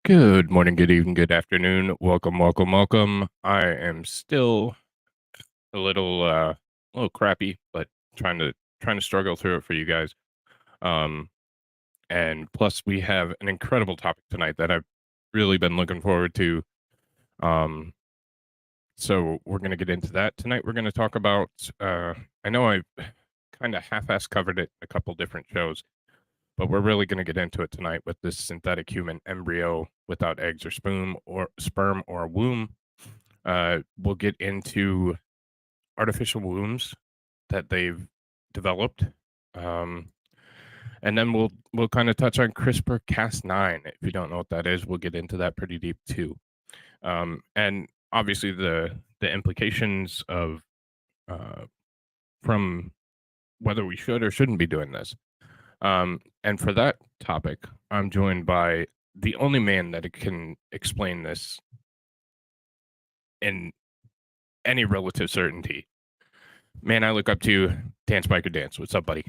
Good morning, good evening, good afternoon. Welcome, welcome, welcome. I am still a little crappy, but trying to struggle through it for you guys. Um, and plus we have an incredible topic tonight that I've really been looking forward to. Um, so we're gonna get into that tonight. We're gonna talk about. I know I've kind of half-ass covered it a couple different shows, but we're really gonna get into it tonight with this synthetic human embryo without eggs or sperm or womb. We'll get into artificial wombs that they've developed, um, and then we'll kind of touch on CRISPR-Cas9. If you don't know what that is, we'll get into that pretty deep too, and obviously the implications of uh, from whether we should or shouldn't be doing this. And for that topic, I'm joined by the only man that can explain this in any relative certainty. Man, I look up to DanceBikerDance. What's up, buddy?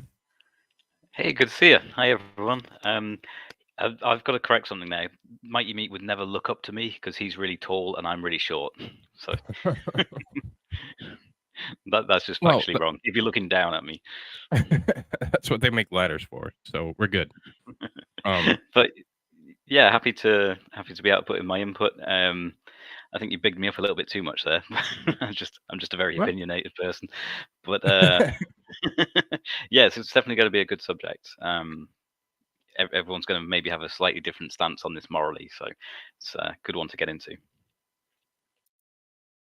Hey, good to see you. Hi, everyone. I've got to correct something now. Mike you meet would never look up to me because he's really tall and I'm really short. So that's just Well, factually wrong. If you're looking down at me. that's what they make ladders for, so we're good. But yeah, happy to be out putting my input. I think you bigged me up a little bit too much there. I'm just a very What? opinionated person. But yes, it's definitely going to be a good subject. Everyone's going to maybe have a slightly different stance on this morally, so it's a good one to get into.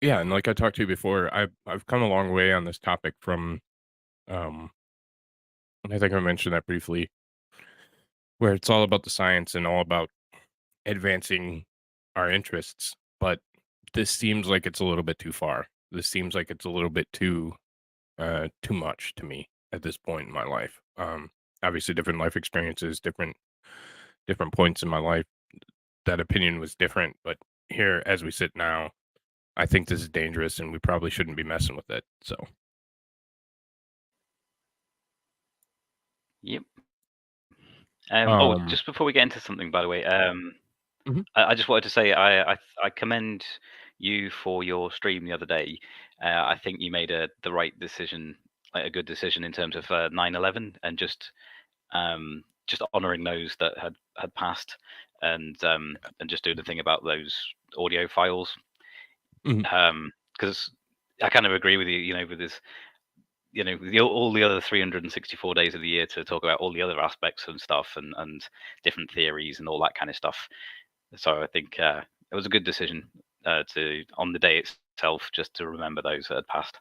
Yeah, and like I talked to you before, I've come a long way on this topic from, um, I think I mentioned that briefly, where it's all about the science and all about advancing our interests, but this seems like it's a little bit too far. This seems like it's a little bit too much to me at this point in my life. Obviously different life experiences, different points in my life, that opinion was different, but here as we sit now, I think this is dangerous and we probably shouldn't be messing with it. So, Yep. um, Just before we get into something, by the way, mhm. I just wanted to say I commend you for your stream the other day. I think you made the right decision, like a good decision in terms of 9/11 and just honouring those that had passed, and just doing the thing about those audio files. Mhm. Because I kind of agree with you. You know, with this, all the other 364 days of the year to talk about all the other aspects and stuff and different theories and all that kind of stuff. So I think it was a good decision to on the day itself just to remember those that had passed.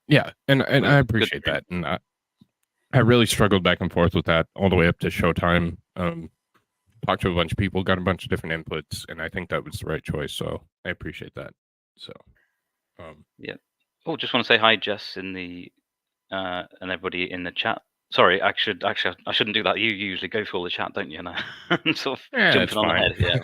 Yeah, and It was I good appreciate stream. that, and I really struggled back and forth with that all the way up to showtime. Talked to a bunch of people, got a bunch of different inputs, and I think that was the right choice. So I appreciate that. So, Yeah. Oh, just want to say hi, Jess, in the and everybody in the chat. Sorry, I shouldn't do that. You usually go through all the chat, don't you? And I'm sort of yeah, it's jumping on fine. ahead. Yeah.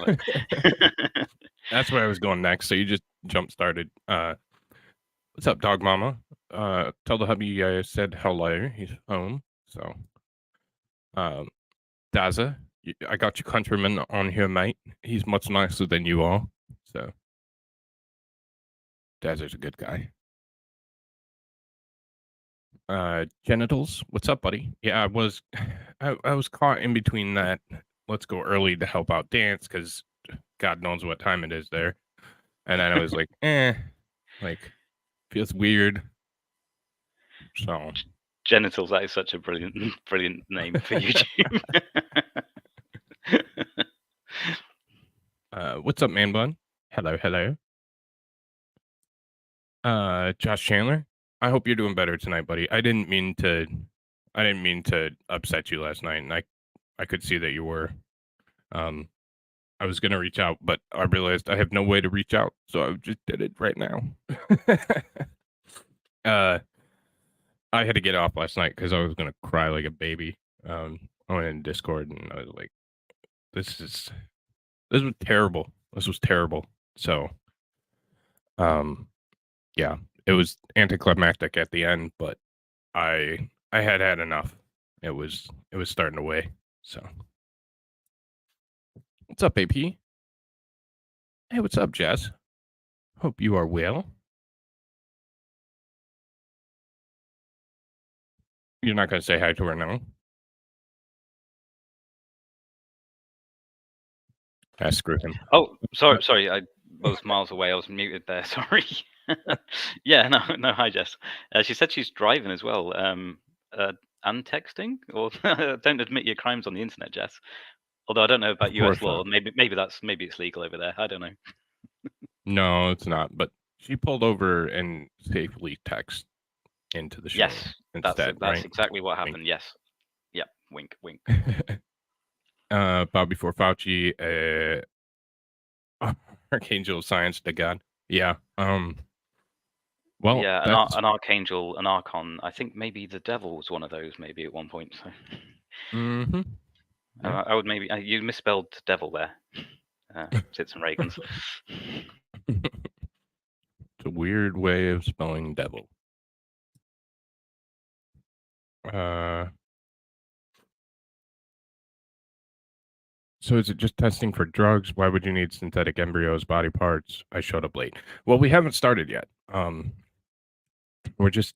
But That's where I was going next. So you just jump started. What's up, dog mama? Tell the hubby I said hello. He's home. So, Daza, I got your countryman on here, mate. He's much nicer than you are. So, Daza's a good guy. Genitals, what's up, buddy? Yeah, I was caught in between that. Let's go early to help out dance because God knows what time it is there. And then I was like, like feels weird. So, genitals, that is such a brilliant name for YouTube. what's up, man bun? Hello, hello. Josh Chandler, I hope you're doing better tonight, buddy. I didn't mean to upset you last night, and I could see that you were. I was gonna reach out, but I realized I have no way to reach out, so I just did it right now. I had to get off last night because I was gonna cry like a baby. I went in Discord and I was like, this was terrible. This was terrible. So, yeah, it was anticlimactic at the end, but I had enough. It was starting to weigh. So, What's up, AP? Hey, what's up, Jess? Hope you are well. You're not going to say hi to her now? Screw him. Oh, sorry. I was miles away. I was muted there. Sorry. Yeah, no. Hi, Jess. She said she's driving as well. And texting, or don't admit your crimes on the internet, Jess. Although I don't know about Of US course law. not. Maybe it's legal over there. I don't know. No, it's not. But she pulled over and safely texted into the show Yes, instead, that's right? exactly what Wink. happened. Yes. Yep. Wink, wink. Bob before Fauci, Archangel of Science to God. Yeah. Well, Yeah, that's. an archangel, an archon. I think maybe the devil was one of those. Maybe at one point. So Mm-hmm. Yeah. I would maybe you misspelled devil there. Zits and Reagans. It's a weird way of spelling devil. So is it just testing for drugs? Why would you need synthetic embryos, body parts? I showed up late. Well, we haven't started yet. We're just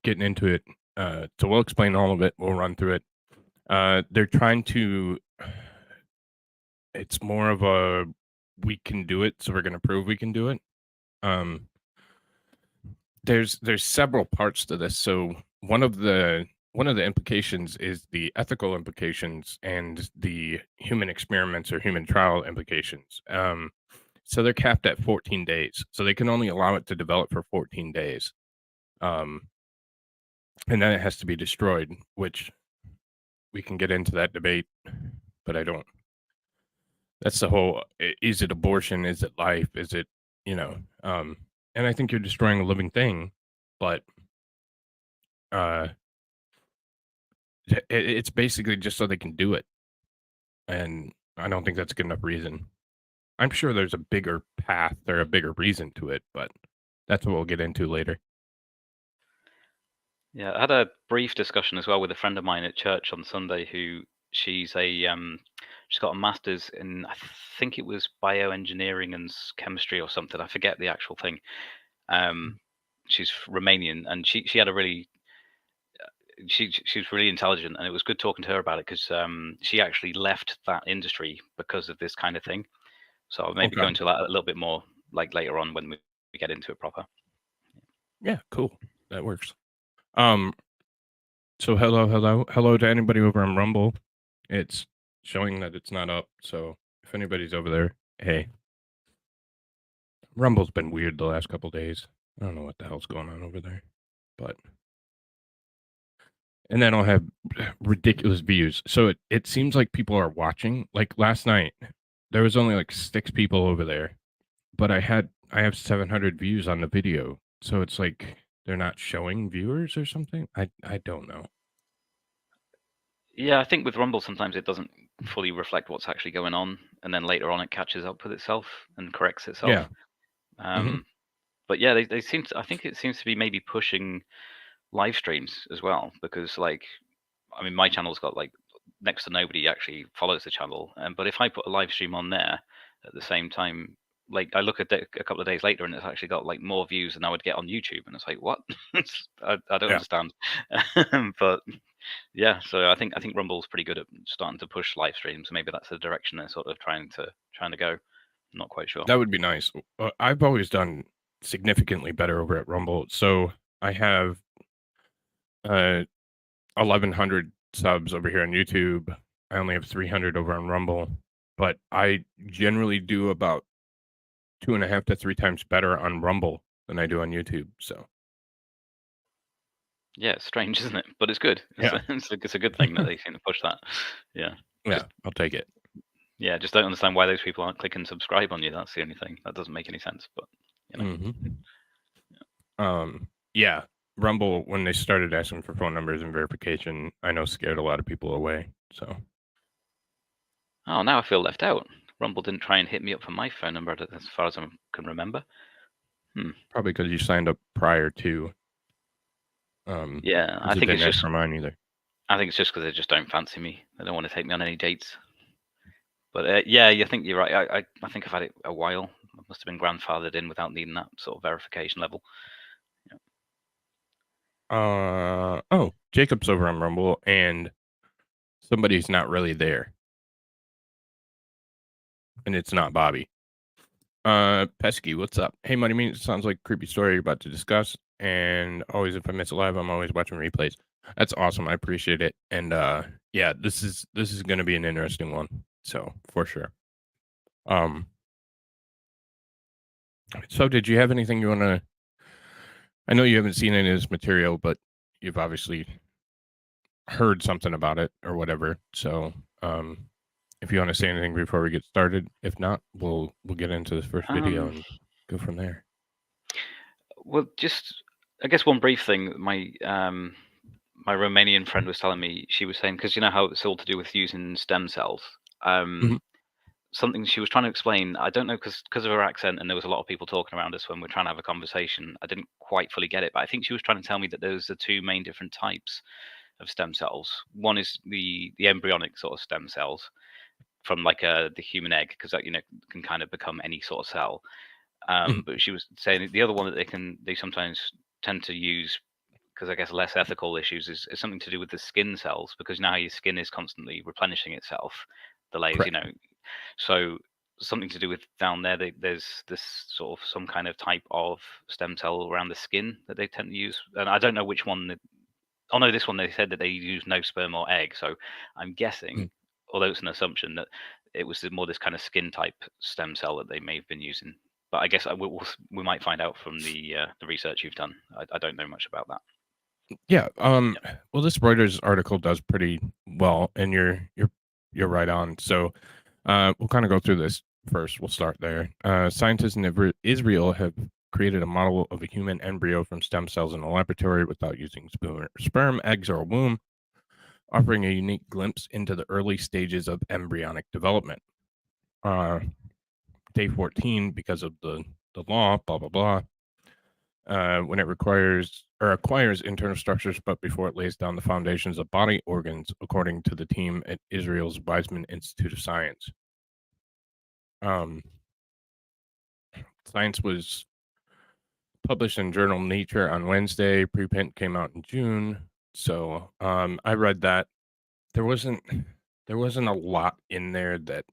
getting into it. So we'll explain all of it. We'll run through it. They're trying to. It's more of a we can do it, so we're going to prove we can do it. There's several parts to this. So one of the implications is the ethical implications and the human experiments or human trial implications. So they're capped at 14 days. So they can only allow it to develop for 14 days. And then it has to be destroyed, which we can get into that debate, but I don't. That's the whole, is it abortion? Is it life? Is it, and I think you're destroying a living thing, but it's basically just so they can do it. And I don't think that's a good enough reason. I'm sure there's a bigger path or a bigger reason to it, but that's what we'll get into later. Yeah, I had a brief discussion as well with a friend of mine at church on Sunday who she's got a master's in, I think it was bioengineering and chemistry or something. I forget the actual thing. She's Romanian, and she had a really she's really intelligent, and it was good talking to her about it because she actually left that industry because of this kind of thing. So I'll maybe go into that a little bit more like later on when we get into it proper. Yeah, cool. That works. So hello to anybody over on Rumble. It's showing that it's not up. So if anybody's over there, hey. Rumble's been weird the last couple days. I don't know what the hell's going on over there, but and then I'll have ridiculous views. So it seems like people are watching. Like last night, there was only like 6 people over there, but I have 700 views on the video. So it's like they're not showing viewers or something. I don't know. Yeah, I think with Rumble sometimes it doesn't fully reflect what's actually going on, and then later on it catches up with itself and corrects itself. Yeah. Mhm. But yeah, they seem to, I think it seems to be maybe pushing live streams as well because like I mean my channel's got like next to nobody actually follows the channel, but if I put a live stream on there at the same time, like I look at it a couple of days later and it's actually got like more views than I would get on YouTube, and it's like what? I don't Yeah. understand. But yeah, so I think Rumble's pretty good at starting to push live streams. Maybe that's the direction they're sort of trying to go. I'm not quite sure. That would be nice. I've always done significantly better over at Rumble. So I have 1,100 subs over here on YouTube. I only have 300 over on Rumble, but I generally do about 2.5 to 3 times better on Rumble than I do on YouTube. So Yeah, it's strange, isn't it? But it's good. yeah, It's a good thing that they seem to push that. Yeah. yeah, Just I'll take it. yeah, just don't understand why those people aren't clicking subscribe on you. That's the only thing. That doesn't make any sense. But you know. Yeah, Rumble when they started asking for phone numbers and verification, I know scared a lot of people away. So Oh, now I feel left out. Rumble didn't try and hit me up for my phone number as far as I can remember. probably because you signed up prior to. Yeah, I 'Cause it think didn't it's ask just for mine either. I think it's just because they just don't fancy me. They don't want to take me on any dates. But yeah, I think you're right. I think I've had it a while. I must have been grandfathered in without needing that sort of verification level. Yeah. Oh, Jacob's over on Rumble, and somebody's not really there, and it's not Bobby. Pesky, what's up? Hey, Money Means, sounds like a creepy story you're about to discuss. And always, if I miss a live, I'm always watching replays. That's awesome. I appreciate it. And yeah, this is going to be an interesting one. So for sure. Um, so did you have anything you want to? I know you haven't seen any of this material, but you've obviously heard something about it or whatever. So if you want to say anything before we get started, if not, we'll get into this first video Um, and go from there. well, just I guess one brief thing. My Romanian friend was telling me, she was saying, because you know how it's all to do with using stem cells. Mhm. Something she was trying to explain. I don't know, because of her accent, and there was a lot of people talking around us when we're trying to have a conversation. I didn't quite fully get it, but I think she was trying to tell me that there's the two main different types of stem cells. One is the embryonic sort of stem cells from like the human egg, because that can kind of become any sort of cell. Mhm. But she was saying the other one that they sometimes tend to use, because I guess less ethical issues, is something to do with the skin cells, because now your skin is constantly replenishing itself, the layers, Correct. so something to do with down there. There's this sort of some kind of type of stem cell around the skin that they tend to use, and I don't know which one. Oh no, this one they said that they use no sperm or egg, so I'm guessing, Mm. although it's an assumption, that it was more this kind of skin type stem cell that they may have been using. But I guess we might find out from the research you've done. I don't know much about that. Yeah, Yeah. well, this Reuters article does pretty well, and you're right on. So, we'll kinda go through this first. We'll start there. Scientists in Israel have created a model of a human embryo from stem cells in a laboratory without using sperm, eggs, or a womb, offering a unique glimpse into the early stages of embryonic development. Uh, Day 14, because of the law, blah blah blah. When it requires or acquires internal structures, but before it lays down the foundations of body organs, according to the team at Israel's Weizmann Institute of Science. Um, Science was published in journal Nature on Wednesday. Preprint came out in June. So I read that. There wasn't there wasn't a lot in there that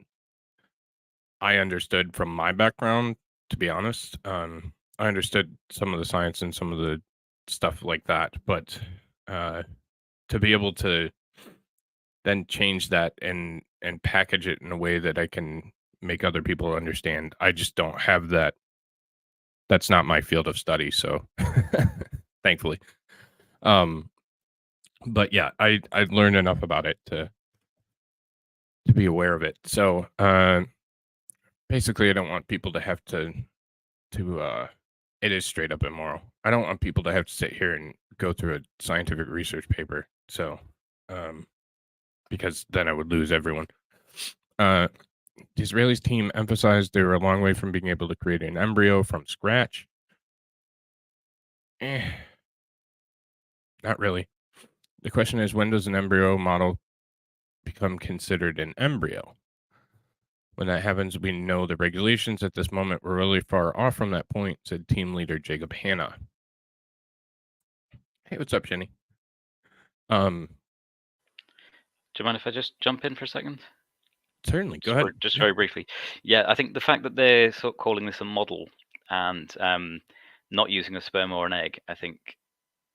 I understood from my background, to be honest. I understood some of the science and some of the stuff like that, but uh, to be able to then change that and package it in a way that I can make other people understand, I just don't have that. That's not my field of study, so thankfully. Um, but yeah, I learned enough about it to be aware of it. So basically, I don't want people to have to it is straight up immoral. I don't want people to have to sit here and go through a scientific research paper. So um because then I would lose everyone. Uh the Israelis team emphasized they were a long way from being able to create an embryo from scratch. Eh, not really. The question is, when does an embryo model become considered an embryo? When that happens, we know the regulations at this moment were really far off from that point, said team leader Jacob Hanna. Hey, what's up, Jenny? Um, Do you mind if I just jump in for a second? Certainly, go ahead. Just Yeah. very briefly. Yeah, I think the fact that they're sort of calling this a model and not using a sperm or an egg, I think.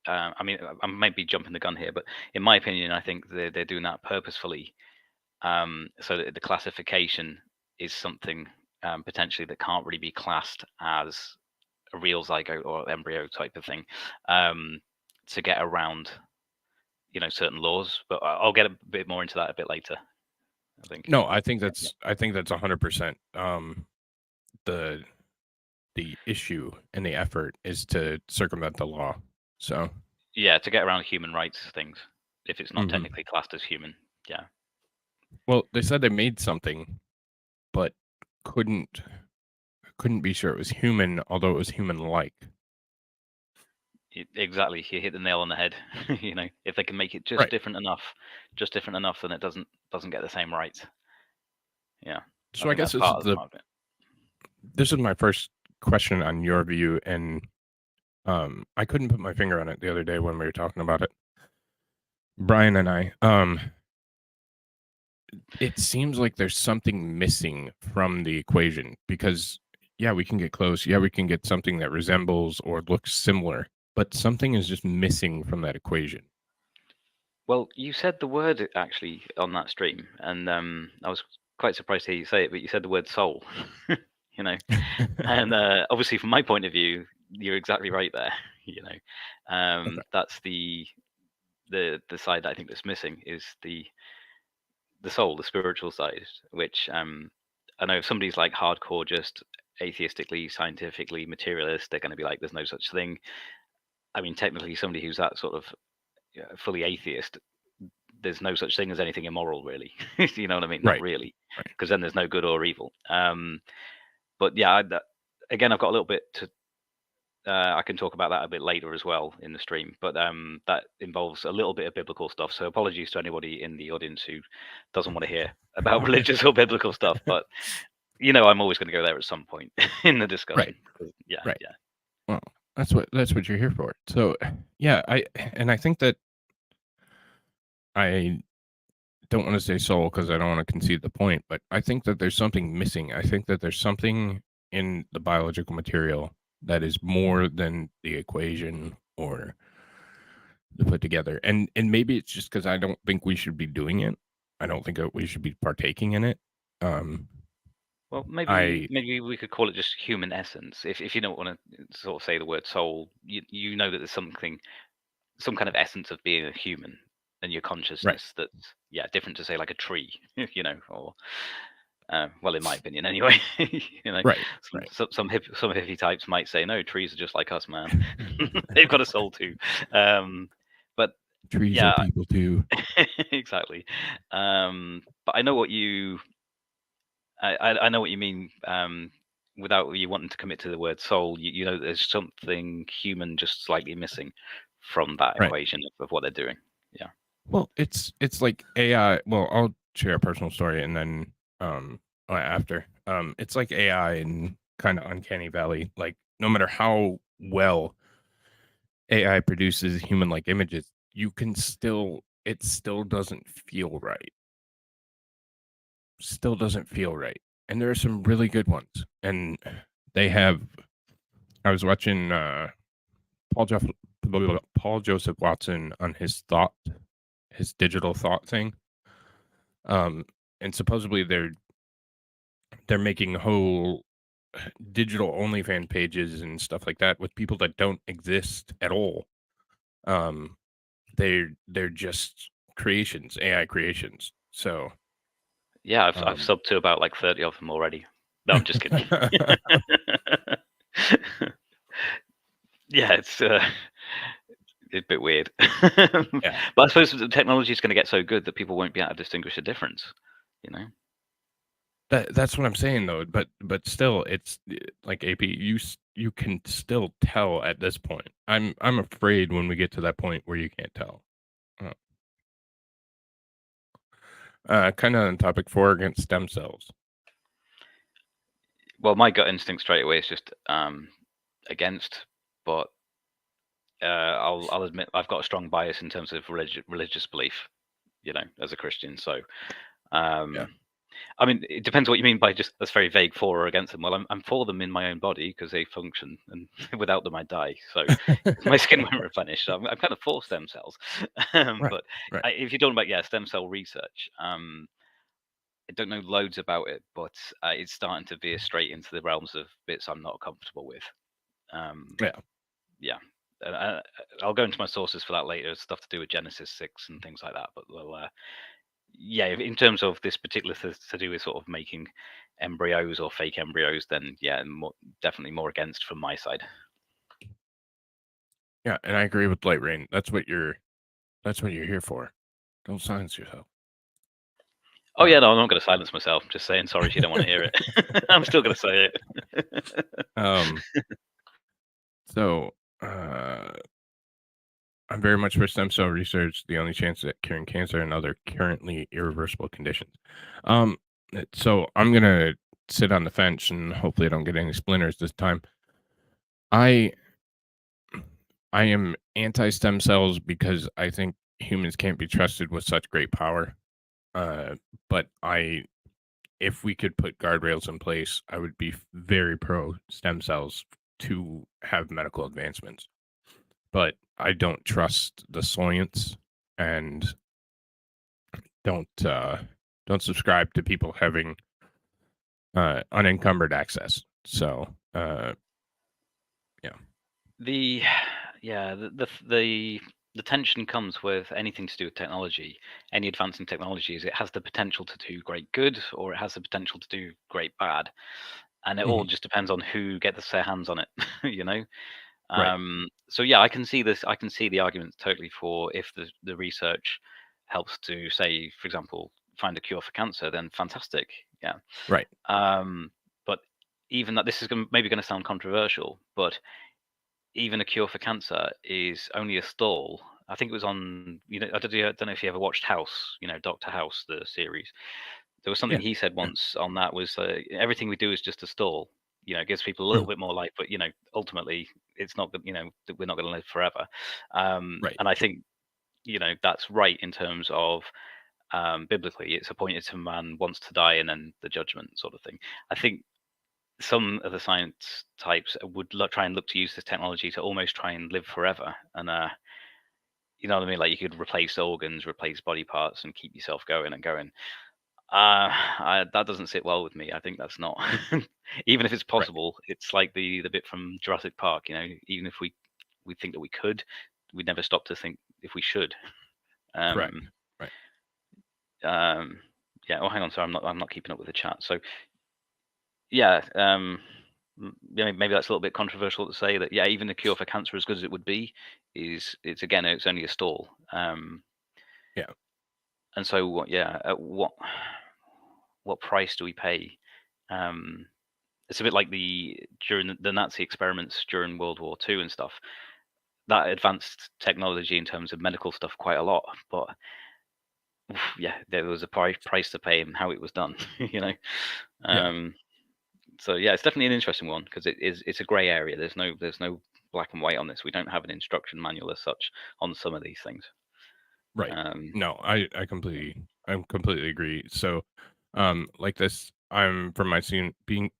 I mean, I might be jumping the gun here, but in my opinion, I think they're doing that purposefully, so that the classification is something potentially that can't really be classed as a real zygote or embryo type of thing, um, to get around certain laws. But I'll get a bit more into that a bit later, I think. No, I think Yeah. that's 100%. The the issue and the effort is to circumvent the law. So, Yeah, to get around human rights things, if it's not mhm. technically classed as human. Yeah, Well, they said they made something, but couldn't couldn't be sure it was human, although it was human-like. exactly. You hit the nail on the head. If they can make it Right. just different enough, then it doesn't get the same rights. Yeah, I So I think guess that's this part is of the the part of it. this is my first question on your view, and I couldn't put my finger on it the other day when we were talking about it, Brian and I. It seems like there's something missing from the equation because, yeah, we can get close. Yeah, we can get something that resembles or looks similar, but something is just missing from that equation. Well, you said the word actually on that stream, and I was quite surprised to hear you say it, but you said the word soul. You know, and obviously from my point of view, you're exactly right there. You know, Okay. that's the side that I think that's missing is the soul, the spiritual side, which I know if somebody's like hardcore, just atheistically, scientifically materialist, they're going to be like, "There's no such thing." I mean, technically, somebody who's that sort of fully atheist, there's no such thing as anything immoral, really. You know what I mean? Not Right. really, Right. because then there's no good or evil. But yeah, again, I've got a little bit to. I can talk about that a bit later as well in the stream, but that involves a little bit of biblical stuff. So apologies to anybody in the audience who doesn't want to hear about religious or biblical stuff. But I'm always going to go there at some point in the Right. discussion. Yeah, Right. yeah. Well, that's what you're here for. So, yeah, I think that I don't want to say soul because I don't want to concede the point, but I think that there's something missing. I think that there's something in the biological material that is more than the equation or the put together. And maybe it's just because I don't think we should be doing it. I don't think that we should be partaking in it. Um, Well, maybe I maybe we could call it just human essence. If you don't want to sort of say the word soul, you know that there's something, some kind of essence of being a human and your right, consciousness that's different to say like a tree, or well, in my opinion, anyway. you know, right, some right. some some, some hippie types might say no, trees are just like us, man. They've got a soul too. But Trees are yeah, people too. exactly. But I know what I know what you mean. Without you wanting to commit to the word soul, you know there's something human just slightly missing from that Right. equation of what they're doing. Yeah. Well, it's like AI. Well, I'll share a personal story and then after. It's like AI and kind of uncanny valley. Like no matter how well AI produces human like images, you can still it still doesn't feel right. Still doesn't feel right. And there are some really good ones. And they have I was watching Paul Jeff Paul Joseph Watson on his digital thought thing. Um and supposedly they're making whole digital OnlyFans pages and stuff like that with people that don't exist at all. Um they're just creations, AI creations. So, Yeah, I've um subbed to about like 30 of them already. No, I'm just kidding. Yeah, it's a bit weird. yeah. But I suppose the technology is going to get so good that people won't be able to distinguish a difference. You know? That's what I'm saying though, but still it's like AP you can still tell at this point. I'm afraid when we get to that point where you can't tell. Uh, kind of on topic 4 against stem cells. Well, my gut instinct straight away is just against, but I'll admit I've got a strong bias in terms of religious belief. As a Christian, so Yeah. um, I mean, it depends what you mean by just that's very vague for or against them. Well, I'm for them in my own body because they function, and without them, I die. So my skin won't replenish. So I'm kind of for stem cells. Right. But Right. if you're talking about stem cell research, I don't know loads about it, but it's starting to veer straight into the realms of bits I'm not comfortable with. Um, Yeah. yeah. I'll go into my sources for that later. Stuff to do with Genesis 6 and things like that. But yeah, in terms of this particular to do with sort of making embryos or fake embryos, then yeah, definitely more against from my side. Yeah, and I agree with Light Rain. That's what you're here for. Don't silence yourself. Oh yeah, no, I'm not going to silence myself. I'm just saying sorry if you don't want to hear it. I'm still going to say it. Um so uh I'm very much for stem cell research, the only chance at curing cancer and other currently irreversible conditions. Um So I'm gonna sit on the fence and hopefully I don't get any splinters this time. I I am anti stem cells because I think humans can't be trusted with such great power. Uh, but if we could put guardrails in place, I would be very pro stem cells to have medical advancements. But I don't trust the science and don't don't subscribe to people having unencumbered access. So yeah, The yeah, the tension comes with anything to do with technology. Any advance in technology is it has the potential to do great good or it has the potential to do great bad. And it all hmm just depends on who gets their hands on it, you know? right. So yeah, I can see this. I can see the arguments totally for if the research helps to say, for example, find a cure for cancer, then fantastic. Yeah. Right. Um, but even that, this is maybe going to sound controversial, but even a cure for cancer is only a stall. I think it was on, I don't know if you ever watched House, Doctor House, the series. There was something Yeah. he said Yeah. once on that was everything we do is just a stall. It gives people a little Mhm. bit more life, but ultimately it's not, we're not going to live forever. Right. And I think, that's right in terms of biblically, it's appointed to man once to die and then the judgment sort of thing. I think some of the science types would try and look to use this technology to almost try and live forever. And you know what I mean? Like you could replace organs, replace body parts, and keep yourself going and going. That doesn't sit well with me. I think that's not even if it's Right. possible. It's like the bit from Jurassic Park. Even if we think that we could, we'd never stop to think if we should. Correct. Um, Right. um, yeah. Oh, hang on. Sorry, I'm not keeping up with the chat. So yeah. Yeah, maybe that's a little bit controversial to say that. Yeah, even the cure for cancer, as good as it would be, it's again it's only a stall. Yeah. And so yeah, at what price do we pay? Um, It's a bit like during the Nazi experiments during World War II and stuff. That advanced technology in terms of medical stuff quite a lot, but yeah, there was a price to pay and how it was done, you know. Yeah. Um, so yeah, it's definitely an interesting one because it's a grey area. There's no black and white on this. We don't have an instruction manual as such on some of these things. Right. Um, No, I completely agree. So, like this, I'm for my scene being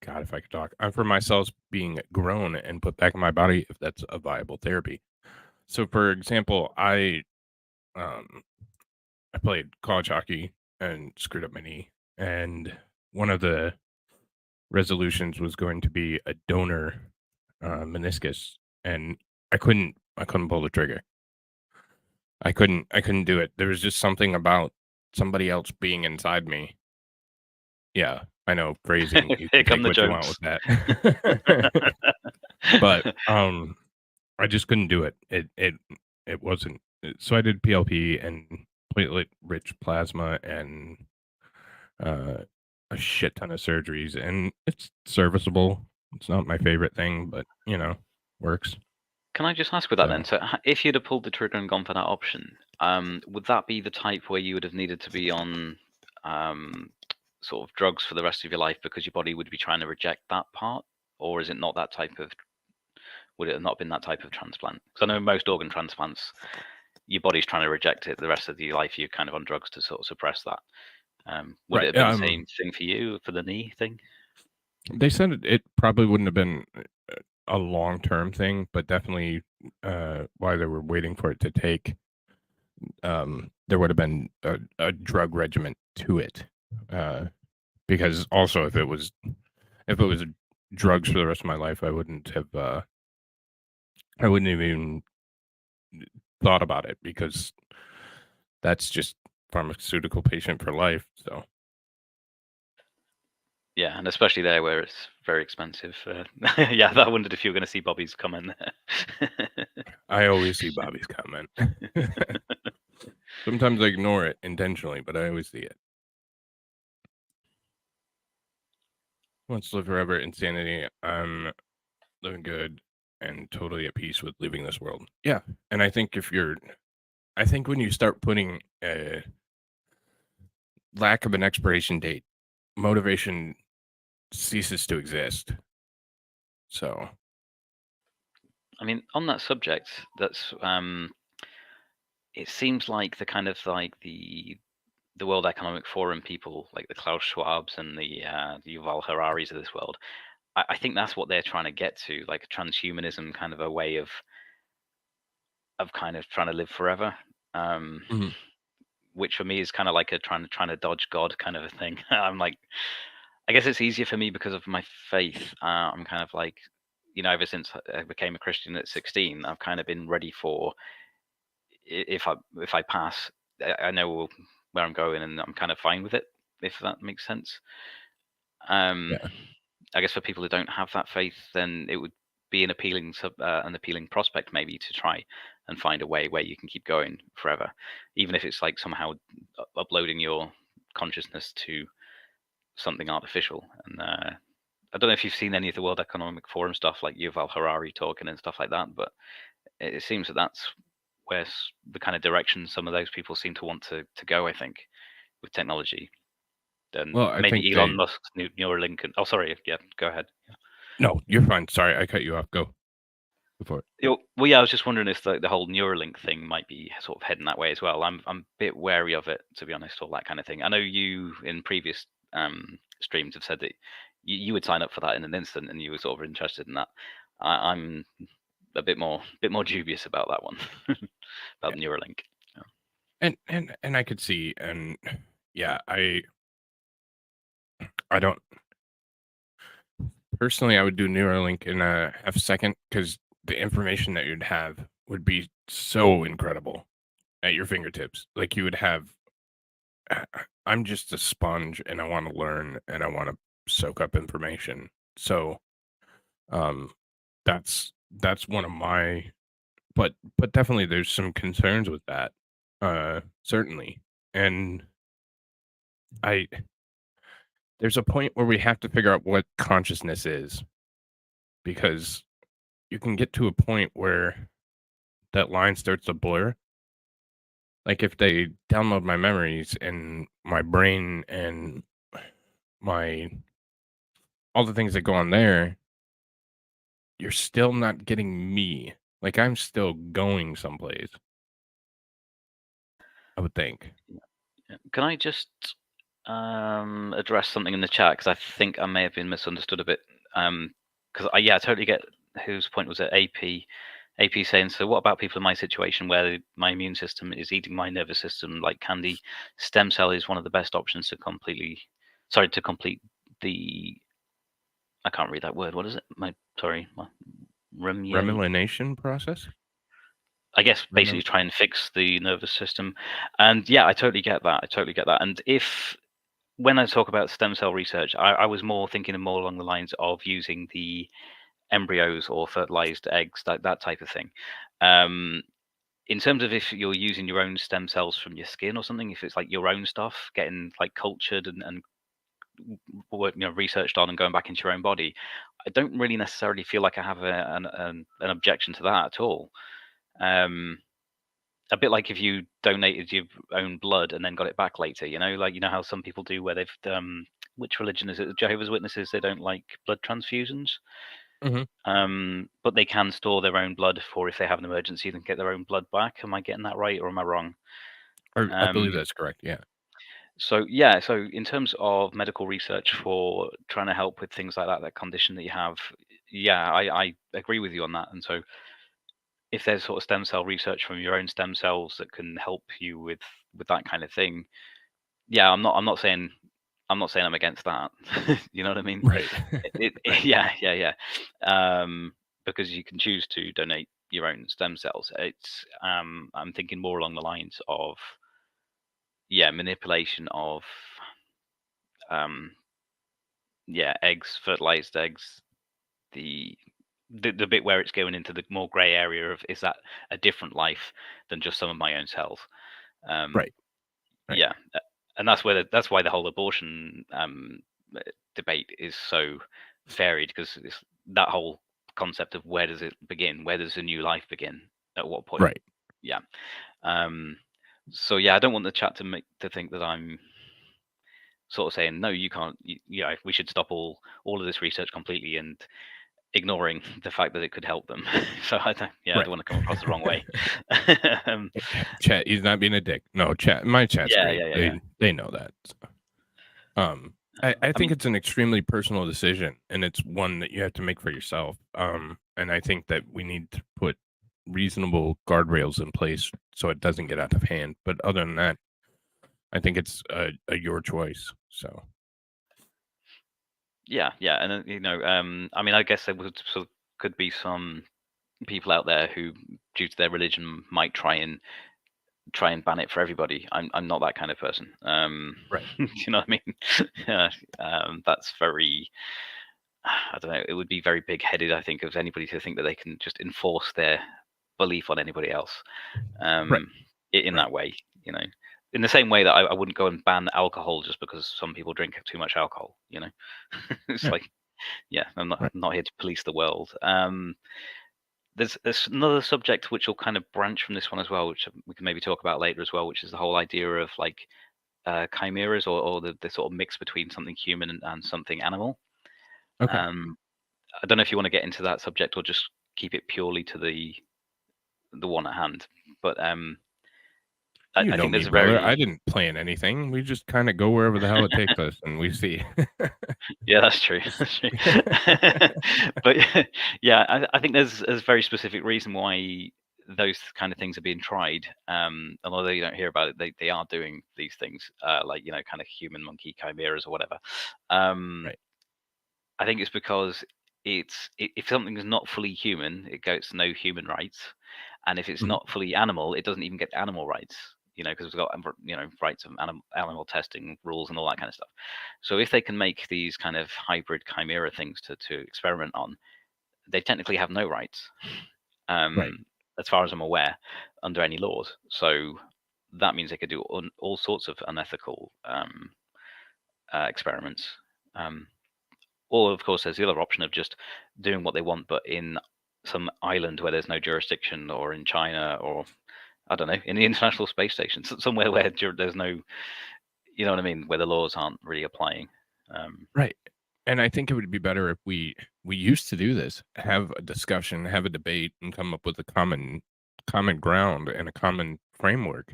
God, if I could talk, I'm for my cells being grown and put back in my body if that's a viable therapy. So, for example, um I played college hockey and screwed up my knee, and one of the resolutions was going to be a donor meniscus, and I couldn't pull the trigger. I couldn't do it. There was just something about somebody else being inside me. Yeah, I know, phrasing, you Here can come take the what you want jokes. with that. But, I just couldn't do it. It wasn't so I did PLP and platelet-rich plasma and, uh, a shit ton of surgeries, and it's serviceable. It's not my favorite thing, but, works. Can I just ask with that then? So, So, if you'd have pulled the trigger and gone for that option, would that be the type where you would have needed to be on um, sort of drugs for the rest of your life because your body would be trying to reject that part, or is it not that type of? Would it have not been that type of transplant? Because I know most organ transplants, your body's trying to reject it the rest of your life. You're kind of on drugs to sort of suppress that. Would it right, have been the same thing for you for the knee thing? they said it probably wouldn't have been a long-term thing, but definitely, while they were waiting for it to take, there would have been a drug regimen to it, uh, because also if it was drugs for the rest of my life, I wouldn't have even thought about it because that's just pharmaceutical patient for life, so Yeah, and especially there where it's very expensive. Yeah, I wondered if you were going to see Bobby's comment there. I always see Bobby's comment. Sometimes I ignore it intentionally, but I always see it. Wants to live forever, insanity. I'm living good and totally at peace with leaving this world. Yeah, and I think when you start putting lack of an expiration date, motivation ceases to exist. So, I mean, on that subject, that's it seems like the kind of like the World Economic Forum people, like the Klaus Schwabs and the Yuval Hararis of this world. I think that's what they're trying to get to, like transhumanism, kind of a way of kind of trying to live forever. Um, mhm, which for me is kind of like a trying to dodge God kind of a thing. I'm like, I guess it's easier for me because of my faith. I'm kind of like, ever since I became a Christian at 16, I've kind of been ready for if I pass, I know where I'm going, and I'm kind of fine with it, if that makes sense. Um, yeah. I guess for people who don't have that faith, then it would be an appealing prospect maybe to try and find a way where you can keep going forever, even if it's like somehow uploading your consciousness to something artificial. And I don't know if you've seen any of the World Economic Forum stuff, like Yuval Harari talking and stuff like that, but it seems that that's where the kind of direction some of those people seem to want to go. I think with technology, then Well, I think maybe Elon they Musk's Neuralink. And, oh, sorry, yeah, go ahead. no, you're fine. Sorry, I cut you off. Go for it. Well, yeah, I was just wondering if the whole Neuralink thing might be sort of heading that way as well. I'm a bit wary of it, to be honest, all that kind of thing. I know you in previous streams have said that you would sign up for that in an instant, and you were sort of interested in that. I'm a bit more dubious about that one, Yeah. about Neuralink. Yeah. And I could see, and yeah, I don't personally, I would do Neuralink in a half second because the information that you'd have would be so incredible at your fingertips. Like you would have, I'm just a sponge and I want to learn and I want to soak up information. So, um, that's one of my, but definitely there's some concerns with that. Certainly. And I, there's a point where we have to figure out what consciousness is because you can get to a point where that line starts to blur. Like if they download my memories and my brain and my all the things that go on there, you're still not getting me. Like I'm still going someplace, I would think. Yeah. Can I just address something in the chat because I think I may have been misunderstood a bit. Because I totally get whose point was it. AP saying, so what about people in my situation where my immune system is eating my nervous system like candy? Stem cell is one of the best options to to complete the. I can't read that word. What is it? My remule. Remyelination process? I guess basically Remel try and fix the nervous system. And yeah, I totally get that. I totally get that. And if when I talk about stem cell research, I was more thinking more along the lines of using the embryos or fertilized eggs, that type of thing. Um, in terms of if you're using your own stem cells from your skin or something, if it's like your own stuff, getting like cultured and researched on and going back into your own body, I don't really necessarily feel like I have an objection to that at all. Um, a bit like if you donated your own blood and then got it back later, like how some people do where they've which religion is it? The Jehovah's Witnesses, they don't like blood transfusions. Mhm. But they can store their own blood for if they have an emergency, then get their own blood back. Am I getting that right or am I wrong? I believe Um, that's correct, yeah. so yeah, so in terms of medical research for trying to help with things like that condition that you have, yeah, I agree with you on that. And so if there's sort of stem cell research from your own stem cells that can help you with that kind of thing, yeah, I'm not saying I'm against that. You know what I mean? Right. Right. Yeah, yeah, yeah. Because you can choose to donate your own stem cells. I'm thinking more along the lines of yeah, manipulation of um, yeah, eggs, fertilized eggs. The, the bit where it's going into the more grey area of is that a different life than just some of my own cells? Um, Right. Right. yeah, and that's why the whole abortion debate is so varied because it's that whole concept of where does it begin? Where does a new life begin? At what point? Right. Yeah. Um, so yeah, I don't want the chat to think that I'm sort of saying, no, you can't. We should stop all of this research completely, and ignoring the fact that it could help them. So I don't Right. want to come across the wrong way. um, Chat, he's not being a dick. No, chat. My chat's yeah, great. yeah, yeah, yeah. They know that. So. I I think mean, it's an extremely personal decision, and it's one that you have to make for yourself. And I think that we need to put reasonable guardrails in place so it doesn't get out of hand. But other than that, I think it's a your choice. So yeah, yeah, and I mean, I guess there would could be some people out there who, due to their religion, might try and ban it for everybody. I'm not that kind of person. right, You know what I mean? Yeah, that's very. I don't know. It would be very big-headed, I think, of anybody to think that they can just enforce their belief on anybody else. right, Um, in right, that way, you know, in the same way that I wouldn't go and ban alcohol just because some people drink too much alcohol. It's yeah, like, yeah, right, I'm not here to police the world. There's another subject which will kind of branch from this one as well, which we can maybe talk about later as well, which is the whole idea of like chimeras, or the sort of mix between something human and something animal. okay. Um, I don't know if you want to get into that subject or just keep it purely to the one at hand, but You I know think me, there's a brother. I very. didn't plan anything. We just kind of go wherever the hell it takes us, and we see. Yeah, that's true. That's true. But yeah, I think there's a very specific reason why those kind of things are being tried. And although you don't hear about it, they are doing these things, like kind of human monkey chimeras or whatever. Um, Right. I think it's because if something is not fully human, it gets no human rights, and if it's Mhm. not fully animal, it doesn't even get animal rights. Because we've got rights of animal testing rules and all that kind of stuff. So if they can make these kind of hybrid chimera things to experiment on, they technically have no rights, Right. as far as I'm aware, under any laws. So that means they could do all sorts of unethical experiments. Um, or, of course, there's the other option of just doing what they want, but in some island where there's no jurisdiction, or in China, or I don't know, in the International Space Station, somewhere where there's no, you know what I mean, where the laws aren't really applying. Right. And I think it would be better if we used to do this, have a discussion, have a debate, and come up with a common ground and a common framework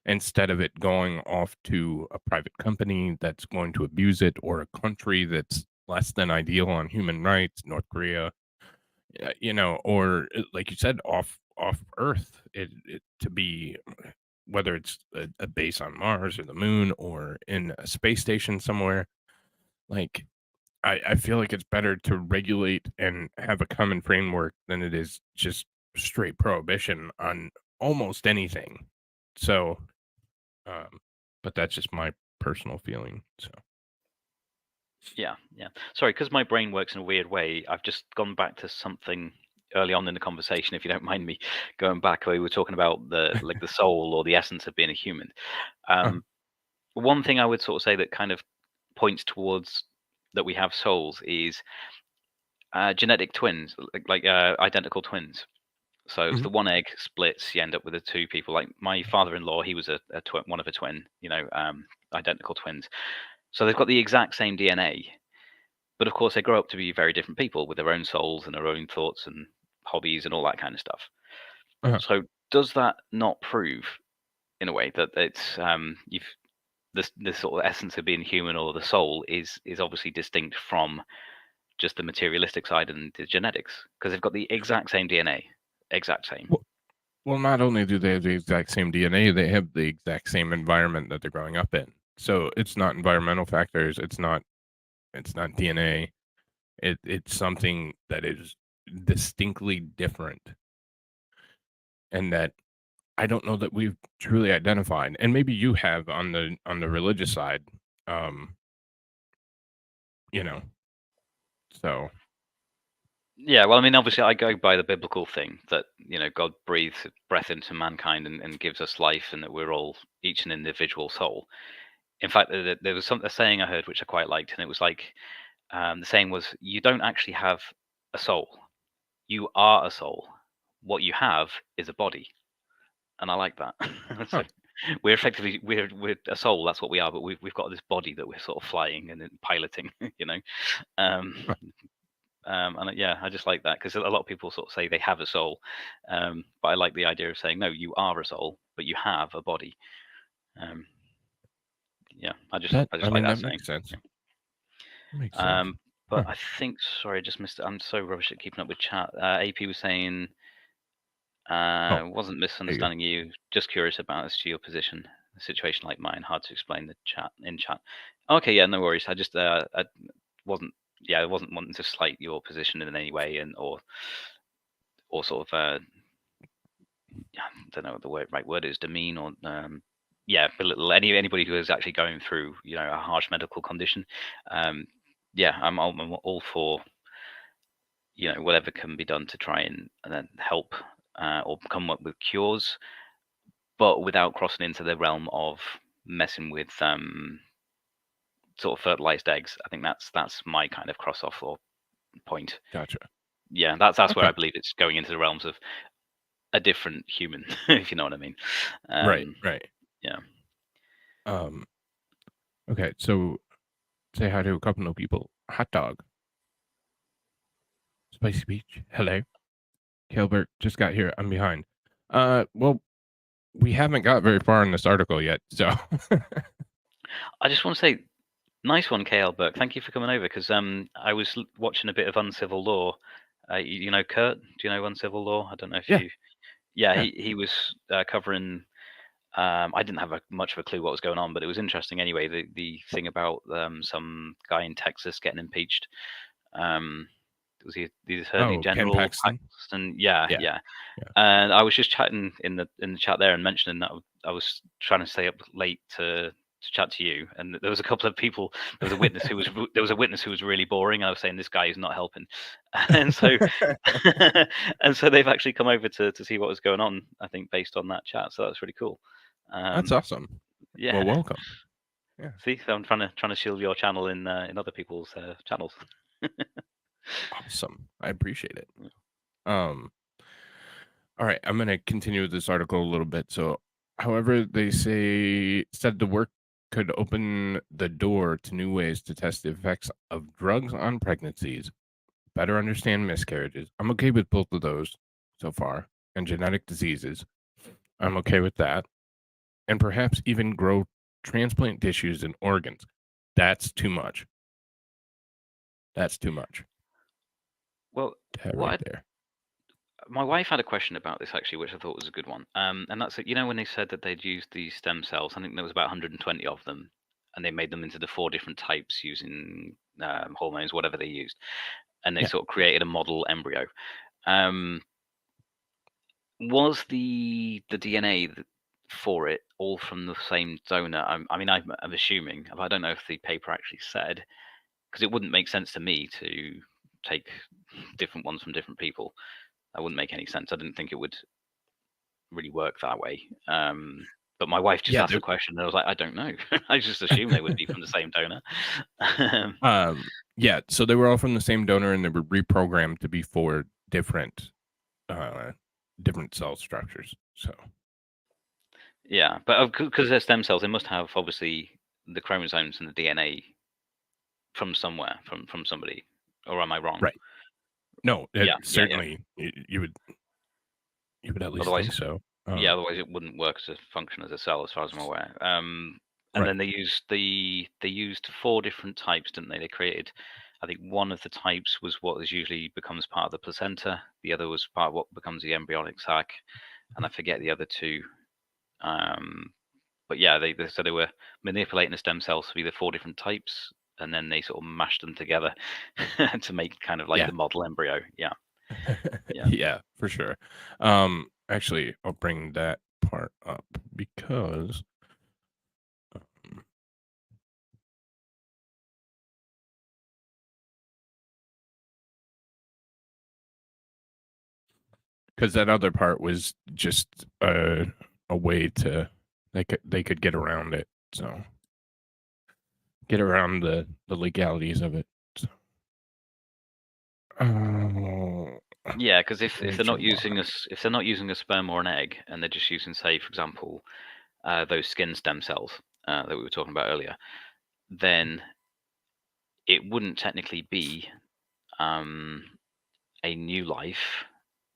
instead of it going off to a private company that's going to abuse it, or a country that's less than ideal on human rights, North Korea, or like you said, off Earth, it to be whether it's a base on Mars or the moon or in a space station somewhere. Like I feel like it's better to regulate and have a common framework than it is just straight prohibition on almost anything. So, um, but that's just my personal feeling. So, Yeah, yeah. Sorry, because my brain works in a weird way. I've just gone back to something early on in the conversation, if you don't mind me going back, where we were talking about the soul or the essence of being a human. uh, Um, One thing I would sort of say that kind of points towards that we have souls is genetic twins, like identical twins. So if mhm, the one egg splits, you end up with the two people. Like my father-in-law, he was a twin, one of a twin, identical twins. So they've got the exact same DNA, but of course they grow up to be very different people with their own souls and their own thoughts and hobbies and all that kind of stuff. uh-huh. So does that not prove, in a way, that it's you've this sort of essence of being human, or the soul, is obviously distinct from just the materialistic side and the genetics, because they've got the exact same DNA, exact same. Well, well, not only do they have the exact same DNA, they have the exact same environment that they're growing up in. So it's not environmental factors. It's not DNA. It's something that is distinctly different, and that I don't know that we've truly identified. And maybe you have on the religious side, um, you know. So Yeah, well, I mean, obviously, I go by the biblical thing that God breathes breath into mankind, and gives us life, and that we're all each an individual soul. In fact, there was a saying I heard which I quite liked, and it was like, the saying was, "You don't actually have a soul; you are a soul. What you have is a body." And I like that. So huh. we're effectively we're a soul. That's what we are. But we've got this body that we're sort of flying and then piloting. You know. Um, and yeah, I just like that because a lot of people sort of say they have a soul, but I like the idea of saying no, you are a soul, but you have a body. Um, yeah, I just like that that saying. makes sense. Yeah. Makes sense. But Huh. I think, sorry, I just missed it. I'm so rubbish at keeping up with chat. AP was saying, Oh, wasn't there you go. misunderstanding you. Just curious about as to your position. A situation like mine, hard to explain the chat in chat. Okay, yeah, no worries. I just I wasn't I wasn't wanting to slight your position in any way, and or sort of I don't know what the right word is, demean or belittle anybody who is actually going through a harsh medical condition. Yeah, I'm all for whatever can be done to try and then help or come up with cures, but without crossing into the realm of messing with sort of fertilized eggs. I think that's my kind of cross off or point. Gotcha. Yeah, that's where Okay. I believe it's going into the realms of a different human, if you know what I mean. Right. Um, Right. yeah. Um. Okay. So say hi to a couple of people. Hot dog. Spicy Beach. Hello. Kilbert just got here. I'm behind. Well, we haven't got very far in this article yet, so I just want to say, nice one, KL Burke. Thank you for coming over because I was watching a bit of Uncivil Law. You know Kurt? Do you know Uncivil Law? I don't know if yeah, you. Yeah, yeah. he was covering. I didn't have much of a clue what was going on, but it was interesting anyway. The thing about some guy in Texas getting impeached. Um, was he the Attorney Oh, Ken General Paxton. Paxton? Yeah, Yeah, yeah. yeah. And I was just chatting in the chat there and mentioning that I was trying to stay up late to chat to you, and there was a couple of people. There was a witness who was really boring. And I was saying this guy is not helping, and so and so they've actually come over to see what was going on. I think based on that chat, so that's really cool. That's Um, awesome. Well, yeah. welcome. Yeah, See, so I'm trying to shield your channel in other people's channels. awesome. I appreciate it. Um, all right, I'm gonna continue with this article a little bit. So, however, they said the work could open the door to new ways to test the effects of drugs on pregnancies, better understand miscarriages. I'm okay with both of those so far, and genetic diseases. I'm okay with that. And perhaps even grow transplant tissues and organs. That's too much. That's too much. Well, That what right there. my wife had a question about this actually, which I thought was a good one. And that's it. You know, when they said that they'd used these stem cells, I think there was about 120 of them, and they made them into the 4 different types using hormones, whatever they used, and they Yeah. sort of created a model embryo. Um, was the DNA for it all from the same donor? I mean, I'm assuming. I don't know if the paper actually said, because it wouldn't make sense to me to take different ones from different people. That wouldn't make any sense. I didn't think it would really work that way. But my wife just Yeah. asked a question, and I was like, I don't know. I just assumed they would be from the same donor. Yeah. So they were all from the same donor, and they were reprogrammed to be for different, uh, different cell structures. So Yeah, but because they're stem cells, they must have obviously the chromosomes and the DNA from somewhere, from somebody. Or am I wrong? right. No, Yeah, yeah, yeah. certainly you would at least Otherwise, think so. yeah, otherwise it wouldn't work as a function as a cell, as far as I'm aware. And Right. then they used 4 different types, didn't they? They created, I think one of the types was what is usually becomes part of the placenta. The other was part of what becomes the embryonic sac, and I forget the other two. Um, but yeah, so they were manipulating the stem cells to be the 4 different types, and then they sort of mashed them together to make kind of like Yeah. the model embryo. Yeah, yeah. Yeah, for sure. Actually, I'll bring that part up because that other part was just a way to they could get around it. So get around the legalities of it. So, oh, Yeah, because if they're not July. using if they're not using a sperm or an egg, and they're just using, say, for example, those skin stem cells that we were talking about earlier, then it wouldn't technically be a new life.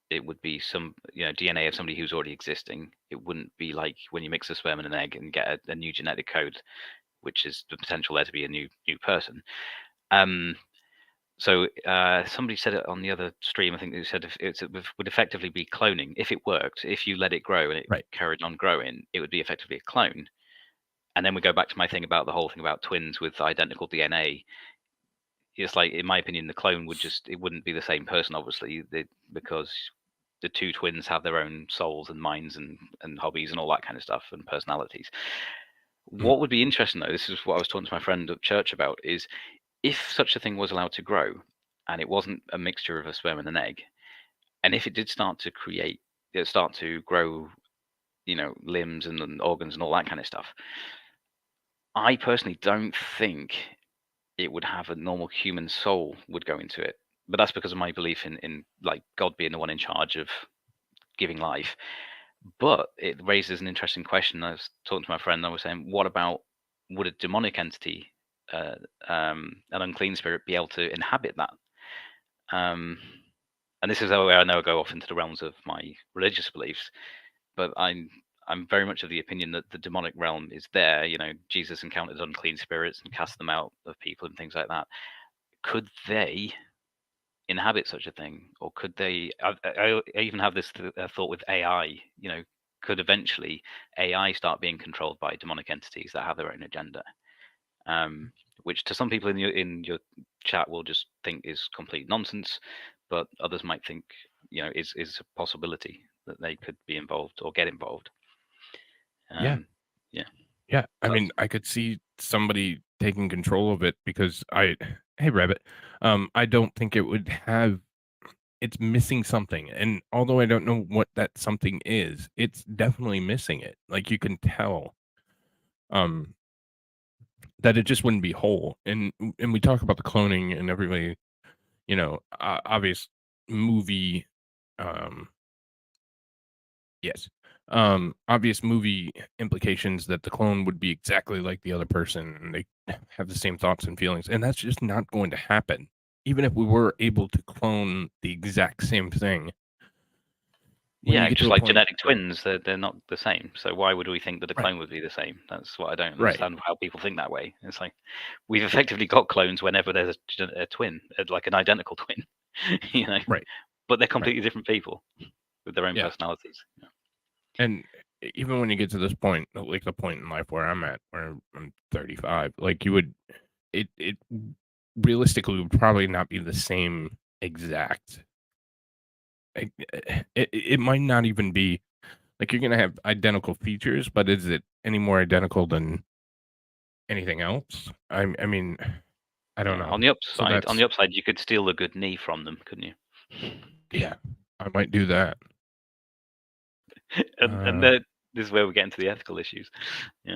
It would be some DNA of somebody who's already existing. It wouldn't be like when you mix a sperm and an egg and get a new genetic code, which is the potential there to be a new person. So somebody said it on the other stream. I think they said it would effectively be cloning if it worked. If you let it grow and it Right. carried on growing, it would be effectively a clone. And then we go back to my thing about the whole thing about twins with identical DNA. It's like, in my opinion, the clone it wouldn't be the same person, obviously, because the two twins have their own souls and minds and hobbies and all that kind of stuff and personalities. Mhm. What would be interesting, though, this is what I was talking to my friend at church about, is if such a thing was allowed to grow and it wasn't a mixture of a sperm and an egg, and if it did start to grow, limbs and organs and all that kind of stuff, I personally don't think it would have a normal human soul would go into it. But that's because of my belief in like God being the one in charge of giving life. But it raises an interesting question. I was talking to my friend, and I was saying, what about, would a demonic entity, uh, an unclean spirit, be able to inhabit that? And this is where I know I go off into the realms of my religious beliefs. But I'm very much of the opinion that the demonic realm is there. Jesus encountered unclean spirits and cast them out of people and things like that. Could they inhabit such a thing, or could they? I even have this thought with AI. Could eventually AI start being controlled by demonic entities that have their own agenda? Which to some people in your chat will just think is complete nonsense, but others might think is a possibility that they could be involved or get involved. Yeah. Yeah, Yeah. I that's mean, I could see somebody taking control of it because hey, Rabbit, I don't think it would have. It's missing something, and although I don't know what that something is, it's definitely missing it. Like you can tell, um, that it just wouldn't be whole. And we talk about the cloning and everybody, obvious movie, um, yes, obvious movie implications that the clone would be exactly like the other person and they have the same thoughts and feelings, and that's just not going to happen. Even if we were able to clone the exact same thing, when you Yeah, get to just a like point, genetic twins, they're not the same. So why would we think that a right, clone would be the same? That's what I don't right, understand, how people think that way. It's like we've effectively got clones whenever there's a twin, like an identical twin, you know, right, but they're right, completely different people with their own yeah. personalities. And even when you get to this point, like the point in life where I'm at, where I'm 35, like you would, it realistically would probably not be the same exact. It might not even be like you're gonna have identical features, but is it any more identical than anything else? I mean, I don't Yeah. know. On the So upside, that's you could steal a good knee from them, couldn't you? yeah, I might do that. And Uh, this is where we get into the ethical issues. Yeah.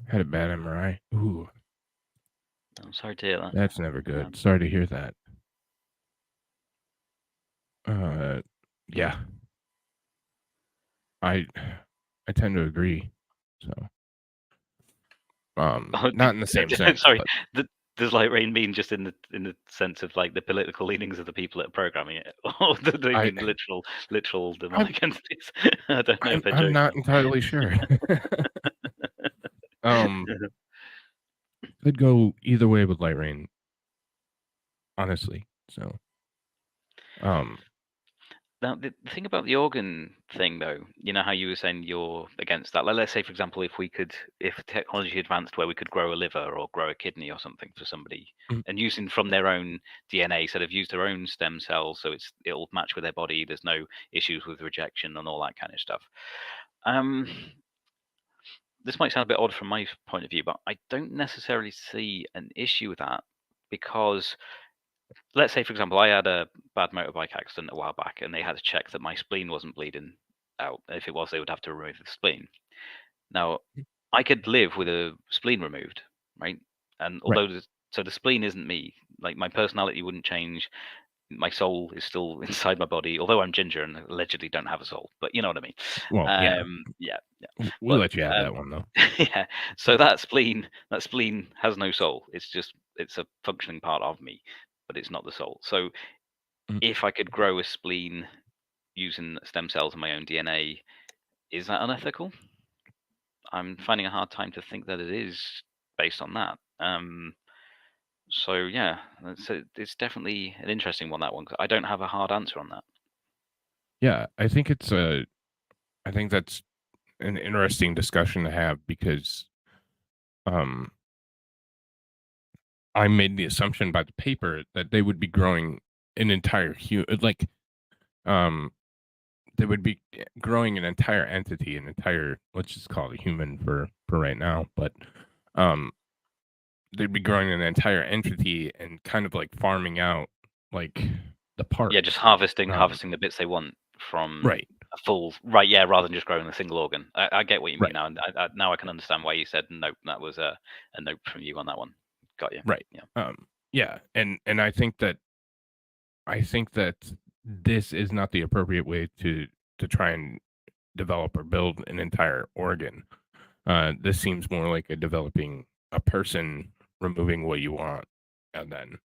had a bad MRI. Ooh, I'm sorry to hear that. that's never good. Um, Sorry to hear that. Uh, yeah, I I tend to agree. So, Oh, not in the same sense, sorry. but Does light rain mean just in the sense of like the political leanings of the people that are programming it, or do they I mean literal I'm demonic entities? I don't know if they're I'm joking. not entirely sure. Um, could go either way with light rain, honestly. So, um, Now, the thing about the organ thing, though, you know how you were saying you're against that. Like, let's say, for example, if technology advanced where we could grow a liver or grow a kidney or something for somebody, mm, and using from their own DNA, so they've used their own stem cells, so it'll match with their body. There's no issues with rejection and all that kind of stuff. Um, this might sound a bit odd from my point of view, but I don't necessarily see an issue with that because let's say, for example, I had a bad motorbike accident a while back, and they had to check that my spleen wasn't bleeding out. If it was, they would have to remove the spleen. Now, I could live with a spleen removed, right? And right, so the spleen isn't me. Like my personality wouldn't change. my soul is still inside my body, although I'm ginger and allegedly don't have a soul. But you know what I mean. Well, yeah, Yeah. we'll But let you have that one though. yeah. So that spleen has no soul. It's a functioning part of me, but it's not the soul. So Mm. if I could grow a spleen using stem cells and my own DNA, is that unethical? I'm finding a hard time to think that it is based on that. So yeah, it's definitely an interesting one, that one. 'Cause I don't have a hard answer on that. Yeah, I think I think that's an interesting discussion to have because um I made the assumption by the paper that they would be growing an entire like um they would be growing an entire entity, an entire, let's just call it a human for right now, but um they'd be growing an entire entity and kind of like farming out like the Yeah, just parts. harvesting the bits they want from Right, a full right. Yeah, rather than just growing a single organ. I get what you mean right, now, and now I can understand why you said nope. That was a nope from you on that one. Got you. right. Yeah. Yeah, and I think that this is not the appropriate way to try and develop or build an entire organ. This seems more like a developing a person, removing what you want, and then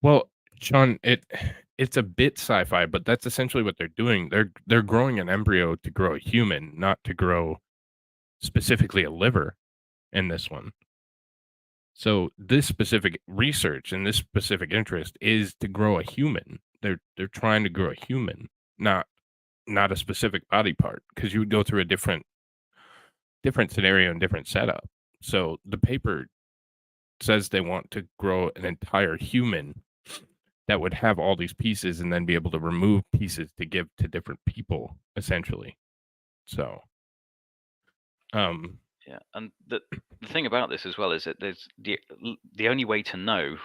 well, Sean, it's a bit sci-fi, but that's essentially what they're doing. They're growing an embryo to grow a human, not to grow specifically a liver in this one. So this specific research and this specific interest is to grow a human. They're trying to grow a human, not a specific body part, because you would go through a different scenario and different setup. So the paper says they want to grow an entire human that would have all these pieces and then be able to remove pieces to give to different people, essentially. So, um, Yeah, and the thing about this as well is that there's the only way to know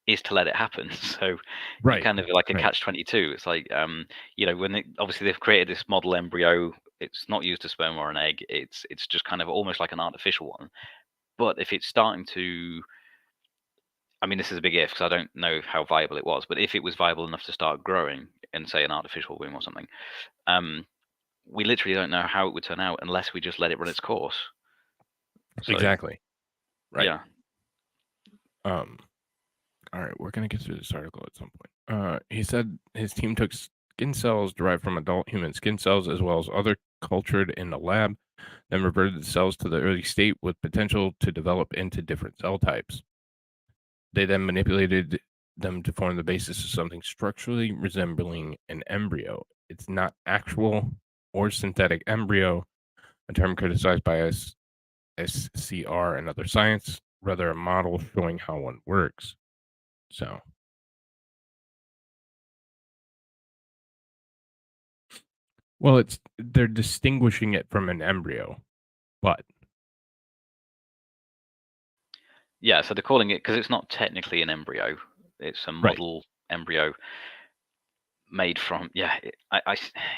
is to let it happen. So you right, kind of like a right, catch-22. It's like when obviously they've created this model embryo. It's not used a sperm or an egg. It's just kind of almost like an artificial one. But if it's starting to, I mean, this is a big if because I don't know how viable it was. But if it was viable enough to start growing in, say, an artificial womb or something, um, we literally don't know how it would turn out unless we just let it run its course. So exactly, right. yeah. Um, all right, we're gonna get through this article at some point. He said his team took skin cells derived from adult human skin cells as well as other cultured in the lab, then reverted the cells to the early state with potential to develop into different cell types. They then manipulated them to form the basis of something structurally resembling an embryo. It's not actual or synthetic embryo, a term criticized by SCR and other science, rather a model showing how one works. So, well, they're distinguishing it from an embryo, but Yeah, so they're calling it because it's not technically an embryo. It's a right, model embryo made from right,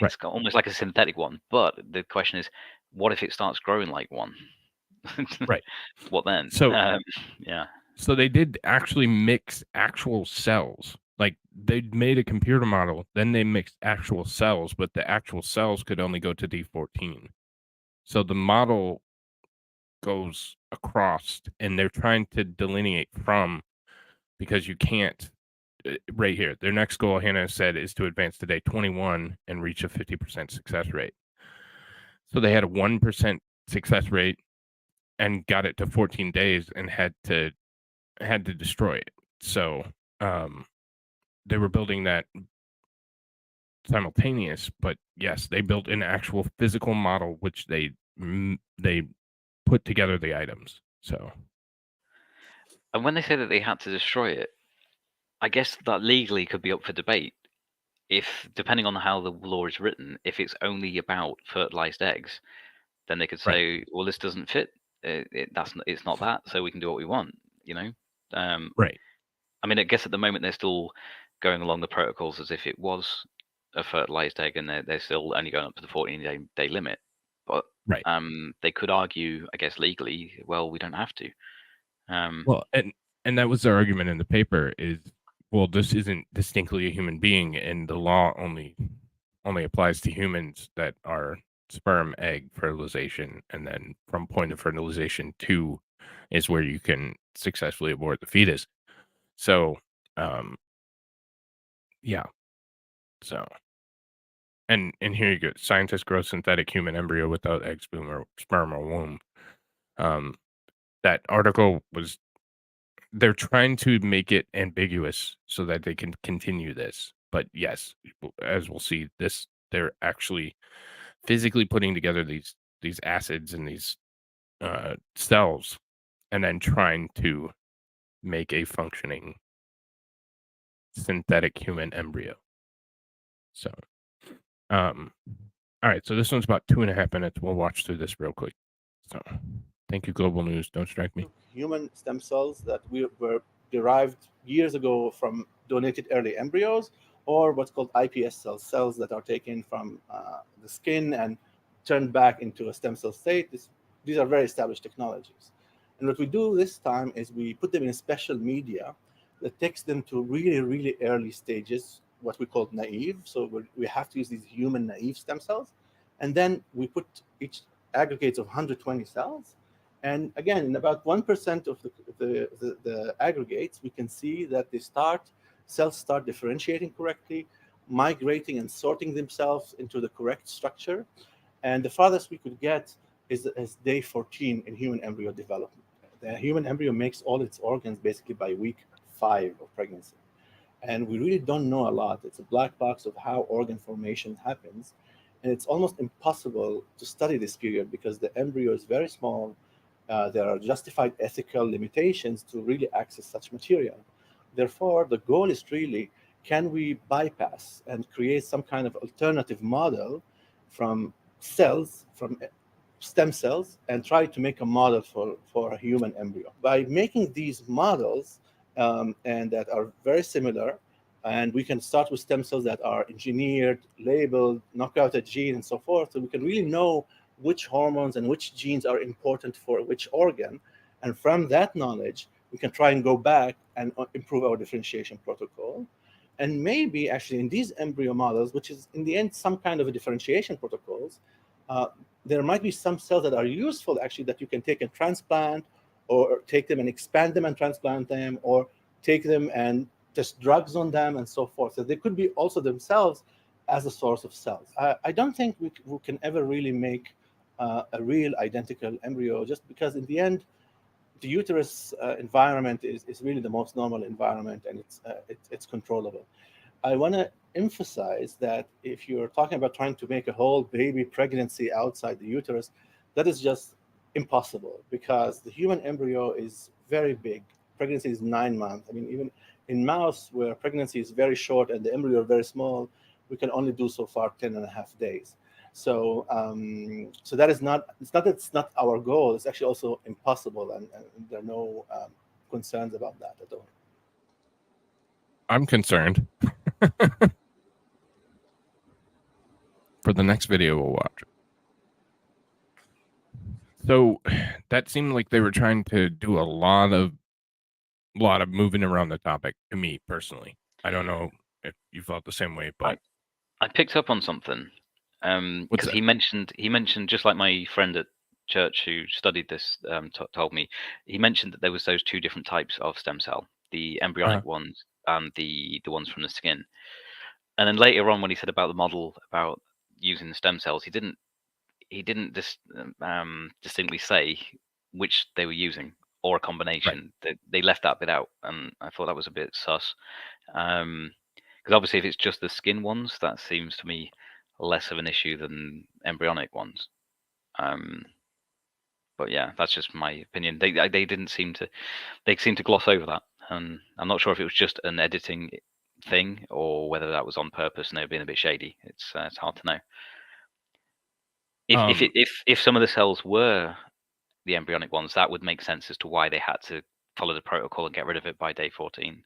it's got almost like a synthetic one. But the question is, what if it starts growing like one? right. What then? So, Yeah, so they did actually mix actual cells. Like they made a computer model, then they mixed actual cells, but the actual cells could only go to D14. So the model goes across and they're trying to delineate from because you can't right here. Their next goal, Hannah said, is to advance to day 21 and reach a 50% success rate. So they had a 1% success rate and got it to 14 days and had to destroy it. So um they were building that simultaneous, but yes, they built an actual physical model which they put together the items. So and when they say that they had to destroy it, I guess that legally could be up for debate. If depending on how the law is written, if it's only about fertilized eggs, then they could right, say, well, this doesn't fit. It's not that, so we can do what we want. You know. Um, right, I mean, I guess at the moment they're still going along the protocols as if it was a fertilized egg, and they're still only going up to the 14-day limit. But right. they could argue, I guess, legally, well, we don't have to. Um, Well, and that was their argument in the paper is well, this isn't distinctly a human being, and the law only applies to humans that are sperm egg fertilization, and then from point of fertilization 2 is where you can successfully abort the fetus. So, um, yeah, so and here you go. Scientists grow synthetic human embryo without egg, sperm or womb. Um, that article was they're trying to make it ambiguous so that they can continue this. But yes, as we'll see, they're actually physically putting together these acids and these cells, and then trying to make a functioning synthetic human embryo. So, um, all right. So this one's about 2.5 minutes. We'll watch through this real quick. So, thank you, Global News. Don't strike me. Human stem cells that were derived years ago from donated early embryos, or what's called iPS cells, cells that are taken from the skin and turned back into a stem cell state. These are very established technologies. And what we do this time is we put them in a special media that takes them to really, really early stages, what we call naive. So we have to use these human naive stem cells. And then we put each aggregates of 120 cells. And again, in about 1% of the aggregates, we can see that cells start differentiating correctly, migrating and sorting themselves into the correct structure. And the farthest we could get is day 14 in human embryo development. The human embryo makes all its organs basically by week 5 of pregnancy. And we really don't know a lot. It's a black box of how organ formation happens. And it's almost impossible to study this period because the embryo is very small. There are justified ethical limitations to really access such material. Therefore, the goal is really, can we bypass and create some kind of alternative model from from stem cells, and try to make a model for a human embryo? By making these models, and that are very similar, and we can start with stem cells that are engineered, labeled, knock out a gene, and so forth, so we can really know which hormones and which genes are important for which organ. And from that knowledge, we can try and go back and improve our differentiation protocol. And maybe actually in these embryo models, which is in the end some kind of a differentiation protocols, there might be some cells that are useful actually that you can take and transplant, or take them and expand them and transplant them, or take them and test drugs on them and so forth. So they could be also themselves as a source of cells. I don't think we can ever really make a real identical embryo, just because in the end, the uterus environment is really the most normal environment, and it's controllable. I want to emphasize that if you're talking about trying to make a whole baby pregnancy outside the uterus, that is just impossible, because the human embryo is very big. Pregnancy is 9 months. I mean, even in mouse, where pregnancy is very short and the embryo are very small, we can only do so far 10 and a half days. So, so that is not, it's not our goal. It's actually also impossible, and there are no concerns about that at all. I'm concerned. For the next video we'll watch. So that seemed like they were trying to do a lot of moving around the topic, to me personally. I don't know if you felt the same way, but I picked up on something because he mentioned just like my friend at church who studied this told me. He mentioned that there was those two different types of stem cell, the embryonic ones and the ones from the skin. And then later on, when he said about the model about using the stem cells, he didn't distinctly say which they were using, or a combination. They left that bit out, and I thought that was a bit sus. Because obviously, if it's just the skin ones, that seems to me less of an issue than embryonic ones. But yeah, that's just my opinion. They didn't seem to gloss over that, and I'm not sure if it was just an editing thing or whether that was on purpose and they were being a bit shady. It's hard to know. If some of the cells were the embryonic ones, that would make sense as to why they had to follow the protocol and get rid of it by day 14.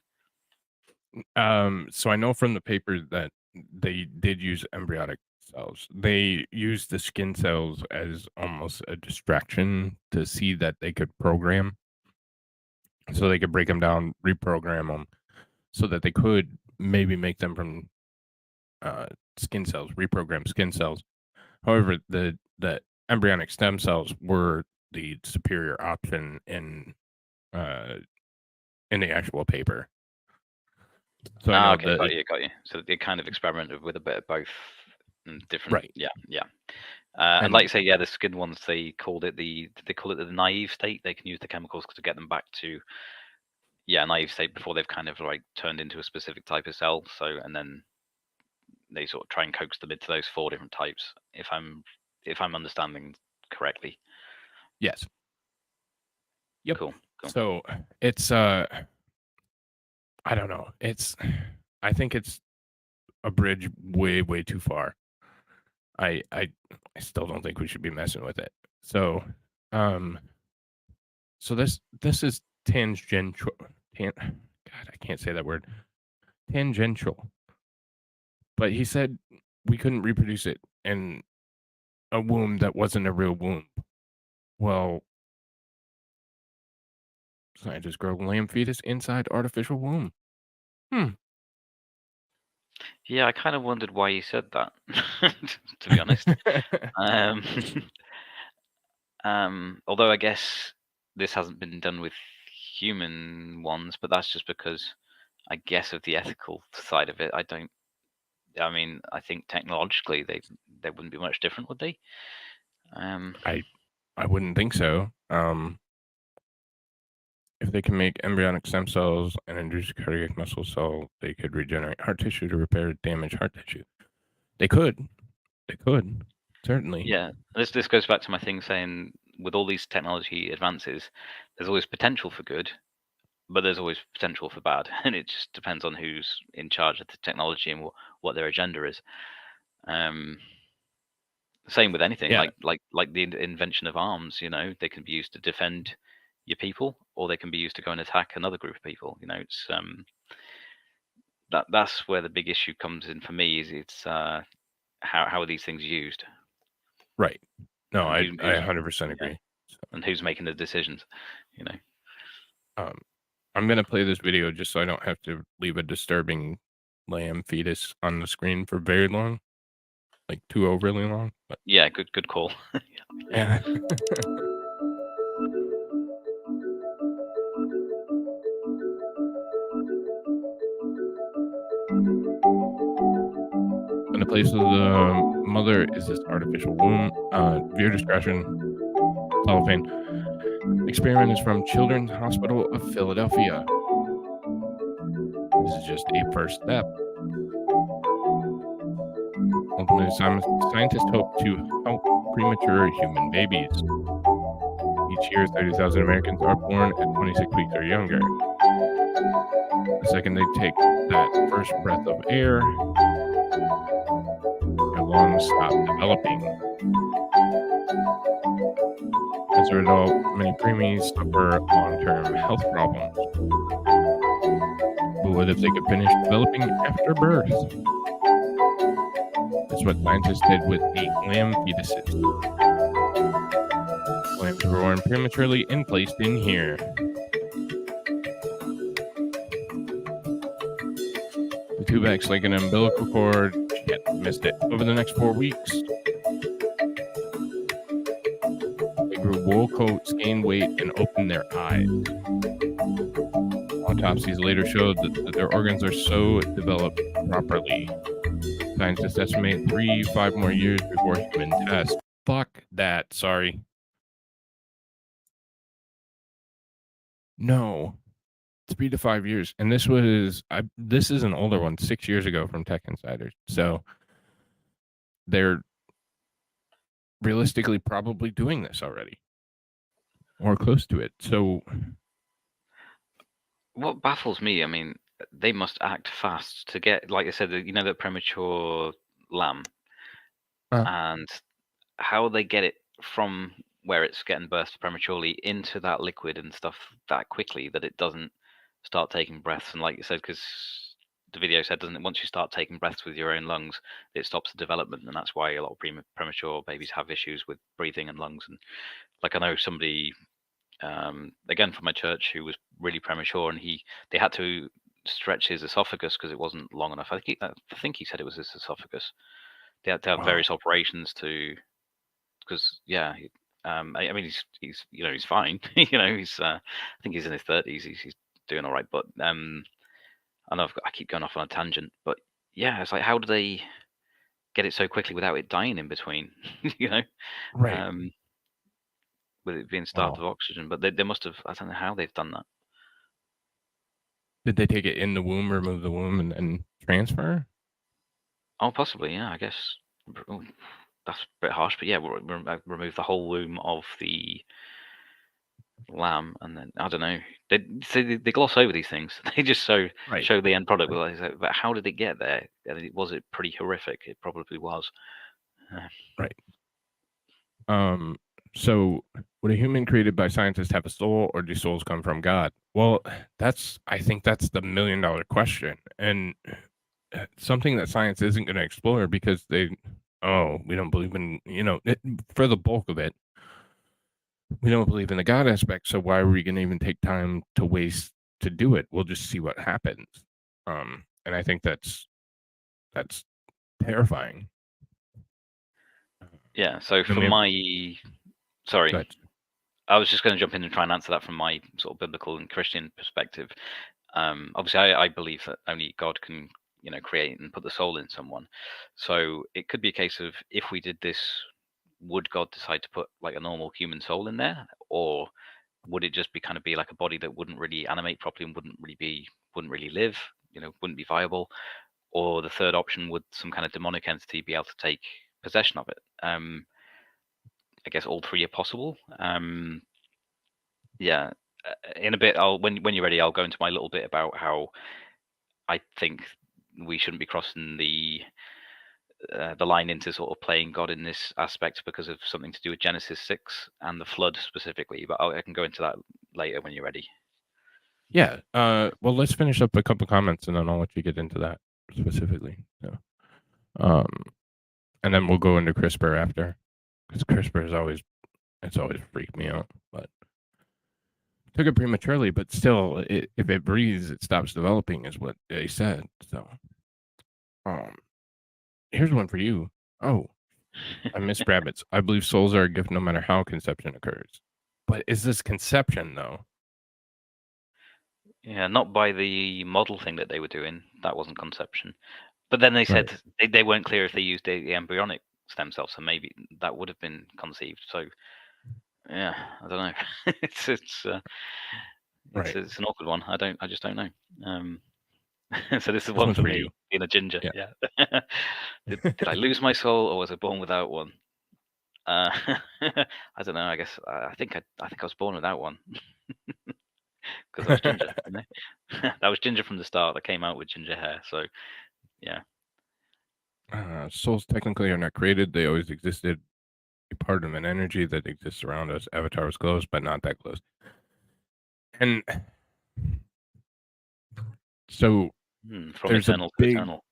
So I know from the paper that they did use embryonic cells. They used the skin cells as almost a distraction to see that they could program, so they could break them down, reprogram them, so that they could maybe make them from skin cells, reprogrammed skin cells. However, the embryonic stem cells were the superior option in the actual paper. So I know Okay, that got you. So they kind of experimented with a bit of both and different. right. Yeah. And And like you say, yeah, the skin ones, they call it the naive state. They can use the chemicals to get them back to naive state before they've kind of like turned into a specific type of cell. So and then they sort of try and coax them into those 4 different types. If I'm understanding correctly. yes. Yep. Cool. So it's I don't know. I think it's a bridge way too far. I still don't think we should be messing with it. So so this is tangential. God, I can't say that word. Tangential. But he said we couldn't reproduce it in a womb that wasn't a real womb. Well, scientists grow lamb fetus inside artificial womb. Yeah, I kind of wondered why you said that, to be honest. Although I guess this hasn't been done with human ones, but that's just because I guess of the ethical side of it. I think technologically they wouldn't be much different, would they? I wouldn't think so. If they can make embryonic stem cells and induce cardiac muscle cell, they could regenerate heart tissue to repair damaged heart tissue. They could. Certainly. Yeah, this goes back to my thing saying with all these technology advances, there's always potential for good, but there's always potential for bad, and it just depends on who's in charge of the technology and what their agenda is. Same with anything, Yeah. like the invention of arms. They can be used to defend your people, or they can be used to go and attack another group of people. It's that's where the big issue comes in for me. Is it's how are these things used? Right. No, I And 100% agree. and who's making the decisions? I'm gonna play this video just so I don't have to leave a disturbing lamb fetus on the screen for very long, like too overly long. But Yeah, good call. yeah. And the place of the mother is this artificial womb. Viewer discretion. Cellophane. Experiment is from Children's Hospital of Philadelphia. This is just a first step. Ultimately, scientists hope to help premature human babies. Each year, 30,000 Americans are born at 26 weeks or younger. The second they take that first breath of air, their lungs stop developing. As a result, many preemies suffer long-term health problems. But what if they could finish developing after birth? That's what scientists did with 8 lamb fetuses. Lambs were born prematurely and placed in here. The tube acts like an umbilical cord. Shit, missed it. Over the next 4 weeks, they grew wool coats, gained weight, and opened their eyes. Autopsies later showed that their organs are so developed properly. Scientists estimate 3-5 more years before human test. Fuck that. Sorry. No. 3 to 5 years. And this is an older one, 6 years ago from Tech Insiders. So they're realistically probably doing this already. Or close to it. So what baffles me, I mean, they must act fast to get, like I said, the premature lamb, and how they get it from where it's getting birthed prematurely into that liquid and stuff that quickly that it doesn't start taking breaths. And like you said, because the video said, doesn't it, once you start taking breaths with your own lungs, it stops the development, and that's why a lot of premature babies have issues with breathing and lungs. And like I know somebody, again from my church, who was really premature, and they had to stretch his esophagus because it wasn't long enough. I think he said it was his esophagus. They had to have Wow. various operations because I mean he's he's fine. He's I think he's in his 30s. He's doing all right. But I know I keep going off on a tangent. But yeah, it's like, how do they get it so quickly without it dying in between? Right. With it being starved Wow. of oxygen. But they must have. I don't know how they've done that. Did they take it in the womb, remove the womb, and then transfer? Oh, possibly. Yeah, I guess. Oh, that's a bit harsh, but yeah, remove the whole womb of the lamb, and then I don't know. They gloss over these things. They just Right. show the end product. But how did it get there? Was it pretty horrific? It probably was. Right. So would a human created by scientists have a soul, or do souls come from God? Well, I think that's the $1 million question, and something that science isn't going to explore because we don't believe in, for the bulk of it, we don't believe in the God aspect. So why are we going to even take time to waste to do it? We'll just see what happens. And I think that's terrifying. Yeah. So from sorry, Go ahead. I was just going to jump in and try and answer that from my sort of biblical and Christian perspective. Obviously, I believe that only God can, create and put the soul in someone. So it could be a case of, if we did this, would God decide to put like a normal human soul in there, or would it just be like a body that wouldn't really animate properly and wouldn't really live, wouldn't be viable? Or the third option, would some kind of demonic entity be able to take possession of it? I guess all three are possible. Yeah, in a bit, when you're ready, I'll go into my little bit about how I think we shouldn't be crossing the line into sort of playing God in this aspect because of something to do with Genesis 6 and the flood specifically. But I can go into that later when you're ready. Yeah. Well, let's finish up a couple comments, and then I'll let you get into that specifically. So, and then we'll go into CRISPR after, because CRISPR is always freaked me out. But took it prematurely, but still, if it breathes, it stops developing, is what they said. So, here's one for you. Oh, I missed rabbits. I believe souls are a gift no matter how conception occurs. But is this conception, though? Yeah, not by the model thing that they were doing. That wasn't conception. But then they said Right. they weren't clear if they used the embryonic stem cells, so maybe that would have been conceived. So yeah, I don't know. It's Right. an awkward one. I just don't know. So this is This one one's for for me, you. being a ginger. Yeah. Yeah. Did I lose my soul, or was I born without one? I don't know. I guess I think I was born without one because I was ginger. That was ginger from the start. That came out with ginger hair. So yeah. Souls technically are not created. They always existed, a part of an energy that exists around us. Avatar was close, but not that close. And so From there's eternal a to big, eternal.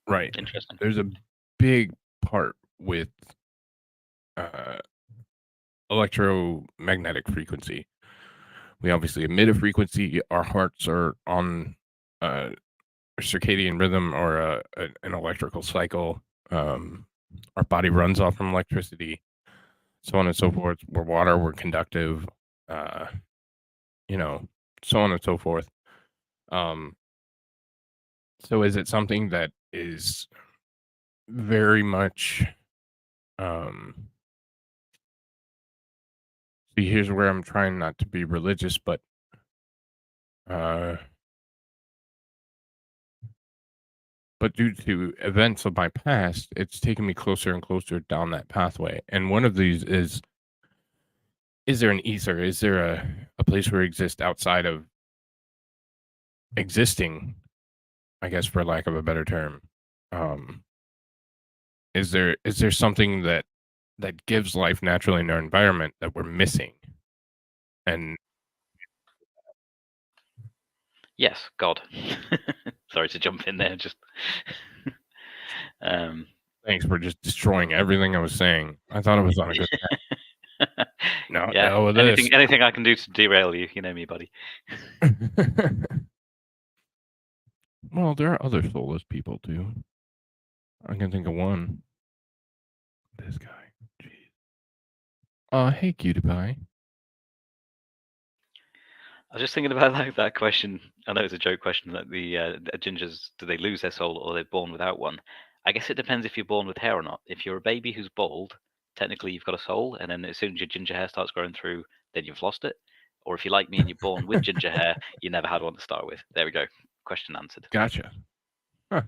right. Interesting. There's a big part with electromagnetic frequency. We obviously emit a frequency. Our hearts are on a circadian rhythm or an electrical cycle. Our body runs off from electricity, so on and so forth. We're water, we're conductive, so on and so forth. So is it something that is very much see, here's where I'm trying not to be religious, but due to events of my past, it's taken me closer and closer down that pathway. And one of these is there an ether? Is there a place where it exists outside of existing, I guess, for lack of a better term? Is there something that gives life naturally in our environment that we're missing? And yes, God. Sorry to jump in there. Just thanks for just destroying everything I was saying. I thought it was on a good path. No, yeah. hell with this. Anything I can do to derail you, you know me, buddy. Well, there are other soulless people too. I can think of one. This guy. Jeez. Hey, cutie pie. I was just thinking about that question. I know it's a joke question that the gingers, do they lose their soul or they're born without one? I guess it depends if you're born with hair or not. If you're a baby who's bald, technically you've got a soul, and then as soon as your ginger hair starts growing through, then you've lost it. Or if you're like me and you're born with ginger hair, you never had one to start with. There we go. Question answered. Gotcha. Huh.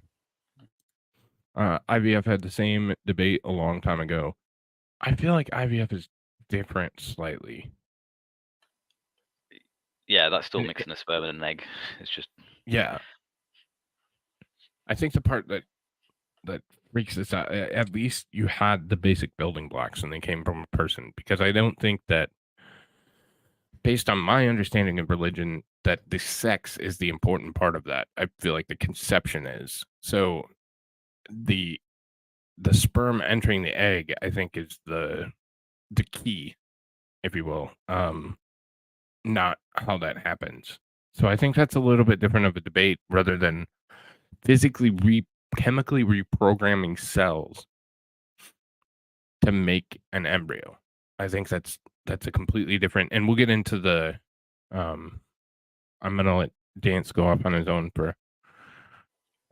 IVF had the same debate a long time ago. I feel like IVF is different slightly. Yeah, that's still mixing a sperm and an egg. It's just yeah. I think the part that freaks us out, at least you had the basic building blocks and they came from a person, because I don't think that, based on my understanding of religion, that the sex is the important part of that. I feel like the conception is. So the sperm entering the egg, I think, is the key, if you will, not how that happens. So I think that's a little bit different of a debate, rather than physically chemically reprogramming cells to make an embryo. I think that's a completely different, and we'll get into the I'm gonna let Dance go off on his own for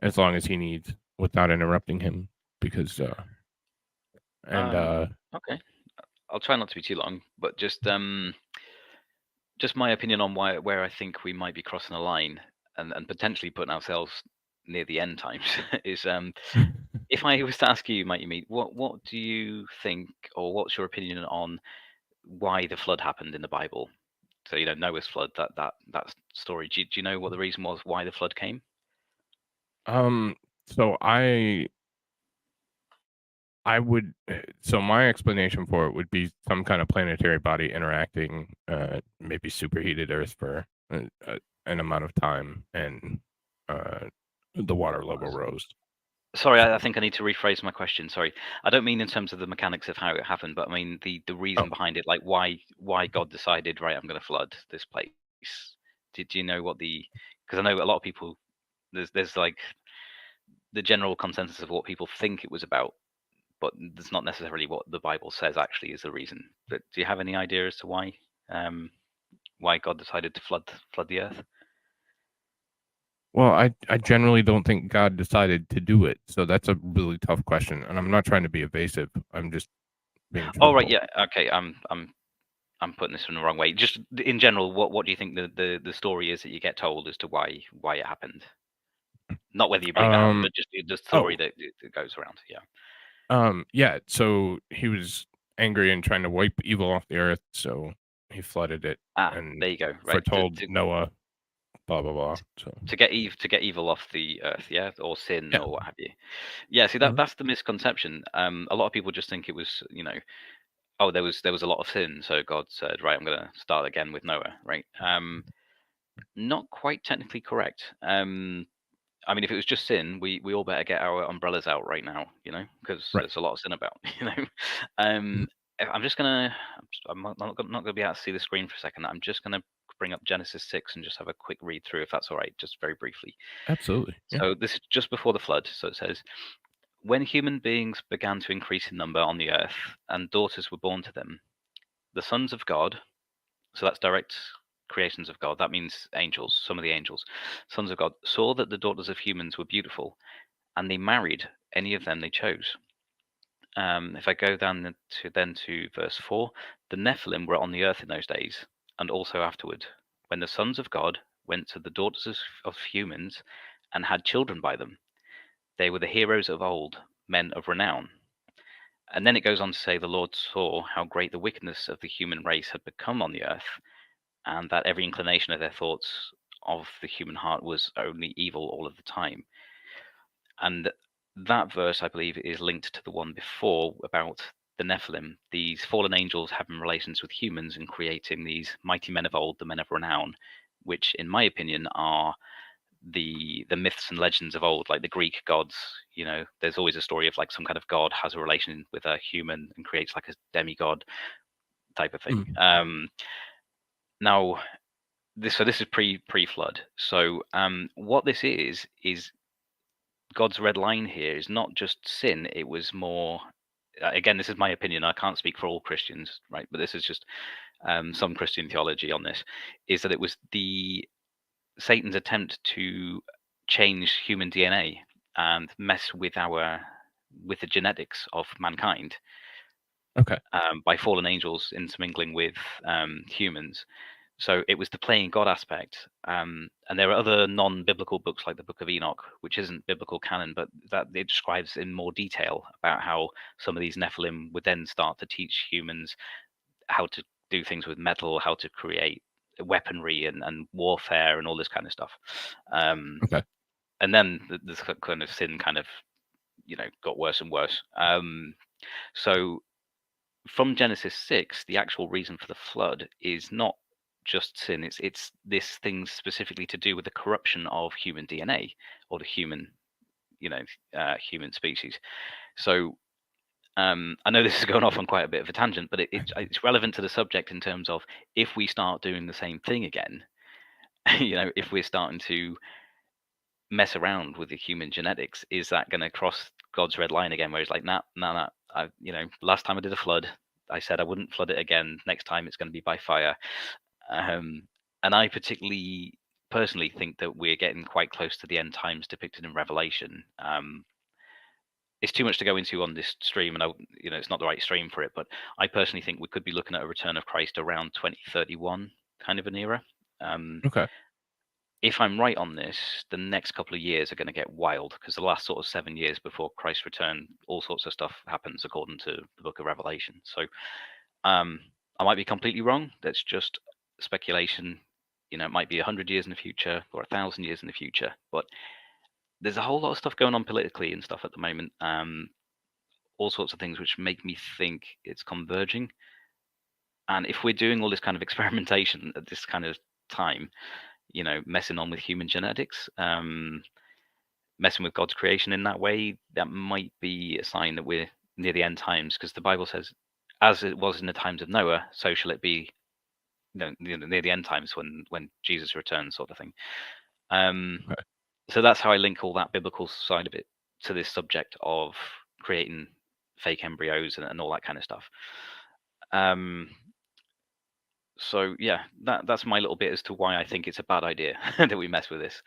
as long as he needs without interrupting him, because okay. I'll try not to be too long, but just my opinion on where I think we might be crossing a line and potentially putting ourselves near the end times is if I was to ask you, Mighty Meat, what do you think, or what's your opinion on why the flood happened in the Bible? So Noah's flood, that story. Do you know what the reason was why the flood came? So I would, so my explanation for it would be some kind of planetary body interacting, maybe superheated Earth for an amount of time, and the water level rose. Sorry, I think I need to rephrase my question. Sorry, I don't mean in terms of the mechanics of how it happened, but I mean the reason behind it, like why God decided, right, I'm going to flood this place. Do you know what the? Because I know a lot of people, there's like the general consensus of what people think it was about, but that's not necessarily what the Bible says actually is the reason. But do you have any idea as to why God decided to flood the earth? Well, I generally don't think God decided to do it, so that's a really tough question, and I'm not trying to be evasive. I'm just being truthful. Oh right, yeah, okay. I'm putting this in the wrong way. Just in general, what do you think the story is that you get told as to why it happened? Not whether you believe it happened, but just the story that goes around. Yeah. Yeah. So he was angry and trying to wipe evil off the earth, so he flooded it. And there you go. Right. Foretold Noah, blah blah blah. So to get evil off the earth, yeah, or sin, or what have you. Yeah. See, that's the misconception. A lot of people just think it was, oh, there was a lot of sin, so God said, right, I'm going to start again with Noah, right? Not quite technically correct. I mean, if it was just sin, we all better get our umbrellas out right now, because there's a lot of sin about, I'm just gonna, I'm not gonna be able to see the screen for a second. I'm just gonna bring up Genesis 6 and just have a quick read through, if that's all right, just very briefly. Absolutely. Yeah. So this is just before the flood. So it says, when human beings began to increase in number on the earth, and daughters were born to them, the sons of God, so that's direct creations of God, that means angels, some of the angels, sons of God, saw that the daughters of humans were beautiful, and they married any of them they chose. If I go down to verse 4, the Nephilim were on the earth in those days, and also afterward, when the sons of God went to the daughters of humans and had children by them. They were the heroes of old, men of renown. And then it goes on to say, the Lord saw how great the wickedness of the human race had become on the earth, and that every inclination of their thoughts of the human heart was only evil all of the time. And that verse, I believe, is linked to the one before about the Nephilim, these fallen angels having relations with humans and creating these mighty men of old, the men of renown, which, in my opinion, are the myths and legends of old, like the Greek gods. There's always a story of like some kind of god has a relation with a human and creates like a demigod type of thing. Now, this is pre-flood. So what this is God's red line here is not just sin. It was more. Again, this is my opinion. I can't speak for all Christians, right? But this is just some Christian theology on this. Is that it was Satan's attempt to change human DNA and mess with the genetics of mankind Okay. by fallen angels intermingling with humans. So it was the playing God aspect, and there are other non-biblical books like the Book of Enoch, which isn't biblical canon, but that it describes in more detail about how some of these Nephilim would then start to teach humans how to do things with metal, how to create weaponry and warfare and all this kind of stuff. Okay. And then this kind of sin kind of got worse and worse. So from Genesis 6, the actual reason for the flood is not just sin. It's this thing specifically to do with the corruption of human DNA or the human human species. So I know this is going off on quite a bit of a tangent, but it's relevant to the subject in terms of if we start doing the same thing again, if we're starting to mess around with the human genetics, is that going to cross God's red line again, where he's like, nah. Last time I did a flood, I said I wouldn't flood it again. Next time it's going to be by fire. And I personally think that we're getting quite close to the end times depicted in Revelation. It's too much to go into on this stream, and it's not the right stream for it. But I personally think we could be looking at a return of Christ around 2031, kind of an era. Okay. If I'm right on this, the next couple of years are going to get wild, because the last sort of 7 years before Christ's return, all sorts of stuff happens according to the Book of Revelation. So I might be completely wrong. That's just speculation. It might be 100 years in the future or 1,000 years in the future. But there's a whole lot of stuff going on politically and stuff at the moment. All sorts of things which make me think it's converging. And if we're doing all this kind of experimentation at this kind of time, messing on with human genetics, messing with God's creation in that way, that might be a sign that we're near the end times, because the Bible says, as it was in the times of Noah, so shall it be near the end times when Jesus returns, sort of thing. Okay. So that's how I link all that biblical side of it to this subject of creating fake embryos and all that kind of stuff. So yeah, that's my little bit as to why I think it's a bad idea that we mess with this.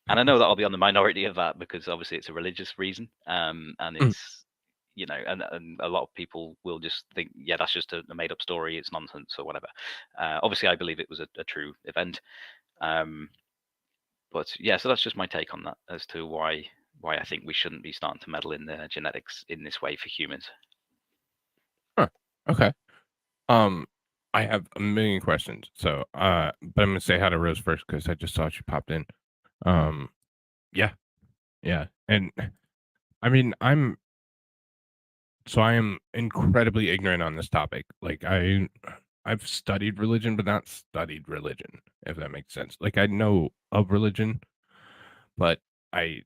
And I know that I'll be on the minority of that, because obviously it's a religious reason, and it's and a lot of people will just think, yeah, that's just a made up story, it's nonsense or whatever. Obviously I believe it was a true event, but yeah, so that's just my take on that as to why I think we shouldn't be starting to meddle in the genetics in this way for humans. Huh. Okay. I have a million questions. So, but I'm gonna say hi to Rose first because I just saw she popped in. Yeah, yeah, and I mean, I am incredibly ignorant on this topic. Like, I've studied religion, but not studied religion, if that makes sense. Like, I know of religion, but I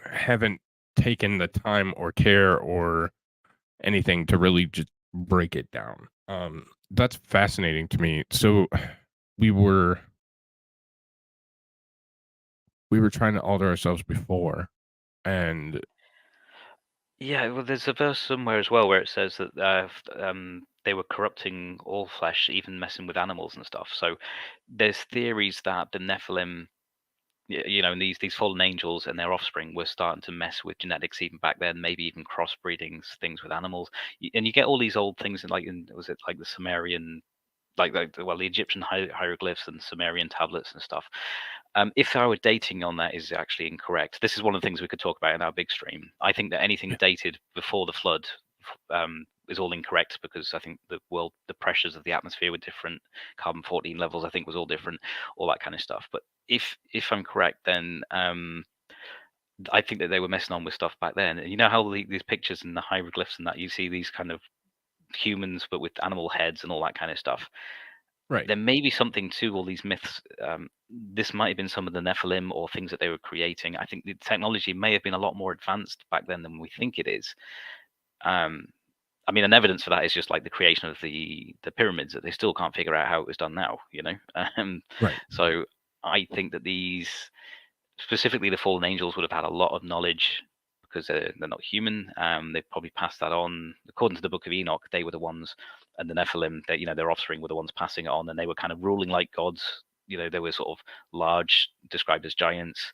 haven't taken the time or care or anything to really just break it down. That's fascinating to me. So we were trying to alter ourselves before, and Yeah, well, there's a verse somewhere as well where it says that they were corrupting all flesh, even messing with animals and stuff. So there's theories that the Nephilim, and these fallen angels and their offspring were starting to mess with genetics even back then, maybe even crossbreeding things with animals. And you get all these old things, was it like the Sumerian, the Egyptian hieroglyphs and Sumerian tablets and stuff. If our dating on that is actually incorrect, this is one of the things we could talk about in our big stream. I think that anything dated before the flood is all incorrect, because I think the pressures of the atmosphere were different, carbon-14 levels I think was all different, all that kind of stuff. But if I'm correct, then I think that they were messing on with stuff back then. And you know how these pictures and the hieroglyphs and that, you see these kind of humans but with animal heads and all that kind of stuff. right. There may be something to all these myths. This might have been some of the Nephilim or things that they were creating. I think the technology may have been a lot more advanced back then than we think it is. I'm I mean, an evidence for that is just like the creation of the pyramids, that they still can't figure out how it was done now. Right. So I think that these, specifically the fallen angels, would have had a lot of knowledge because they're not human. They've probably passed that on. According to the Book of Enoch, they were the ones, and the Nephilim, their offspring were the ones passing it on, and they were kind of ruling like gods. They were sort of large, described as giants,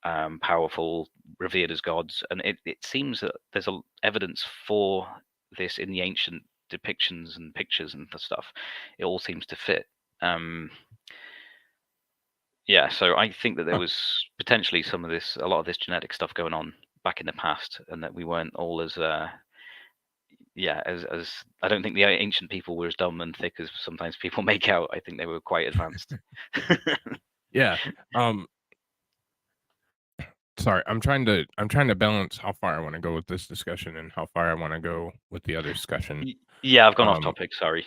powerful, revered as gods, and it seems that there's evidence for this in the ancient depictions and pictures and stuff. It all seems to fit. Yeah, so I think that there Huh. was potentially a lot of this genetic stuff going on back in the past, and that we weren't all as as I don't think the ancient people were as dumb and thick as sometimes people make out. I think they were quite advanced. Yeah. Sorry, I'm trying to balance how far I want to go with this discussion and how far I want to go with the other discussion. Yeah, I've gone off Um, topic. Sorry.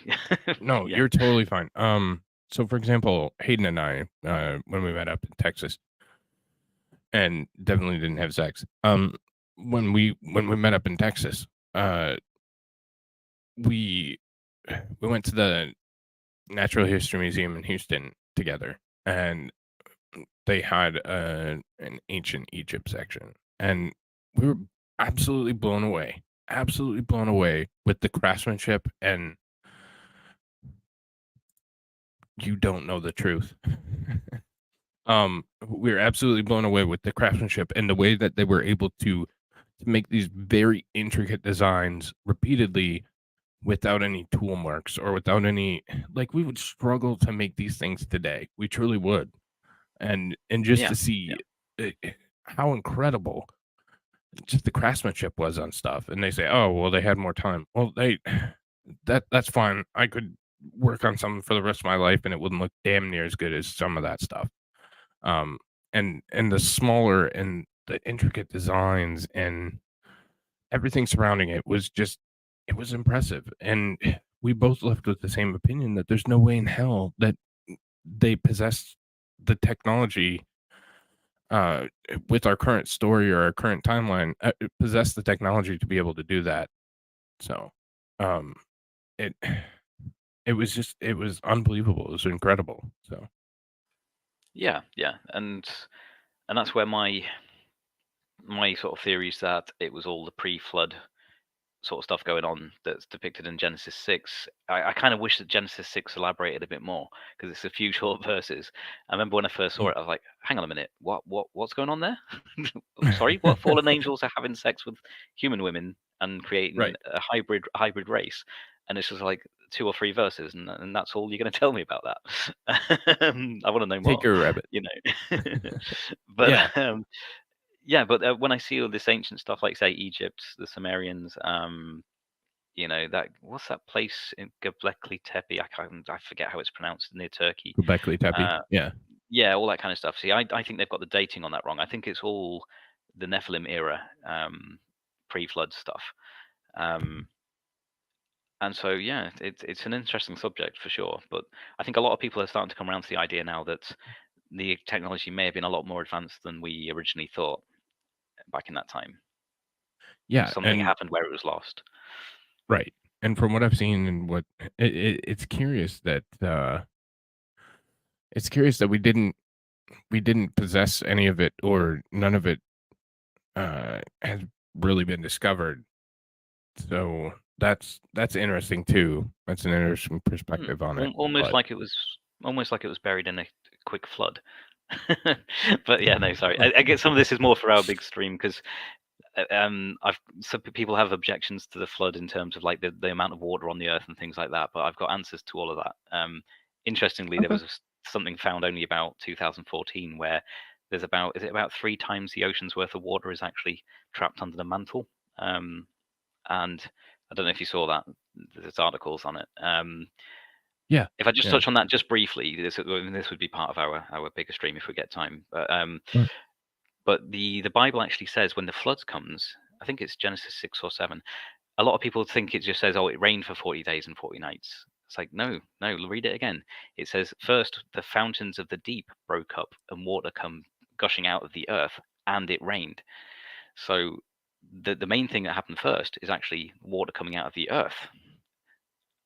no, Yeah. you're totally fine. So for example, Hayden and I, when we met up in Texas, and definitely didn't have sex. When we met up in Texas, we went to the Natural History Museum in Houston together, and they had an ancient Egypt section, and we were absolutely blown away with the craftsmanship, and you don't know the truth. We were absolutely blown away with the craftsmanship and the way that they were able to make these very intricate designs repeatedly without any tool marks or without any, like, we would struggle to make these things today. We truly would. And just Yeah. to see how incredible just the craftsmanship was on stuff. And they say, oh, well, they had more time. Well, that's fine. I could work on something for the rest of my life and it wouldn't look damn near as good as some of that stuff. And the smaller and the intricate designs and everything surrounding it was impressive. And we both left with the same opinion that there's no way in hell that they possess the technology with our current story or our current timeline, possess the technology to be able to do that. So, it it was unbelievable. It was incredible. So, Yeah, and that's where my sort of theory is that it was all the pre-flood sort of stuff going on that's depicted in Genesis 6. I kind of wish that Genesis 6 elaborated a bit more, because it's a few short verses. I remember when I first saw it, I was like, hang on a minute, what's going on there? Sorry, what fallen angels are having sex with human women and creating right. a hybrid race? And it's just like 2 or 3 verses, and that's all you're going to tell me about that. I want to know Take more, your rabbit. But Yeah. yeah, but when I see all this ancient stuff, like say Egypt, the Sumerians, that, what's that place in Göbekli Tepe? I forget how it's pronounced, near Turkey. Göbekli Tepe. Uh, Yeah. yeah, all that kind of stuff. See, I think they've got the dating on that wrong. I think it's all the Nephilim era, pre-flood stuff. And so, yeah, it's an interesting subject for sure. But I think a lot of people are starting to come around to the idea now that the technology may have been a lot more advanced than we originally thought back in that time. Yeah. Something And happened where it was lost. right. And from what I've seen and what it's curious that we didn't possess any of it, or none of it has really been discovered. So that's interesting too. That's an interesting perspective on it. Almost But like it was buried in a quick flood. But yeah, no, sorry. I guess some of this is more for our big stream, because some people have objections to the flood in terms of like the amount of water on the earth and things like that, but I've got answers to all of that. Interestingly, there okay. was something found only about 2014 where there's about 3 times the ocean's worth of water is actually trapped under the mantle. And I don't know if you saw that. There's articles on it. Yeah. If I just Yeah. touch on that just briefly, this would be part of our bigger stream if we get time. Sure. But the Bible actually says when the flood comes, I think it's Genesis 6 or 7. A lot of people think it just says, "Oh, it rained for 40 days and 40 nights." It's like, no, read it again. It says, "First, the fountains of the deep broke up, and water come gushing out of the earth, and it rained." So the main thing that happened first is actually water coming out of the earth.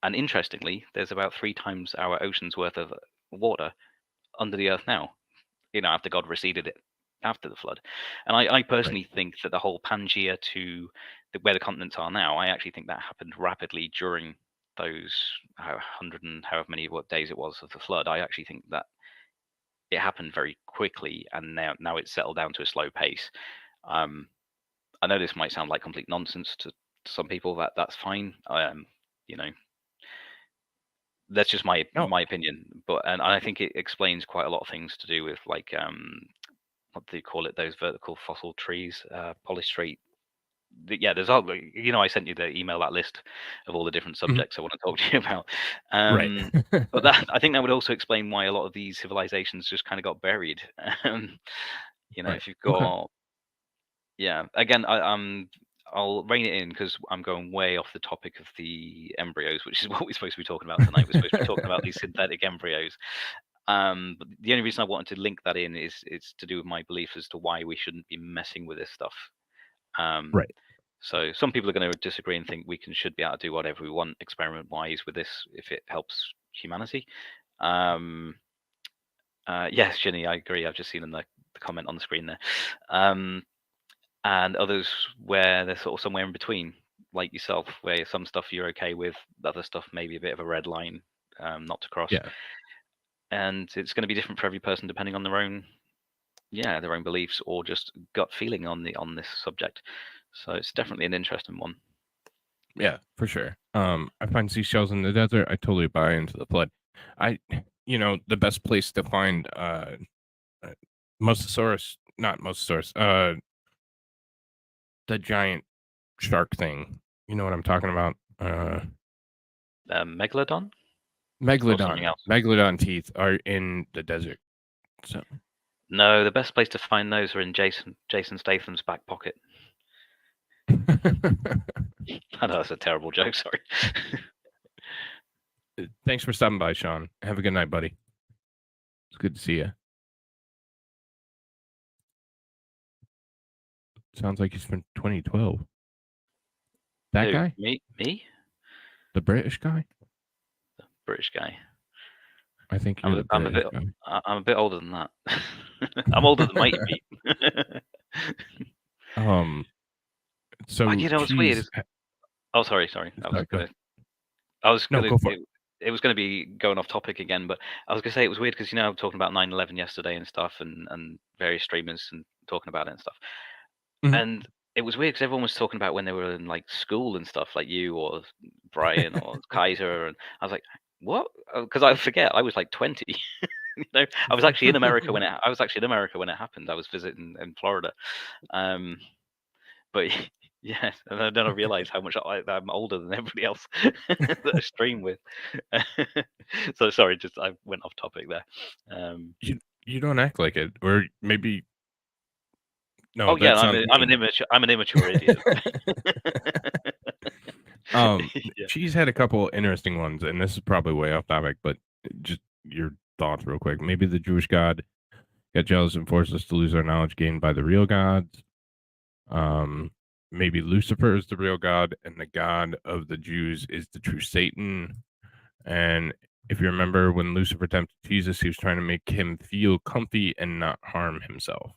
And interestingly, there's about 3 times our ocean's worth of water under the earth now, after God receded it after the flood. And I Right. personally think that the whole Pangea to where the continents are now, I actually think that happened rapidly during those 100 and however many days it was of the flood. I actually think that it happened very quickly, and now it's settled down to a slow pace. Um, I know this might sound like complete nonsense to some people. That's fine. You know, that's just my No. opinion. But and I think it explains quite a lot of things to do with like what do you call it? Those vertical fossil trees, polystrate. Yeah, there's all. I sent you the email, that list of all the different Mhm. subjects I want to talk to you about. Right. But that I think that would also explain why a lot of these civilizations just kind of got buried. Um, Right. if you've Okay. got Yeah, again, I'll rein it in because I'm going way off the topic of the embryos, which is what we're supposed to be talking about tonight. We're supposed to be talking about these synthetic embryos. But the only reason I wanted to link that in is it's to do with my belief as to why we shouldn't be messing with this stuff. Um, Right. so some people are going to disagree and think we should be able to do whatever we want experiment-wise with this if it helps humanity. Um, yes, Ginny, I agree. I've just seen in the comment on the screen there. And others where they're sort of somewhere in between, like yourself, where some stuff you're okay with, other stuff maybe a bit of a red line, not to cross. Yeah. And it's going to be different for every person depending on their own beliefs or just gut feeling on this subject. So it's definitely an interesting one. Yeah, for sure. I find seashells in the desert. I totally buy into the flood. The best place to find Mosasaurus, not Mosasaurus, the giant shark thing. You know what I'm talking about? Megalodon or something Megalodon. else? Megalodon teeth are in the desert. So No, the best place to find those are in Jason Statham's back pocket. I know that's a terrible joke. Sorry. Thanks for stopping by, Sean. Have a good night, buddy. It's good to see you. Sounds like he's from 2012. That Who? guy? Me? The British guy? British guy. I think you're the I'm a British bit. guy. I'm a bit older than that. I'm older than Mighty Pete. So What's weird she's is. Oh, sorry. sorry, go ahead. I was No, gonna. go for it. It was gonna be going off topic again, but I was gonna say it was weird because I'm talking about 9/11 yesterday and stuff, and various streamers and talking about it and stuff, Mhm. and it was weird because everyone was talking about when they were in like school and stuff, like you or Brian or Kaiser, and I was like, what? Because I forget I was like 20. I was actually in America when it happened. I was visiting in Florida. Um, but yes, and then I realized how much I'm older than everybody else that I stream with. So sorry, just I went off topic there. You don't act like it, or maybe no. Oh yeah, That sounds mean. I'm an immature idiot. Yeah. She's had a couple interesting ones, and this is probably way off topic, but just your thoughts real quick. Maybe the Jewish God got jealous and forced us to lose our knowledge gained by the real gods. Maybe Lucifer is the real God, and the God of the Jews is the true Satan. And if you remember, when Lucifer tempted Jesus, he was trying to make him feel comfy and not harm himself.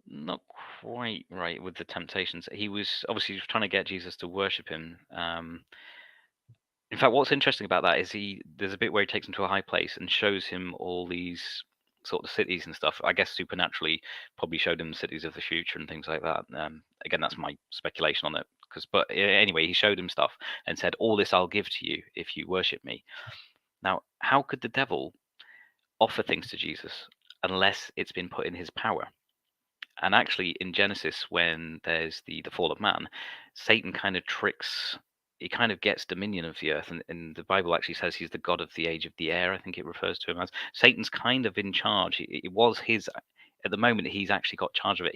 Not quite right with the temptations. He was obviously trying to get Jesus to worship him. In fact, what's interesting about that is there's a bit where he takes him to a high place and shows him all these sort of cities and stuff. I guess supernaturally probably showed him cities of the future and things like that. Again, that's my speculation on it. But anyway, he showed him stuff and said, "All this I'll give to you if you worship me." Now, how could the devil offer things to Jesus unless it's been put in his power? And actually, in Genesis, when there's the fall of man, Satan kind of tricks. He kind of gets dominion of the earth, and the Bible actually says he's the god of the age of the air. I think it refers to him as Satan's kind of in charge. It was his at the moment he's actually got charge of it.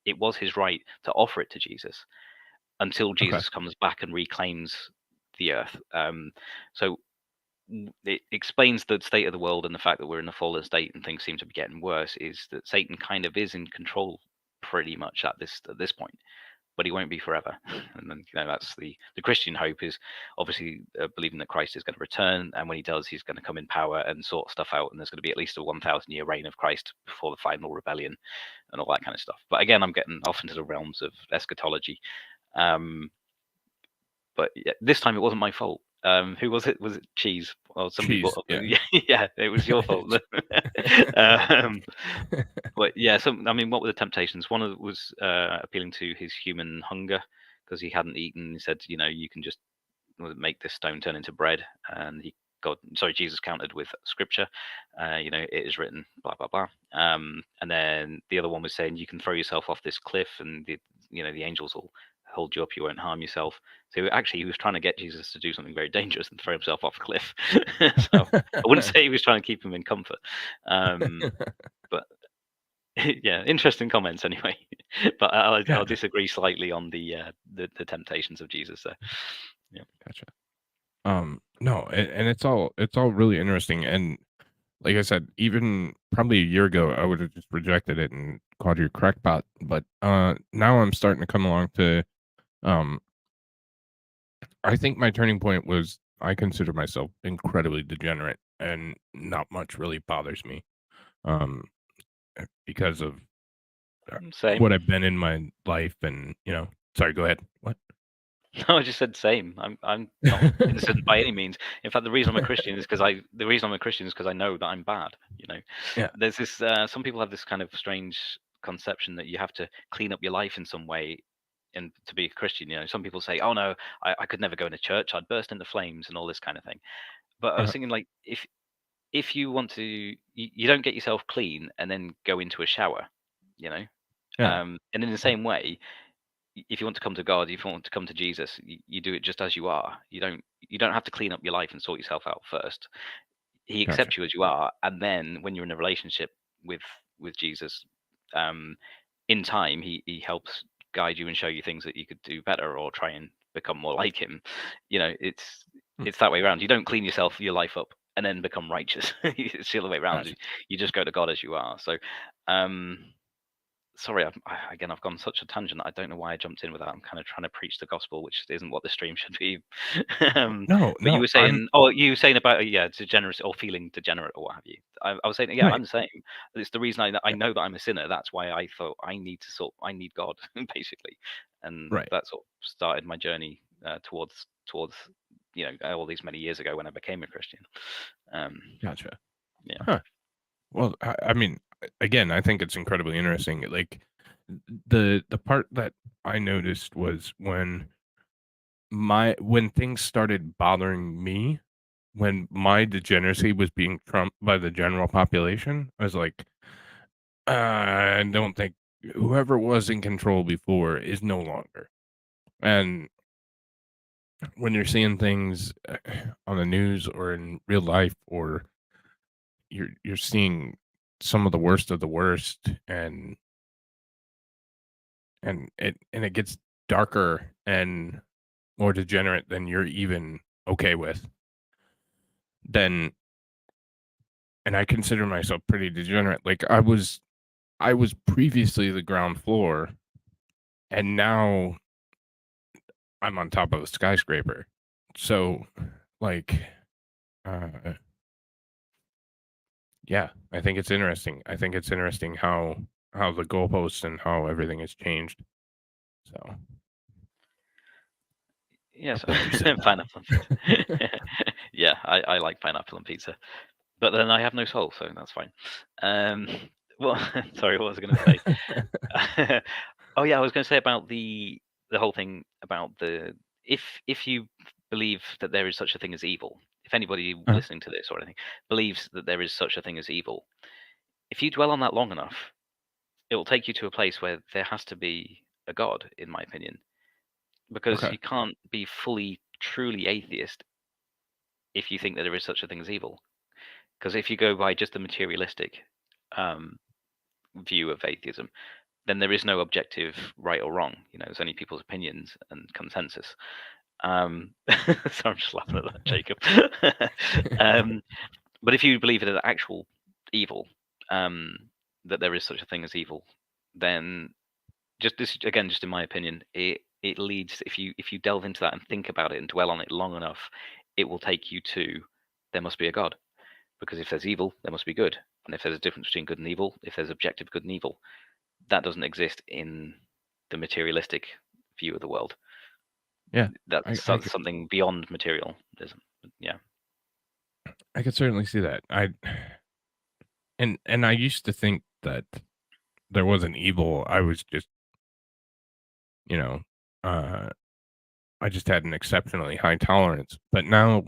It was his right to offer it to Jesus until Okay. Jesus comes back and reclaims the earth. So it explains the state of the world and the fact that we're in a fallen state and things seem to be getting worse. Is that Satan kind of is in control pretty much at this point, but he won't be forever. And then, that's the Christian hope, is obviously believing that Christ is going to return, and when he does, he's going to come in power and sort stuff out, and there's going to be at least a 1,000-year reign of Christ before the final rebellion and all that kind of stuff. But again, I'm getting off into the realms of eschatology. But yeah, this time it wasn't my fault. Who was it? Was it Cheese? Well, somebody Cheese, brought up. Yeah, it was your fault. But yeah, what were the temptations? One of was appealing to his human hunger, because he hadn't eaten. He said, you can just make this stone turn into bread, and Jesus countered with scripture. It is written, blah blah blah. And then the other one was saying you can throw yourself off this cliff, and the angels will hold you up, you won't harm yourself. So actually, he was trying to get Jesus to do something very dangerous and throw himself off a cliff. So I wouldn't say he was trying to keep him in comfort. But yeah, interesting comments anyway. But I'll disagree slightly on the temptations of Jesus. So yeah, gotcha. No, and it's all really interesting. And like I said, even probably a year ago, I would have just rejected it and called you a crackpot. But now I'm starting to come along to, I think my turning point was I consider myself incredibly degenerate, and not much really bothers me, because of same. what I've been in my life. And sorry, go ahead. What? No, I just said same. I'm not innocent by any means. In fact, the reason I'm a Christian is because I know that I'm bad. Yeah. There's this. Some people have this kind of strange conception that you have to clean up your life in some way, and to be a Christian. Some people say, "Oh no, I could never go into church. I'd burst into flames and all this kind of thing." But I was thinking, like, if you want to, you don't get yourself clean and then go into a shower. Yeah. And in the same way, if you want to come to God, if you want to come to Jesus, you do it just as you are. You don't have to clean up your life and sort yourself out first. He Gotcha. accepts you as you are, and then when you're in a relationship with Jesus, in time he helps guide you and show you things that you could do better or try and become more like him. It's that way around. You don't clean your life up and then become righteous. It's the other way around. Gotcha. You just go to God as you are. So sorry, I've gone such a tangent. I don't know why I jumped in with that. I'm kind of trying to preach the gospel, which isn't what the stream should be. No, But you were saying, about degenerate or feeling degenerate or what have you. I was saying, yeah, Right. I'm the same. It's the reason I know that I'm a sinner. That's why I thought I need God, basically, and Right. that sort of started my journey towards all these many years ago when I became a Christian. Gotcha. Yeah. Huh. Well, I mean, again, I think it's incredibly interesting. Like the part that I noticed was when things started bothering me, when my degeneracy was being trumped by the general population. I was like, I don't think whoever was in control before is no longer. And when you're seeing things on the news or in real life, or you're seeing some of the worst, and it gets darker and more degenerate than you're even okay with, then, and I consider myself pretty degenerate. Like I was previously the ground floor, and now I'm on top of a skyscraper. So like yeah, I think it's interesting. I think it's interesting how the goalposts and how everything has changed. So Yes, I'm glad you said that. pineapple and pizza. Yeah, I like pineapple and pizza, but then I have no soul, so that's fine. Well, sorry, what was I going to say? Oh yeah, I was going to say about the whole thing about if you believe that there is such a thing as evil. If anybody listening to this or anything believes that there is such a thing as evil, if you dwell on that long enough, it will take you to a place where there has to be a God, in my opinion. Because Okay. you can't be fully, truly atheist if you think that there is such a thing as evil. Because if you go by just the materialistic view of atheism, then there is no objective right or wrong. There's only people's opinions and consensus. So I'm just laughing at that, Jacob. But if you believe in an actual evil, that there is such a thing as evil, then just this again, just in my opinion, it leads, if you delve into that and think about it and dwell on it long enough, it will take you to, there must be a God, because if there's evil, there must be good, and if there's a difference between good and evil, if there's objective good and evil, that doesn't exist in the materialistic view of the world. Yeah, That's something beyond materialism. Yeah, I could certainly see that. And I used to think that there wasn't evil. I was just, you know, I just had an exceptionally high tolerance. But now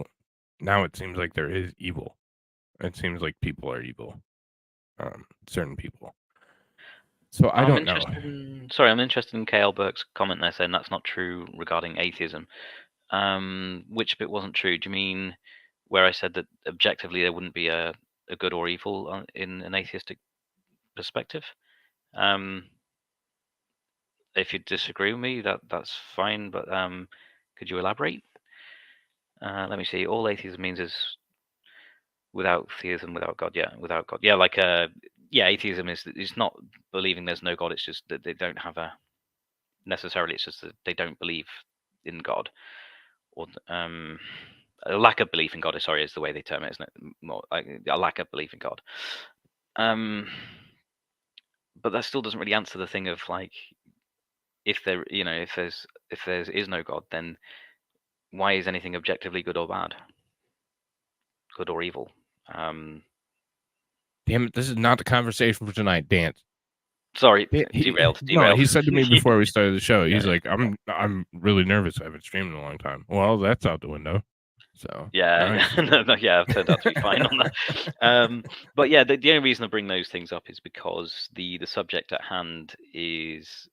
it seems like there is evil. It seems like people are evil. Certain people. So I don't know. Sorry, I'm interested in K.L. Burke's comment there saying that's not true regarding atheism. Which bit wasn't true? Do you mean where I said that objectively there wouldn't be a good or evil in an atheistic perspective? If you disagree with me, that's fine, but could you elaborate? Let me see. All atheism means is without theism, without God. Yeah, without God. Yeah, like atheism is not believing there's no God. It's just that they don't have a necessarily. It's just that they don't believe in God, or a lack of belief in God. Sorry, is the way they term it, isn't it? More like a lack of belief in God. But that still doesn't really answer the thing of like, if there, if there is no God, then why is anything objectively good or bad, good or evil? Damn it! This is not the conversation for tonight, Dance. Sorry, derailed. No, he said to me before we started the show, he's like, I'm really nervous. I haven't streamed in a long time. Well, that's out the window. So yeah, I've turned out to be fine on that. But yeah, the only reason I bring those things up is because the subject at hand is,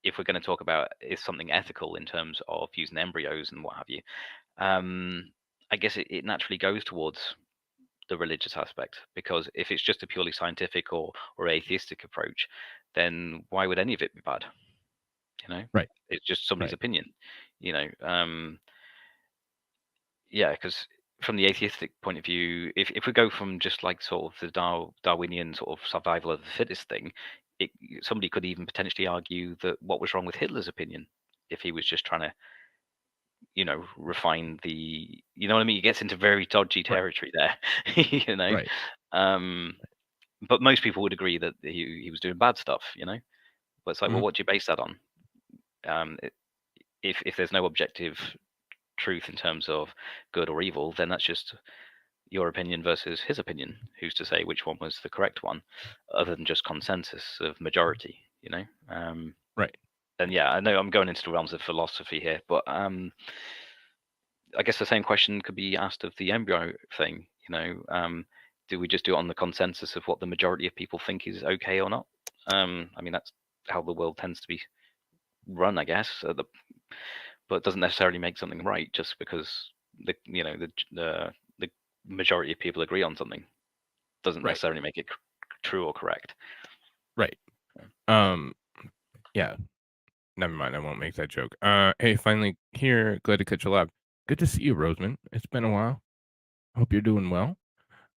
if we're going to talk about is something ethical in terms of using embryos and what have you, I guess it naturally goes towards the religious aspect, because if it's just a purely scientific or atheistic approach, then why would any of it be bad? Right. It's just somebody's opinion. Yeah, because from the atheistic point of view, if we go from just like sort of the Darwinian sort of survival of the fittest thing, somebody could even potentially argue that what was wrong with Hitler's opinion, if he was just trying to, refine the, you know what I mean? It gets into very dodgy territory there, Right. But most people would agree that he was doing bad stuff, But it's like, well, what do you base that on? If there's no objective truth in terms of good or evil, then that's just your opinion versus his opinion. Who's to say which one was the correct one, other than just consensus of majority, Right. And yeah, I know I'm going into the realms of philosophy here, but I guess the same question could be asked of the embryo thing. Do we just do it on the consensus of what the majority of people think is okay or not? I mean, that's how the world tends to be run, I guess. But it doesn't necessarily make something right just because the majority of people agree on something. Doesn't necessarily make it true or correct. Right. Yeah. Never mind. I won't make that joke. Hey, finally here. Glad to catch you live. Good to see you, Roseman. It's been a while. Hope you're doing well.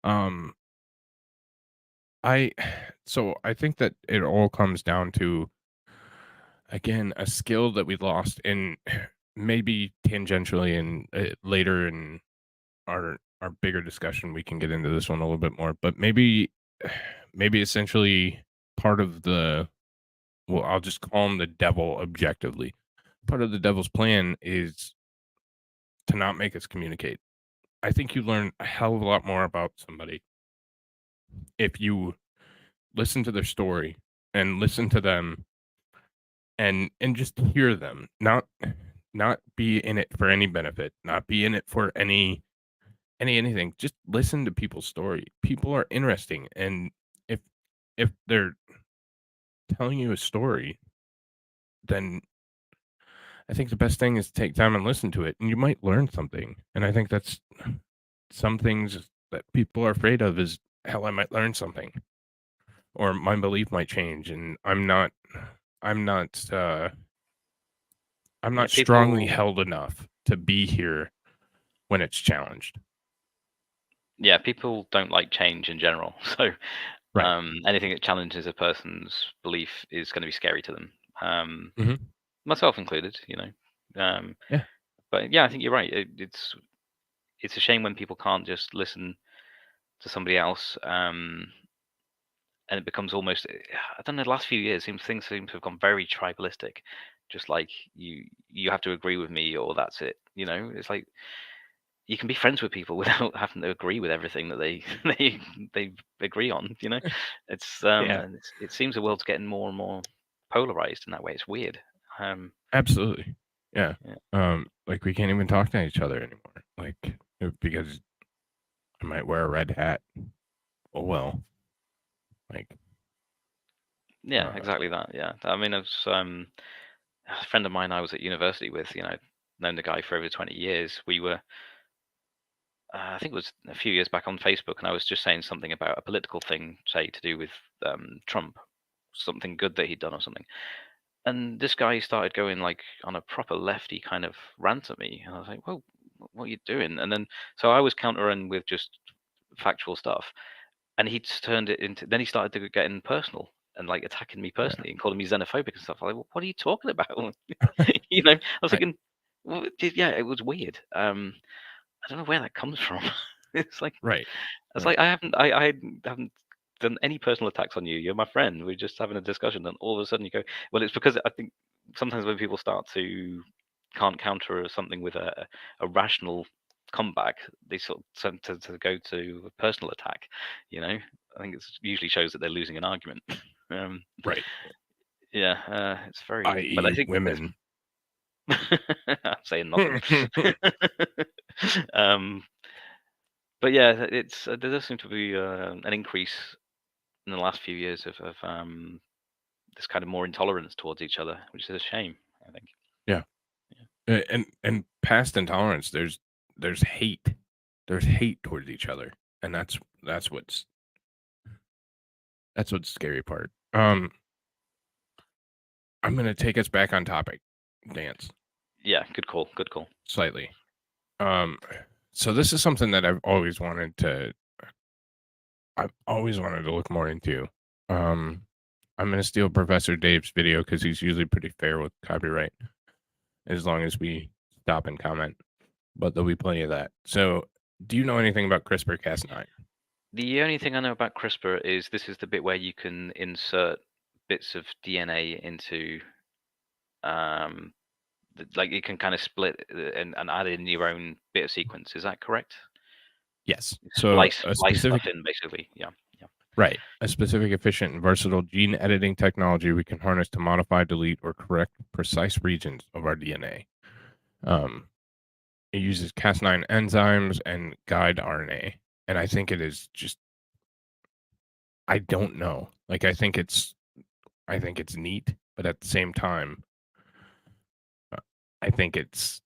I think that it all comes down to, again, a skill that we lost, and maybe tangentially and later in our bigger discussion we can get into this one a little bit more, but maybe essentially part of the, well, I'll just call him the devil objectively. Part of the devil's plan is to not make us communicate. I think you learn a hell of a lot more about somebody if you listen to their story and listen to them and just hear them, not be in it for any benefit, not be in it for anything. Just listen to people's story. People are interesting, and if they're telling you a story, then I think the best thing is to take time and listen to it, and you might learn something. And I think that's some things that people are afraid of is, hell, I might learn something, or my belief might change, and I'm not strongly held enough to be here when it's challenged. Yeah, people don't like change in general, so anything that challenges a person's belief is going to be scary to them. Mhm. myself included. Yeah. But yeah, I think you're right. It's a shame when people can't just listen to somebody else, and it becomes almost. I don't know. The last few years, things seem to have gone very tribalistic. Just like you have to agree with me, or that's it. It's like you can be friends with people without having to agree with everything that they they agree on. It's Yeah. and it seems the world's getting more and more polarized in that way. It's weird. Absolutely. Yeah. Yeah. Like we can't even talk to each other anymore. Like because I might wear a red hat. Oh well. Like Yeah, exactly that. Yeah, I mean, it's a friend of mine I was at university with. Known the guy for over 20 years. We were, I think it was a few years back on Facebook, and I was just saying something about a political thing, say to do with Trump, something good that he'd done or something. And this guy started going like on a proper lefty kind of rant at me, and I was like, "Whoa, what are you doing?" And then so I was countering with just factual stuff, and he just turned it into. Then he started to getting personal and like attacking me yeah. personally and calling me xenophobic and stuff. I'm like, well, what are you talking about? I was Right. thinking, well, yeah, it was weird. I don't know where that comes from. It's like Right. it's Right. like I haven't done any personal attacks on you. You're my friend. We're just having a discussion, and all of a sudden you go, well, it's because I think sometimes when people start to can't counter something with a rational comeback, they sort of tend to go to a personal attack. I think it usually shows that they're losing an argument. um, Right. yeah, it's very. But I I.e. think there's. women. I'm saying nothing. um, but yeah, there does seem to be an increase in the last few years of this kind of more intolerance towards each other, which is a shame, I think. Yeah. Yeah. And past intolerance, there's hate. There's hate towards each other. And that's what's the scary part. I'm gonna take us back on topic, Dance. Yeah, good call. Good call. Slightly. So this is something that I've always wanted to look more into. I'm gonna steal Professor Dave's video because he's usually pretty fair with copyright, as long as we stop and comment. But there'll be plenty of that. So, do you know anything about CRISPR-Cas9? The only thing I know about CRISPR is this is the bit where you can insert bits of DNA into, like you can kind of split and add in your own bit of sequence. Is that correct? Yes. So Splice stuff in, basically. Yeah. Yeah. right, a specific, efficient, and versatile gene editing technology we can harness to modify, delete, or correct precise regions of our DNA. It uses Cas9 enzymes and guide RNA, and I think it is just. I don't know. Like I think it's neat, but at the same time, I think it's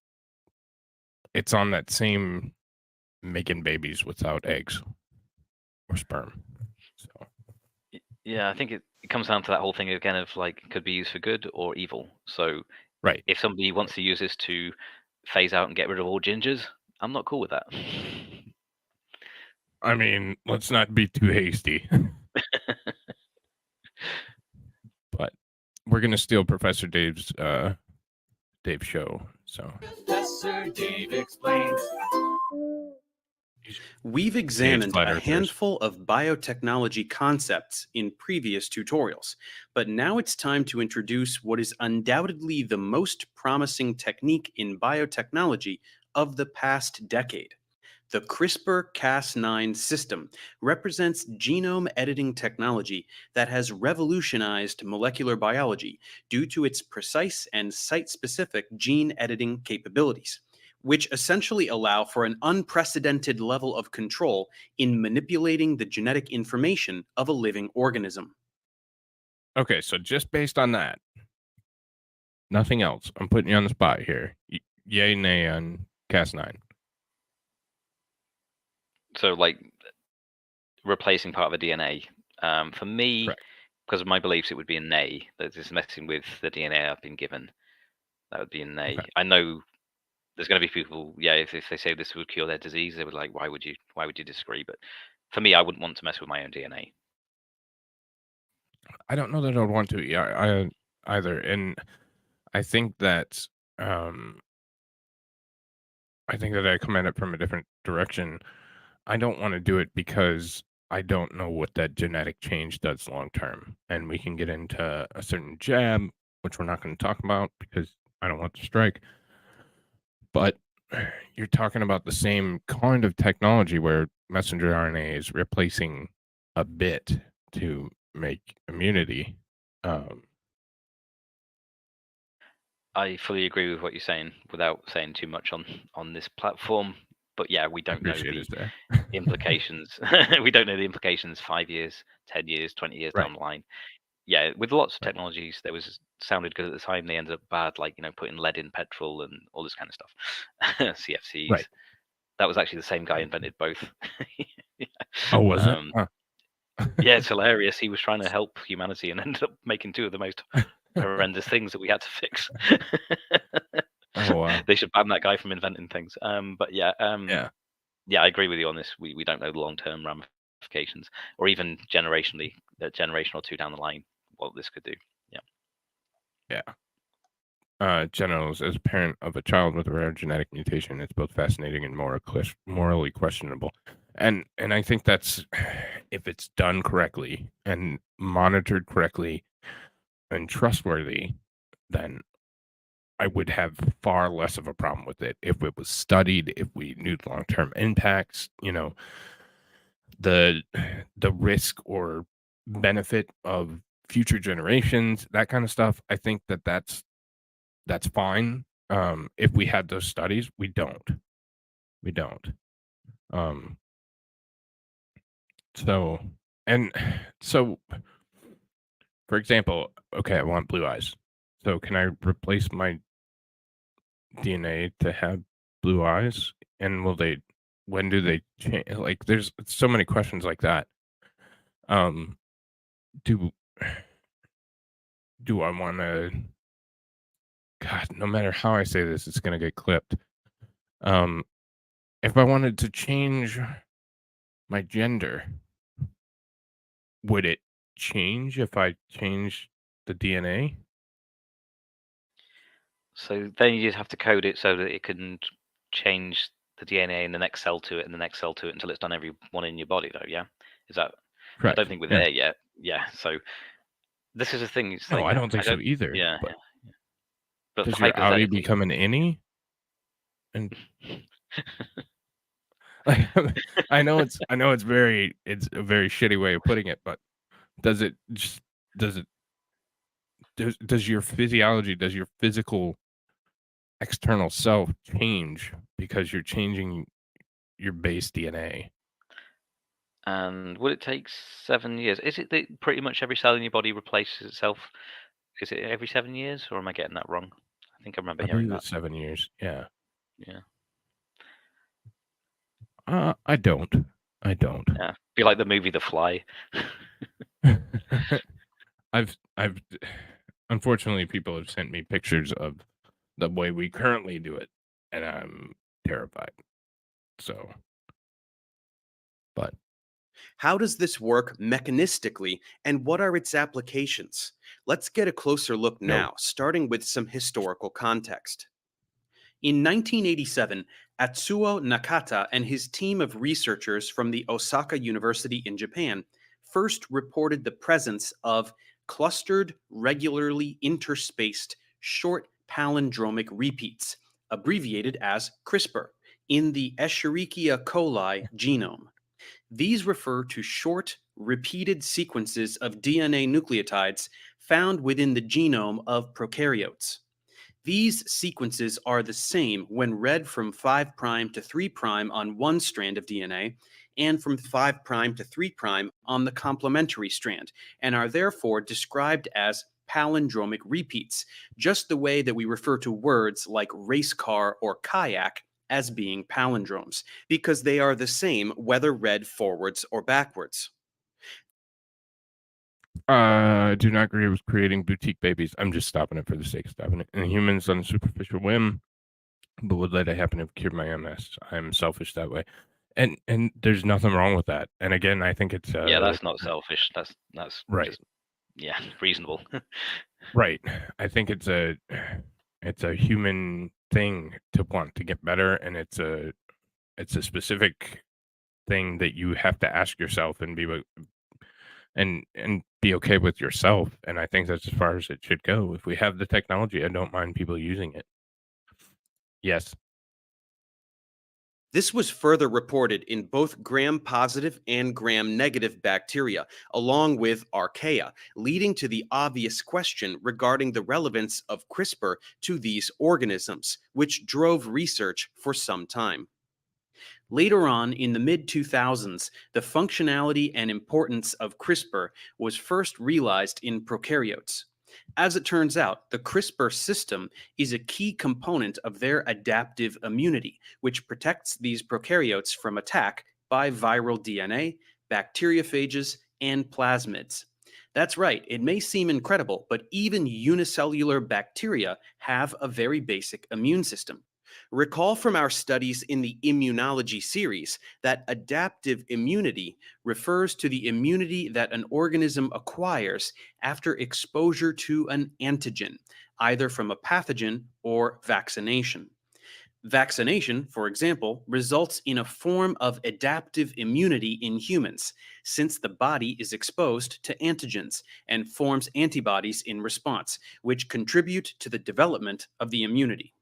on that same making babies without eggs or sperm. So Yeah, I think it comes down to that whole thing again of like could be used for good or evil. So right. if somebody wants to use this to phase out and get rid of all gingers, I'm not cool with that. I mean, let's not be too hasty. But we're gonna steal Professor Dave's show. So Professor Dave explains. We've examined flat a earthers. handful of biotechnology concepts in previous tutorials, but now it's time to introduce what is undoubtedly the most promising technique in biotechnology of the past decade. The CRISPR-Cas9 system represents genome editing technology that has revolutionized molecular biology due to its precise and site-specific gene editing capabilities, which essentially allow for an unprecedented level of control in manipulating the genetic information of a living organism. Okay, so just based on that, nothing else. I'm putting you on the spot here. Yay, nay on Cas9. So like replacing part of the DNA. For me, Correct. because of my beliefs, it would be a nay. That is messing with the DNA I've been given. That would be a nay. Okay. I know there's going to be people, yeah, if they say this would cure their disease, they would like, why would you disagree? But for me, I wouldn't want to mess with my own DNA. I don't know that I'd want to. Yeah, either. And I think that I come at it from a different direction. I don't want to do it because I don't know what that genetic change does long term. And we can get into a certain jab, which we're not going to talk about because I don't want to strike. But you're talking about the same kind of technology where messenger RNA is replacing a bit to make immunity. I fully agree with what you're saying without saying too much on this platform. But yeah, we don't know Appreciate the it there. implications. We don't know the implications 5 years, 10 years, 20 years Right. down the line. Yeah, with lots of Right. technologies, there was sounded good at the time. They ended up bad, like putting lead in petrol and all this kind of stuff. CFCs. Right. That was actually the same guy invented both. Oh, was it? Huh. Yeah, it's hilarious. He was trying to help humanity and ended up making two of the most horrendous things that we had to fix. Oh, wow. They should ban that guy from inventing things. But yeah, Yeah. I agree with you on this. We don't know the long-term ramifications, or even generationally, a generation or two down the line, what this could do. Yeah. Generals, as a parent of a child with a rare genetic mutation, it's both fascinating and morally questionable. And I think that's, if it's done correctly and monitored correctly and trustworthy, then I would have far less of a problem with it if it was studied, if we knew the long-term impacts, the risk or benefit of future generations, that kind of stuff. I think that's fine. If we had those studies, we don't. So for example, okay, I want blue eyes. So can I replace my DNA to have blue eyes? And when do they change? Like, there's so many questions like that. Do I want to? God, no matter how I say this, it's gonna get clipped. If I wanted to change my gender, would it change if I change the DNA? So then you just have to code it so that it can change the DNA in the next cell to it and the next cell to it until it's done every one in your body, though. Yeah, is that? I Correct. don't think we're Yeah. there yet. Yeah. So this is the thing. It's No, like I don't think so either. Yeah. But But does your outie hypothetically, become an innie? And like, I know it's a very shitty way of putting it, but does your physiology, does your physical external self change because you're changing your base DNA? and would it take 7 years? Is it that pretty much every cell in your body replaces itself? Is it every 7 years, or am I getting that wrong? I think I remember I hearing believe that. it's 7 years. Yeah. Yeah. I don't. Yeah. Be like the movie The Fly. I've unfortunately, people have sent me pictures of the way we currently do it, and I'm terrified. So, but How does this work mechanistically, and what are its applications? Let's get a closer look now, starting with some historical context. In 1987, Atsuo Nakata and his team of researchers from the Osaka University in Japan first reported the presence of clustered, regularly interspaced, short palindromic repeats, abbreviated as CRISPR, in the Escherichia coli genome. These refer to short, repeated sequences of DNA nucleotides found within the genome of prokaryotes. These sequences are the same when read from 5' to 3' on one strand of DNA and from 5' to 3' on the complementary strand, and are therefore described as palindromic repeats, just the way that we refer to words like race car or kayak as being palindromes, because they are the same whether read forwards or backwards. I do not agree with creating boutique babies. I'm just stopping it for the sake of stopping it. And humans on a superficial whim, but would let it happen to cure my MS. I'm selfish that way. And there's nothing wrong with that. And again, I think it's Yeah, that's not selfish. That's right. just, yeah, reasonable. Right. I think it's a human thing to want to get better, and it's a specific thing that you have to ask yourself and be okay with yourself. And I think that's as far as it should go. If we have the technology, I don't mind people using it. Yes. This was further reported in both gram-positive and gram-negative bacteria, along with archaea, leading to the obvious question regarding the relevance of CRISPR to these organisms, which drove research for some time. Later on, in the mid-2000s, the functionality and importance of CRISPR was first realized in prokaryotes. As it turns out, the CRISPR system is a key component of their adaptive immunity, which protects these prokaryotes from attack by viral DNA, bacteriophages, and plasmids. That's right, it may seem incredible, but even unicellular bacteria have a very basic immune system. Recall from our studies in the immunology series that adaptive immunity refers to the immunity that an organism acquires after exposure to an antigen, either from a pathogen or vaccination. Vaccination, for example, results in a form of adaptive immunity in humans, since the body is exposed to antigens and forms antibodies in response, which contribute to the development of the immunity.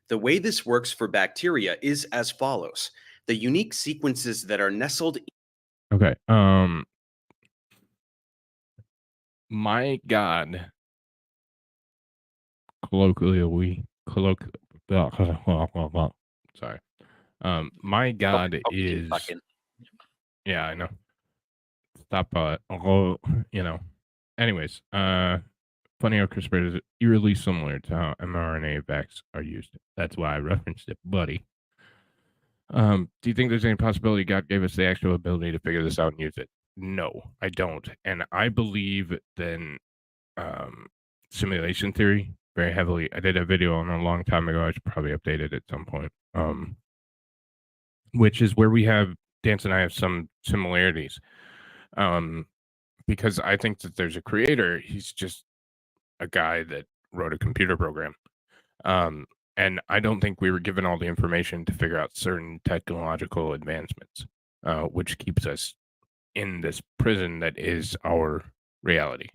The way this works for bacteria is as follows. The unique sequences that are nestled. Okay. My God. Colloquially, sorry. My God Oxygen's is, back in. yeah, I know. Stop, you know. Anyways, funny how CRISPR is eerily similar to how mRNA vax are used. That's why I referenced it, buddy. Do you think there's any possibility God gave us the actual ability to figure this out and use it? No, I don't. And I believe in simulation theory very heavily. I did a video on it a long time ago. I should probably update it at some point. Which is where Dance and I have some similarities. Because I think that there's a creator. He's just a guy that wrote a computer program. And I don't think we were given all the information to figure out certain technological advancements, which keeps us in this prison that is our reality.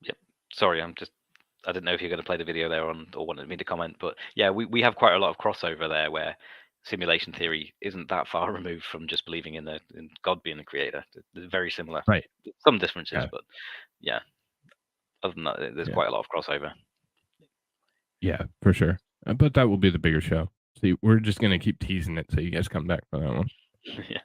Yep. Sorry, I didn't know if you're going to play the video there or wanted me to comment, but yeah, we have quite a lot of crossover there where simulation theory isn't that far removed from just believing in God being the creator. They're very similar. Right. Some differences, Yeah. but yeah. Other than that, there's Yeah. quite a lot of crossover. Yeah, for sure. But that will be the bigger show. See, we're just going to keep teasing it so you guys come back for that one. Yeah.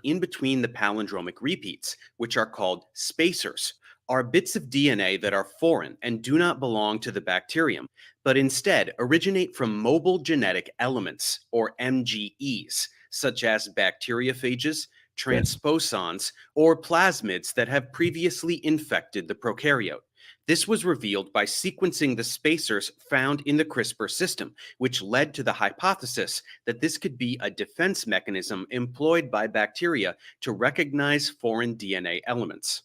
In between the palindromic repeats, which are called spacers, are bits of DNA that are foreign and do not belong to the bacterium, but instead originate from mobile genetic elements, or MGEs, such as bacteriophages, transposons, or plasmids that have previously infected the prokaryote. This was revealed by sequencing the spacers found in the CRISPR system, which led to the hypothesis that this could be a defense mechanism employed by bacteria to recognize foreign DNA elements.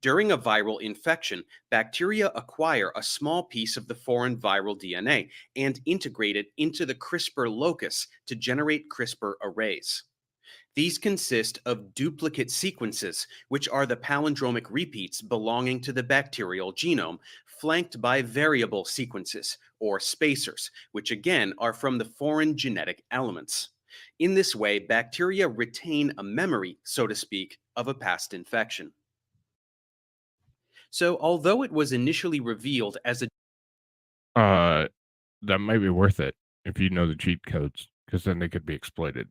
During a viral infection, bacteria acquire a small piece of the foreign viral DNA and integrate it into the CRISPR locus to generate CRISPR arrays. These consist of duplicate sequences, which are the palindromic repeats belonging to the bacterial genome, flanked by variable sequences, or spacers, which again are from the foreign genetic elements. In this way, bacteria retain a memory, so to speak, of a past infection. So, although it was initially revealed as a that might be worth it if you know the cheat codes, because then they could be exploited.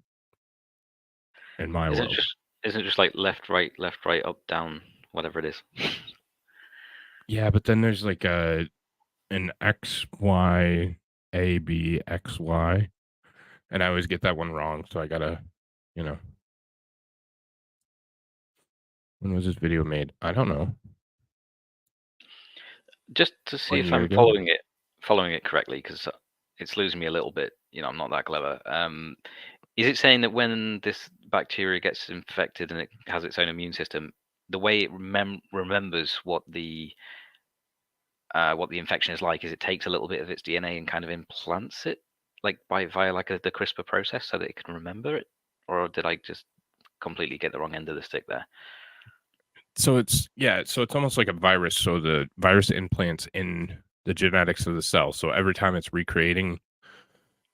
In my Isn't world, it just like left, right, up, down, whatever it is? yeah, but then there's like an X Y A B X Y, and I always get that one wrong. So I gotta, you know, when was this video made? I don't know. Just to see 1 if year I'm ago. following it correctly, because it's losing me a little bit. I'm not that clever. Is it saying that when this bacteria gets infected and it has its own immune system, the way it remembers what the infection is like is it takes a little bit of its DNA and kind of implants it, like via like the CRISPR process, so that it can remember it? Or did I just completely get the wrong end of the stick there? So it's almost like a virus. So the virus implants in the genetics of the cell. So every time it's recreating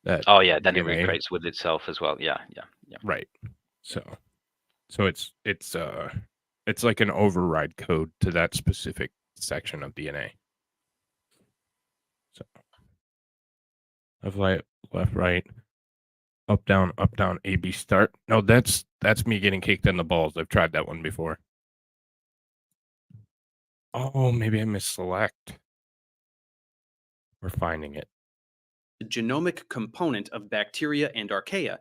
that Oh yeah, then it DNA, recreates with itself as well. Yeah. right? So it's like an override code to that specific section of DNA. So left, right, up, down, A, B, start. No, that's me getting kicked in the balls. I've tried that one before. Oh, maybe I missed select. We're finding it. The genomic component of bacteria and archaea,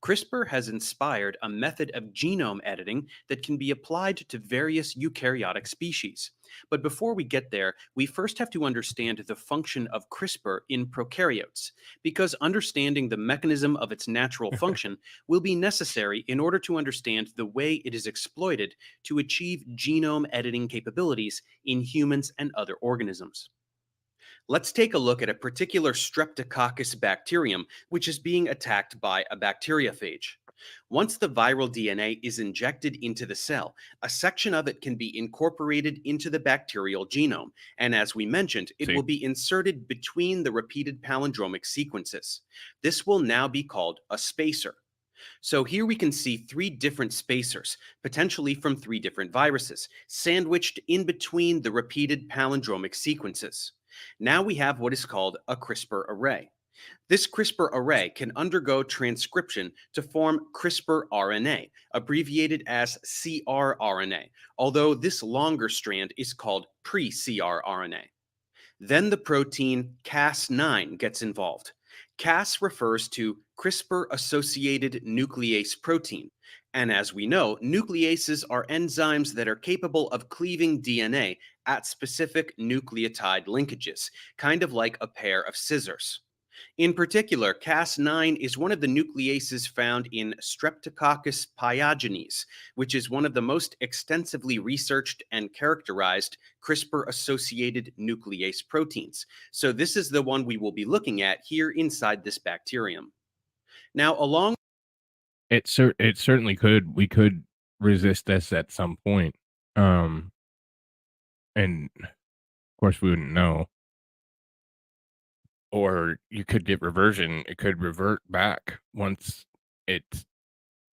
CRISPR has inspired a method of genome editing that can be applied to various eukaryotic species. But before we get there, we first have to understand the function of CRISPR in prokaryotes, because understanding the mechanism of its natural function will be necessary in order to understand the way it is exploited to achieve genome editing capabilities in humans and other organisms. Let's take a look at a particular Streptococcus bacterium, which is being attacked by a bacteriophage. Once the viral DNA is injected into the cell, a section of it can be incorporated into the bacterial genome, and as we mentioned, it will be inserted between the repeated palindromic sequences. This will now be called a spacer. So here we can see 3 different spacers, potentially from 3 different viruses, sandwiched in between the repeated palindromic sequences. Now we have what is called a CRISPR array. This CRISPR array can undergo transcription to form CRISPR RNA, abbreviated as cRNA, although this longer strand is called pre-cRNA. Then the protein Cas9 gets involved. Cas refers to CRISPR-associated nuclease protein. And as we know, nucleases are enzymes that are capable of cleaving DNA at specific nucleotide linkages, kind of like a pair of scissors. In particular, Cas9 is one of the nucleases found in Streptococcus pyogenes, which is one of the most extensively researched and characterized CRISPR-associated nuclease proteins. So this is the one we will be looking at here inside this bacterium. Now, along it certainly could. We could resist this at some point, and of course we wouldn't know. Or you could get reversion. It could revert back once it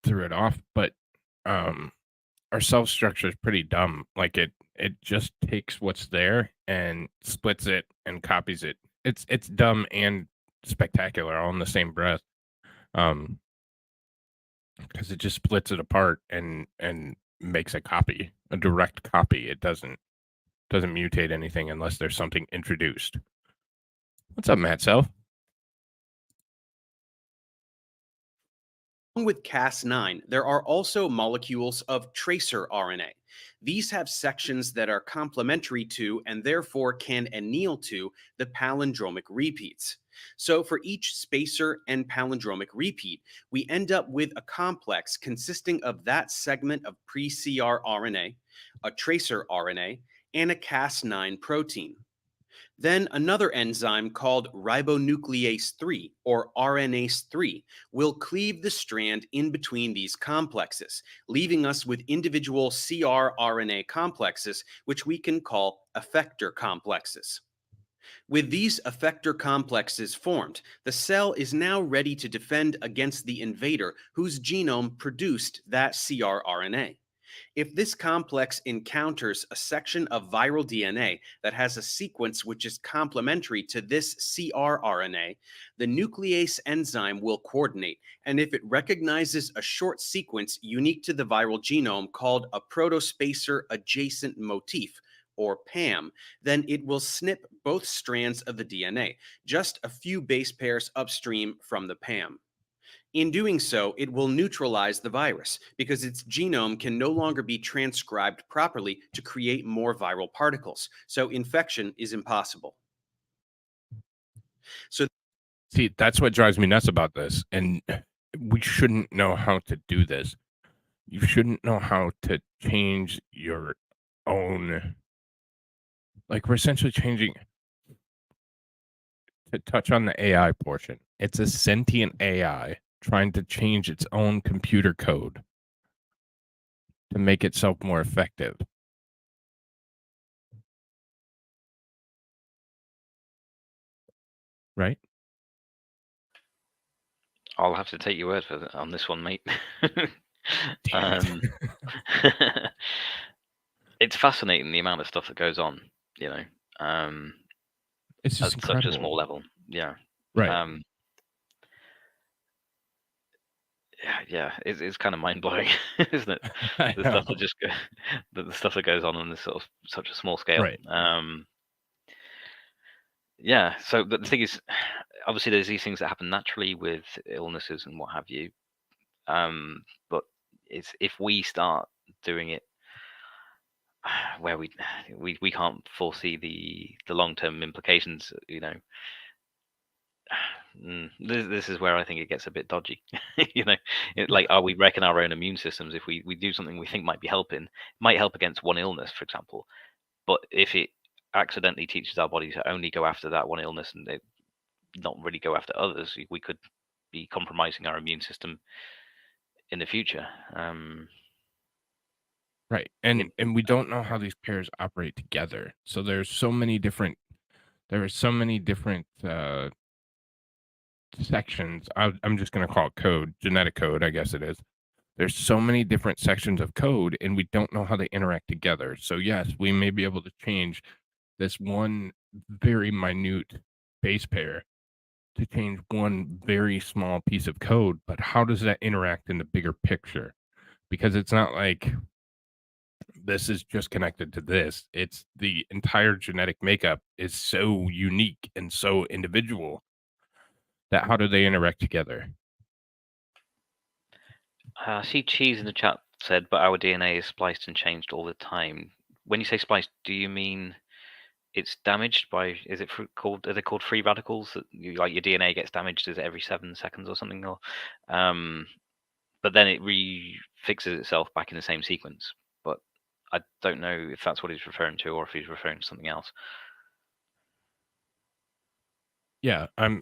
threw it off. But our cell structure is pretty dumb. Like it just takes what's there and splits it and copies it. It's dumb and spectacular all in the same breath. Because it just splits it apart and makes a copy, a direct copy. It doesn't mutate anything unless there's something introduced. What's up, Matt Self? Along with Cas9, there are also molecules of tracer RNA. These have sections that are complementary to and therefore can anneal to the palindromic repeats. So for each spacer and palindromic repeat, we end up with a complex consisting of that segment of pre-cRNA, a tracer RNA, and a Cas9 protein. Then another enzyme called ribonuclease 3, or RNase 3, will cleave the strand in between these complexes, leaving us with individual cRNA complexes, which we can call effector complexes. With these effector complexes formed, the cell is now ready to defend against the invader whose genome produced that cRNA. If this complex encounters a section of viral DNA that has a sequence which is complementary to this cRNA, the nuclease enzyme will coordinate, and if it recognizes a short sequence unique to the viral genome called a protospacer adjacent motif, or PAM, then it will snip both strands of the DNA, just a few base pairs upstream from the PAM. In doing so, it will neutralize the virus because its genome can no longer be transcribed properly to create more viral particles. So infection is impossible. So see, that's what drives me nuts about this. And we shouldn't know how to do this. You shouldn't know how to change your own, like, we're essentially changing, to touch on the AI portion. It's a sentient AI trying to change its own computer code to make itself more effective. Right? I'll have to take your word on this one, mate. Damn it. It's fascinating the amount of stuff that goes on, you know, It's at just such a small incredible. level. Yeah. Right. Yeah, it's kind of mind blowing, isn't it? I The know. stuff that just the stuff that goes on this sort of such a small scale. Right. Yeah. So the thing is, obviously, there's these things that happen naturally with illnesses and what have you. But it's if we start doing it where we can't foresee the long term implications, you know. This is where I think it gets a bit dodgy. You know, like, are we wrecking our own immune systems if we do something we think might be helping, might help against one illness, for example, but if it accidentally teaches our body to only go after that one illness and it not really go after others, we could be compromising our immune system in the future. Right. In, And we don't know how these pairs operate together. So there are so many different sections. I'm just going to call it code, genetic code, I guess it is. There's so many different sections of code, and we don't know how they interact together. So yes, we may be able to change this one very minute base pair to change one very small piece of code, but how does that interact in the bigger picture? Because it's not like this is just connected to this. It's the entire genetic makeup is so unique and so individual that how do they interact together? I see Cheese in the chat said, but our DNA is spliced and changed all the time. When you say spliced, do you mean it's damaged by? Is it called? Are they called free radicals? That like your DNA gets damaged, is it every 7 seconds or something? Or, but then it refixes itself back in the same sequence. But I don't know if that's what he's referring to, or if he's referring to something else. Yeah, I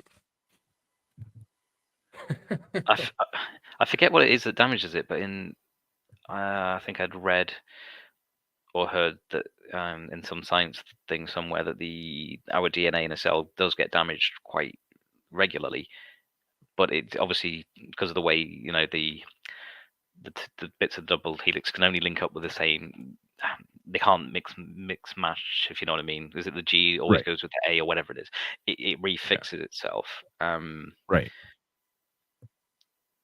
forget what it is that damages it, but I think I'd read or heard that in some science thing somewhere that our DNA in a cell does get damaged quite regularly, but it obviously, because of the way, you know, the bits of double helix can only link up with the same. They can't mix match, if you know what I mean. Is it the G always right, goes with the A or whatever it is? It yeah, refixes itself. right.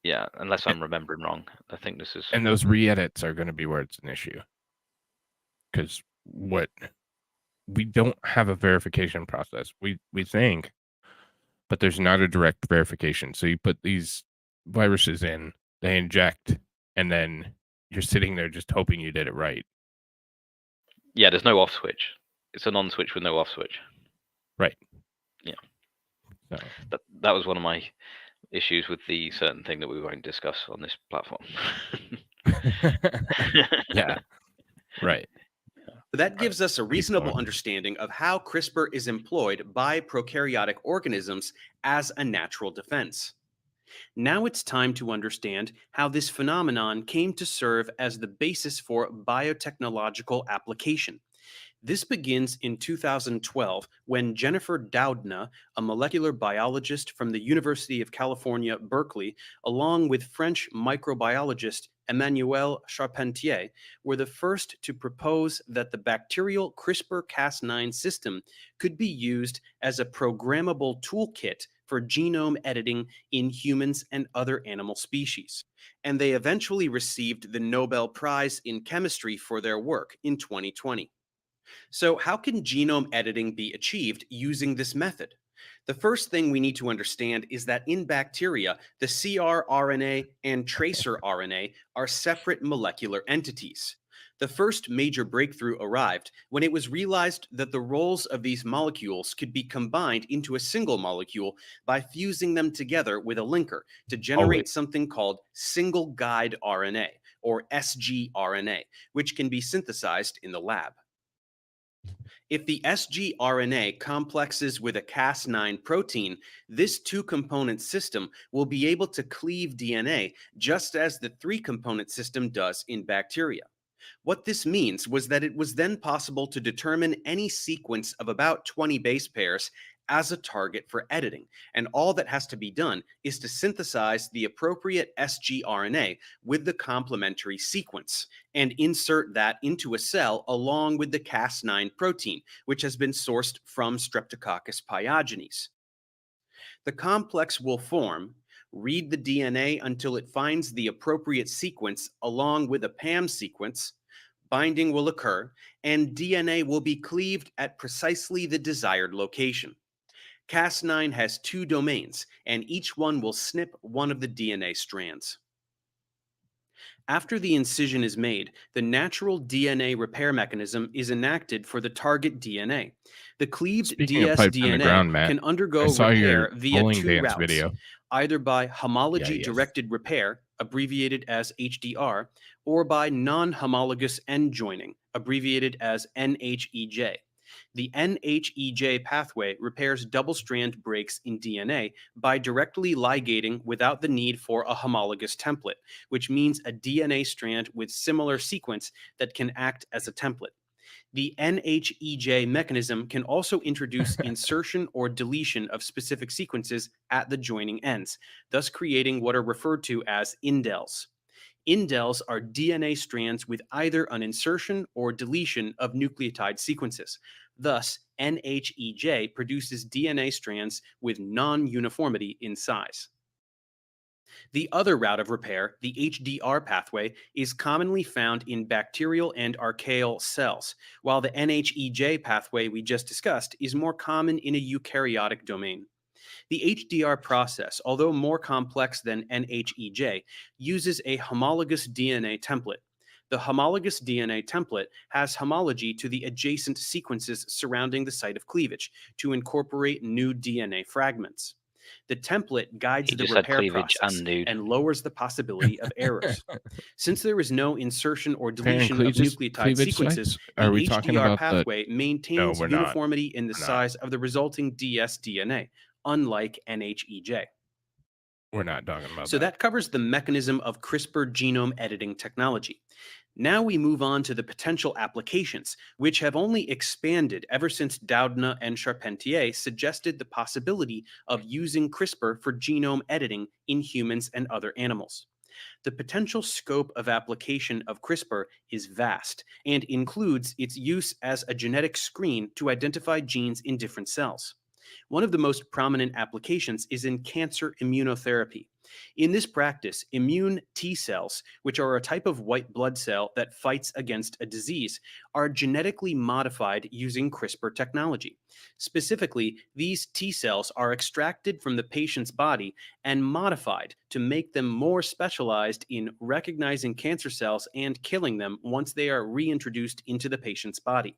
Yeah, unless A- I'm remembering wrong. I think this is. And those re-edits are going to be where it's an issue because what we don't have a verification process. We think, but there's not a direct verification. So you put these viruses in, they inject, and then you're sitting there just hoping you did it right. Yeah, there's no off switch. It's an on switch with no off switch. Right. Yeah. So That was one of my issues with the certain thing that we won't discuss on this platform. yeah. Right. That gives us a Keep reasonable going. understanding of how CRISPR is employed by prokaryotic organisms as a natural defense. Now it's time to understand how this phenomenon came to serve as the basis for biotechnological application. This begins in 2012 when Jennifer Doudna, a molecular biologist from the University of California, Berkeley, along with French microbiologist Emmanuel Charpentier, were the first to propose that the bacterial CRISPR-Cas9 system could be used as a programmable toolkit for genome editing in humans and other animal species. And they eventually received the Nobel Prize in Chemistry for their work in 2020. So, how can genome editing be achieved using this method? The first thing we need to understand is that in bacteria, the CR RNA and tracer RNA are separate molecular entities. The first major breakthrough arrived when it was realized that the roles of these molecules could be combined into a single molecule by fusing them together with a linker to generate something called single guide RNA, or sgRNA, which can be synthesized in the lab. If the sgRNA complexes with a Cas9 protein, this two-component system will be able to cleave DNA just as the three-component system does in bacteria. What this means was that it was then possible to determine any sequence of about 20 base pairs as a target for editing, and all that has to be done is to synthesize the appropriate sgRNA with the complementary sequence and insert that into a cell along with the Cas9 protein, which has been sourced from Streptococcus pyogenes. The complex will form, read the DNA until it finds the appropriate sequence along with a PAM sequence, binding will occur, and DNA will be cleaved at precisely the desired location. Cas9 has two domains, and each one will snip one of the DNA strands. After the incision is made, the natural DNA repair mechanism is enacted for the target DNA. The cleaved Speaking of pipes in the ground, dsDNA Matt, can undergo I saw your repair via bowling two dance routes, video. either by homology-directed repair, abbreviated as HDR, or by non-homologous end joining, abbreviated as NHEJ. The NHEJ pathway repairs double-strand breaks in DNA by directly ligating without the need for a homologous template, which means a DNA strand with similar sequence that can act as a template. The NHEJ mechanism can also introduce insertion or deletion of specific sequences at the joining ends, thus creating what are referred to as indels. Indels are DNA strands with either an insertion or deletion of nucleotide sequences. Thus, NHEJ produces DNA strands with non-uniformity in size. The other route of repair, the HDR pathway, is commonly found in bacterial and archaeal cells, while the NHEJ pathway we just discussed is more common in a eukaryotic domain. The HDR process, although more complex than NHEJ, uses a homologous DNA template. The homologous DNA template has homology to the adjacent sequences surrounding the site of cleavage to incorporate new DNA fragments. The template guides He the just said repair cleavage process and nude. and lowers the possibility of errors. Since there is no insertion or Comparing deletion of nucleotide cleavage sequences, sites? the Are we talking HDR about the? pathway maintains we're not. uniformity in the We're not. size of the resulting dsDNA, unlike NHEJ. We're not talking about So that covers the mechanism of CRISPR genome editing technology. Now we move on to the potential applications, which have only expanded ever since Doudna and Charpentier suggested the possibility of using CRISPR for genome editing in humans and other animals. The potential scope of application of CRISPR is vast and includes its use as a genetic screen to identify genes in different cells. One of the most prominent applications is in cancer immunotherapy. In this practice, immune T cells, which are a type of white blood cell that fights against a disease, are genetically modified using CRISPR technology. Specifically, these T cells are extracted from the patient's body and modified to make them more specialized in recognizing cancer cells and killing them once they are reintroduced into the patient's body.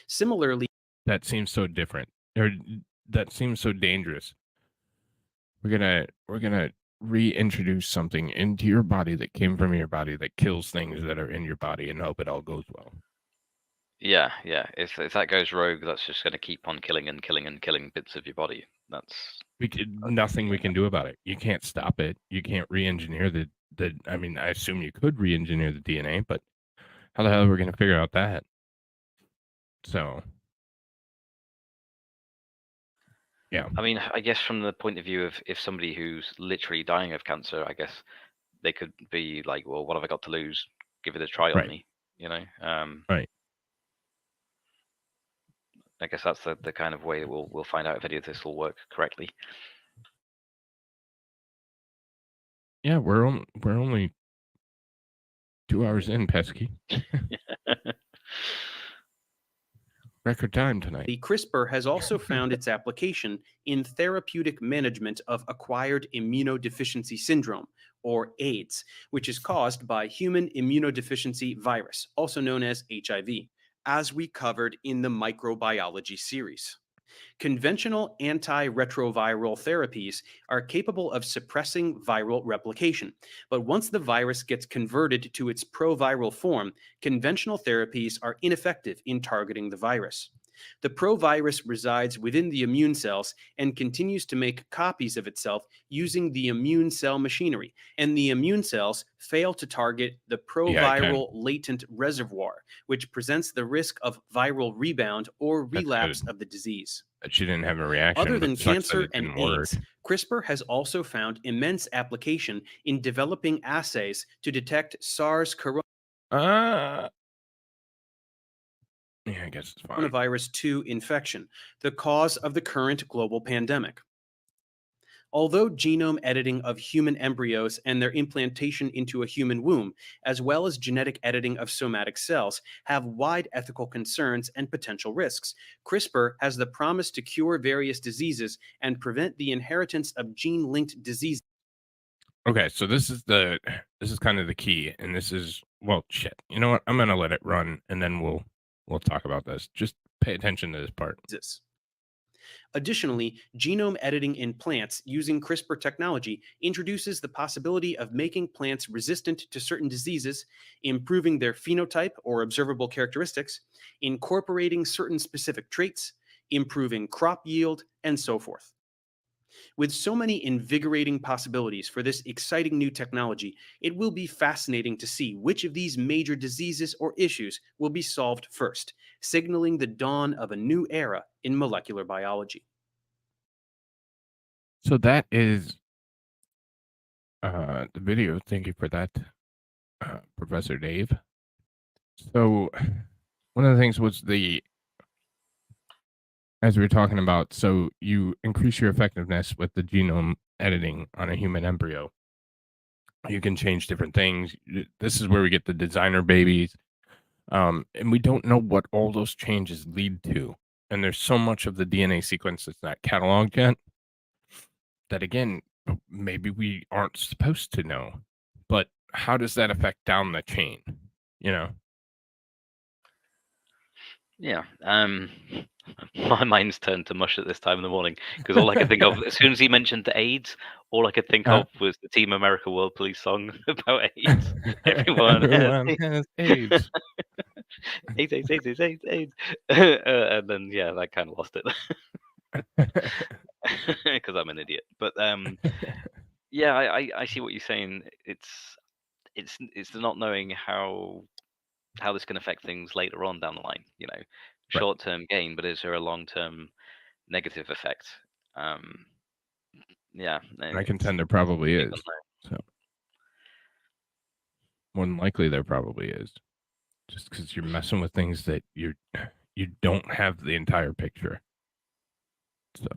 Similarly, that seems so different, or that seems so dangerous. We're gonna reintroduce something into your body that came from your body that kills things that are in your body and hope it all goes well. Yeah. If that goes rogue, that's just going to keep on killing and killing and killing bits of your body. That's Nothing we can do about it. You can't stop it. You can't re-engineer the. I mean, I assume you could re-engineer the DNA, but how the hell are we going to figure out that? So, yeah. I mean, I guess from the point of view of if somebody who's literally dying of cancer, I guess they could be like, well, what have I got to lose? Give it a try on me, you know? Right. I guess that's the kind of way we'll find out if any of this will work correctly. Yeah, we're only 2 hours in, Pesky. Record time tonight. The CRISPR has also found its application in therapeutic management of acquired immunodeficiency syndrome, or AIDS, which is caused by human immunodeficiency virus, also known as HIV, as we covered in the microbiology series. Conventional antiretroviral therapies are capable of suppressing viral replication, but once the virus gets converted to its proviral form, conventional therapies are ineffective in targeting the virus. The provirus resides within the immune cells and continues to make copies of itself using the immune cell machinery, and the immune cells fail to target the proviral latent reservoir, which presents the risk of viral rebound or relapse of the disease. She didn't have a reaction. Other than but sucks that cancer it and didn't work. AIDS, CRISPR has also found immense application in developing assays to detect SARS-CoV-2 Yeah, I guess it's fine. coronavirus 2 infection, the cause of the current global pandemic. Although genome editing of human embryos and their implantation into a human womb, as well as genetic editing of somatic cells, have wide ethical concerns and potential risks, CRISPR has the promise to cure various diseases and prevent the inheritance of gene-linked diseases. Okay, so this is kind of the key, and this is, well, shit. You know what? I'm gonna let it run, and then we'll talk about this. Just pay attention to this part. Additionally, genome editing in plants using CRISPR technology introduces the possibility of making plants resistant to certain diseases, improving their phenotype or observable characteristics, incorporating certain specific traits, improving crop yield, and so forth. With so many invigorating possibilities for this exciting new technology, it will be fascinating to see which of these major diseases or issues will be solved first, signaling the dawn of a new era in molecular biology. So that is the video. Thank you for that, Professor Dave. So one of the things was as we were talking about, so you increase your effectiveness with the genome editing on a human embryo. You can change different things. This is where we get the designer babies. And we don't know what all those changes lead to. And there's so much of the DNA sequence that's not cataloged yet that, again, maybe we aren't supposed to know. But how does that affect down the chain? You know? Yeah. My mind's turned to mush at this time in the morning because all I could think of, as soon as he mentioned the AIDS, all I could think of was the Team America World Police song about AIDS. Everyone has AIDS. AIDS. And then, yeah, I kind of lost it because I'm an idiot. But yeah, I see what you're saying. It's the not knowing how this can affect things later on down the line. You know, short-term gain, but is there a long-term negative effect? Yeah, and I contend there probably is. So more than likely there probably is, just because you're messing with things that you don't have the entire picture. So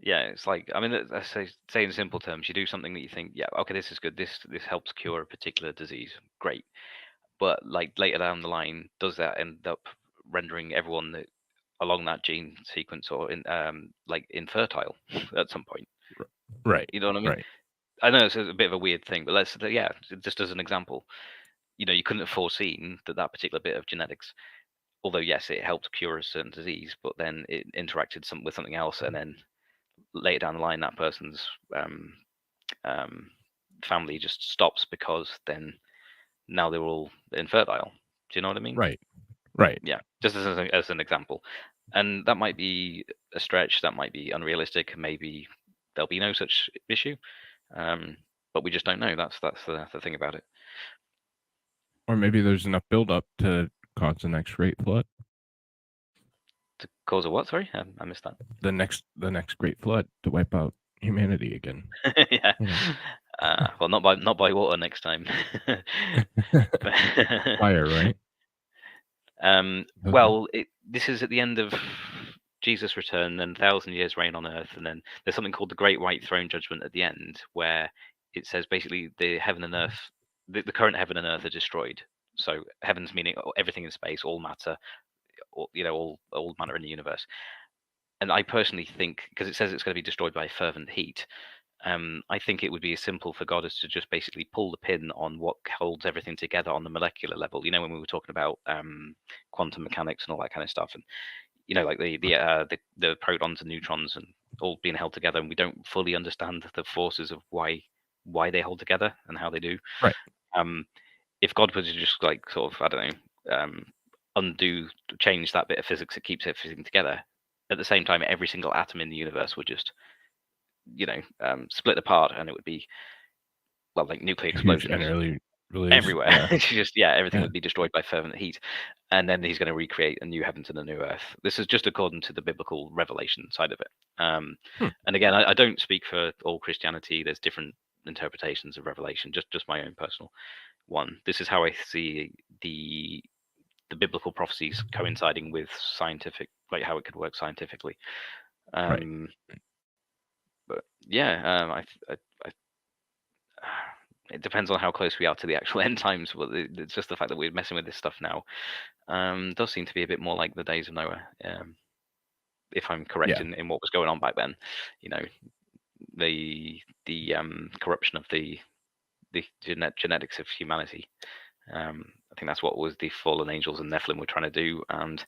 yeah, it's like, I mean, let's say in simple terms, you do something that you think, yeah, okay, this is good. This helps cure a particular disease. Great. But like later down the line, does that end up rendering everyone that along that gene sequence or like infertile at some point? Right. You know what I mean? Right. I know it's a bit of a weird thing, but just as an example, you know, you couldn't have foreseen that particular bit of genetics, although yes, it helped cure a certain disease, but then it interacted with something else, and then later down the line, that person's family just stops because then now they're all infertile. Do you know what I mean? Right. Right. Yeah, just as an example, and that might be a stretch, that might be unrealistic, maybe there'll be no such issue, but we just don't know. That's the thing about it. Or maybe there's enough buildup to cause the next great flood. To cause a what? Sorry, I missed that. The next great flood to wipe out humanity again. Yeah. You know. Well, not by water next time. Fire, right? Well, this is at the end of Jesus' return, then 1,000 years reign on earth, and then there's something called the Great White Throne Judgment at the end, where it says basically the heaven and earth, the current heaven and earth are destroyed. So heavens meaning everything in space, all matter, all matter in the universe. And I personally think, because it says it's going to be destroyed by fervent heat, I think it would be as simple for God as to just basically pull the pin on what holds everything together on the molecular level. When we were talking about quantum mechanics and all that kind of stuff, and like the protons and neutrons and all being held together, and we don't fully understand the forces of why they hold together and how they do. Right. If God were to just like sort of, I don't know, change that bit of physics that keeps everything together, at the same time, every single atom in the universe would just, split apart, and it would be, well, like nuclear explosions everywhere. Yeah. Everything would be destroyed by fervent heat, and then he's going to recreate a new heavens and a new earth. This is just according to the biblical revelation side of it. And again, I don't speak for all Christianity. There's different interpretations of Revelation. Just my own personal one. This is how I see the biblical prophecies coinciding with scientific, like how it could work scientifically. Right. But yeah, it depends on how close we are to the actual end times. But it's just the fact that we're messing with this stuff now. Does seem to be a bit more like the days of Noah, if I'm correct in what was going on back then. The corruption of the genetics of humanity. I think that's what was the fallen angels and Nephilim were trying to do, and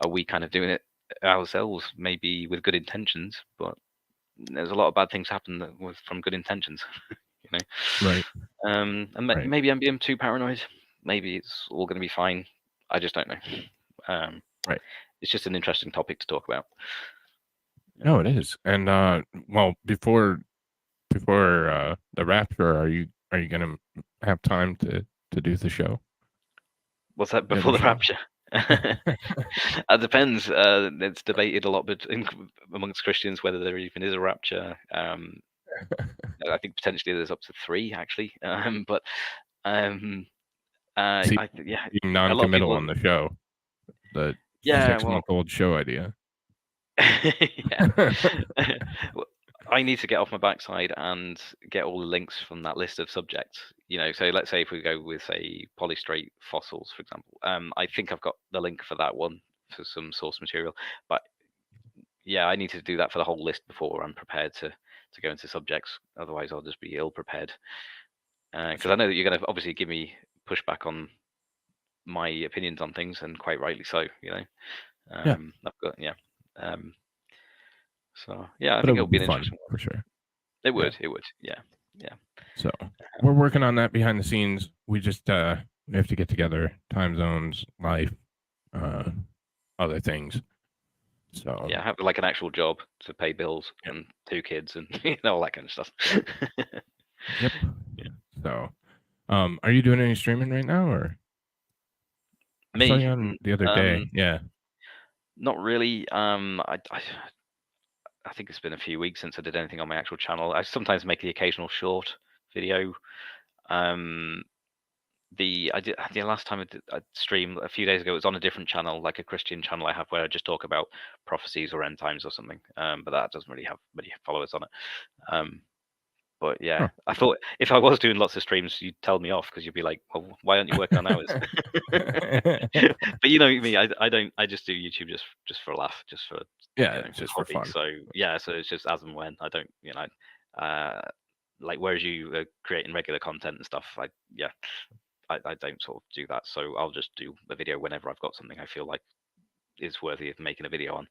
are we kind of doing it ourselves, maybe with good intentions, but there's a lot of bad things happen that was from good intentions. Right. And maybe I'm being too paranoid. Maybe it's all going to be fine. I just don't know. Right. It's just an interesting topic to talk about. No, it is. And well, before the rapture, are you gonna have time to do the show? What's that? Before the rapture? It depends. It's debated a lot amongst Christians whether there even is a rapture. I think potentially there's up to 3 actually. But See, being non-committal people on the show, the Yeah, 6-month-old show idea. yeah. Well, I need to get off my backside and get all the links from that list of subjects. So let's say if we go with, say, polystrate fossils, for example. I think I've got the link for that one for some source material. But yeah, I need to do that for the whole list before I'm prepared to go into subjects. Otherwise, I'll just be ill prepared. Because I know that you're going to obviously give me pushback on my opinions on things, and quite rightly so. I've got so yeah, I think it'll be an interesting one for sure. It would, yeah. So we're working on that behind the scenes. We just we have to get together, time zones, life, other things. So yeah, have like an actual job to pay bills and 2 kids and all that kind of stuff. Yep. Yeah. So, are you doing any streaming right now, or? Me? I saw you on the other day. Yeah. Not really. I think it's been a few weeks since I did anything on my actual channel. I sometimes make the occasional short video. The last time I streamed a few days ago, it was on a different channel, like a Christian channel I have, where I just talk about prophecies or end times or something. But that doesn't really have many followers on it. But yeah, I thought if I was doing lots of streams, you'd tell me off because you'd be like, "Well, why aren't you working on ours?" But you know me, I don't. I just do YouTube just for a laugh, just for just for hobby. fun. So yeah, so it's just as and when. I don't, like whereas you are creating regular content and stuff. I don't sort of do that. So I'll just do a video whenever I've got something I feel like is worthy of making a video on,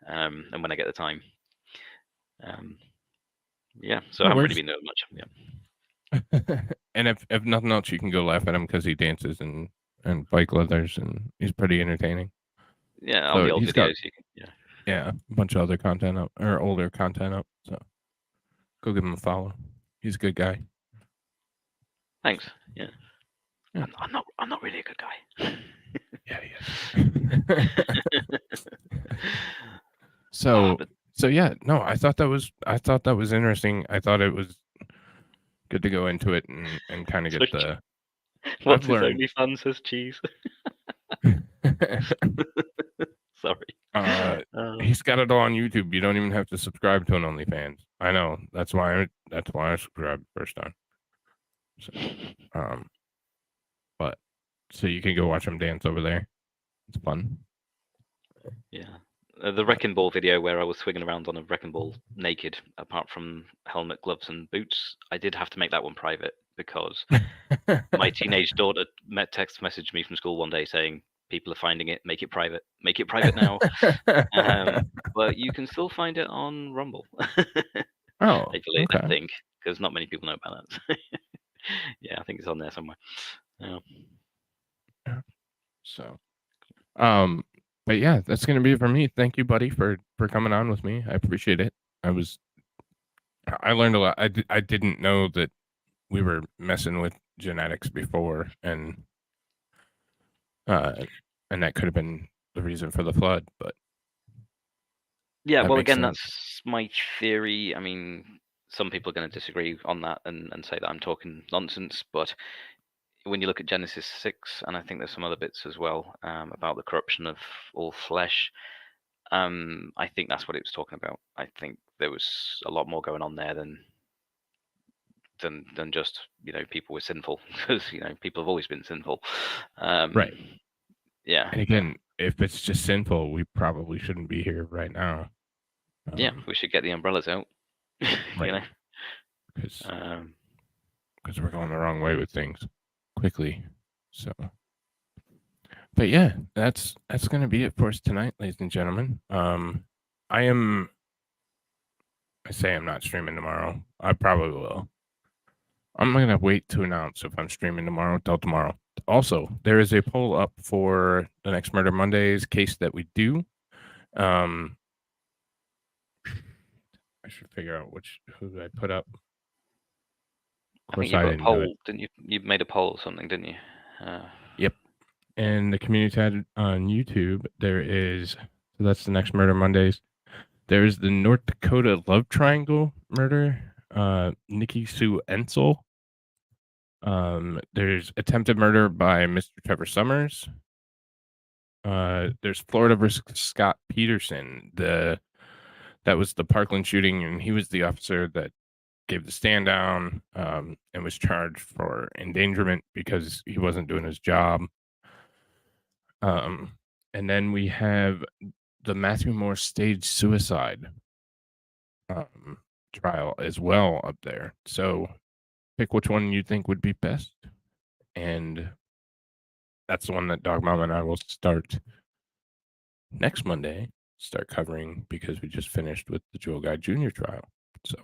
and when I get the time. Yeah, so I haven't really been doing much. Yeah. And if nothing else, you can go laugh at him because he dances and bike leathers, and he's pretty entertaining. Yeah, all the old videos. Yeah, a bunch of other content up, or older content up. So go give him a follow. He's a good guy. Thanks. Yeah. I'm not really a good guy. Yeah, he is. So yeah, no, I thought that was interesting. I thought it was good to go into it and kind of get the. What's his OnlyFans says cheese? Sorry. He's got it all on YouTube. You don't even have to subscribe to an OnlyFans. I know. That's why I subscribed the first time. So, but so you can go watch him dance over there. It's fun. Yeah. The wrecking ball video where I was swinging around on a wrecking ball naked, apart from helmet, gloves, and boots, I did have to make that one private because my teenage daughter text messaged me from school one day saying, "People are finding it. Make it private. Make it private now." But you can still find it on Rumble. Oh, I okay. think, because not many people know about that. Yeah, I think it's on there somewhere. Yeah. So, but yeah, that's gonna be it for me. Thank you, buddy, for coming on with me. I appreciate it. I learned a lot. I didn't know that we were messing with genetics before, and that could have been the reason for the flood. But Yeah, that well, makes again, sense. that's my theory. I mean, some people are going to disagree on that and say that I'm talking nonsense, but when you look at Genesis 6, and I think there's some other bits as well about the corruption of all flesh, I think that's what it was talking about. I think there was a lot more going on there than just people were sinful, because people have always been sinful. Right. Yeah. And again, if it's just sinful, we probably shouldn't be here right now. Yeah, we should get the umbrellas out. Right. Because Um, we're going the wrong way with things quickly. So, but yeah, that's gonna be it for us tonight, ladies and gentlemen. I say I'm not streaming tomorrow. I probably will. I'm gonna wait to announce if I'm streaming tomorrow till tomorrow. Also, there is a poll up for the next Murder Mondays case that we do. I should figure out who I put up. Of I think course, you I put a didn't do it. poll, didn't you? You made a poll or something, didn't you? Yep. And the community tab on YouTube, there is, so that's the next Murder Mondays. There's the North Dakota love triangle murder, Nikki Sue Ensel. There's attempted murder by Mr. Trevor Summers. There's Florida versus Scott Peterson. That was the Parkland shooting, and he was the officer that gave the stand down and was charged for endangerment because he wasn't doing his job. And then we have the Matthew Moore staged suicide trial as well up there. So pick which one you think would be best, and that's the one that Dog Mom and I will start next Monday. Start covering because we just finished with the Joel Guy Jr. trial. So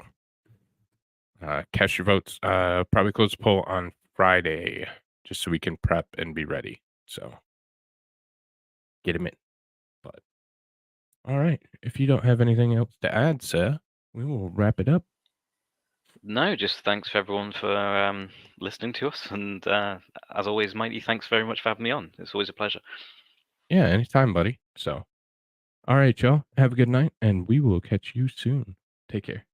cast your votes. Probably close the poll on Friday just so we can prep and be ready. So get him in. But all right, if you don't have anything else to add, sir, we will wrap it up. No, just thanks for everyone for listening to us, and as always, Mighty, thanks very much for having me on. It's always a pleasure. Yeah, anytime, buddy. So, all right, y'all. Have a good night, and we will catch you soon. Take care.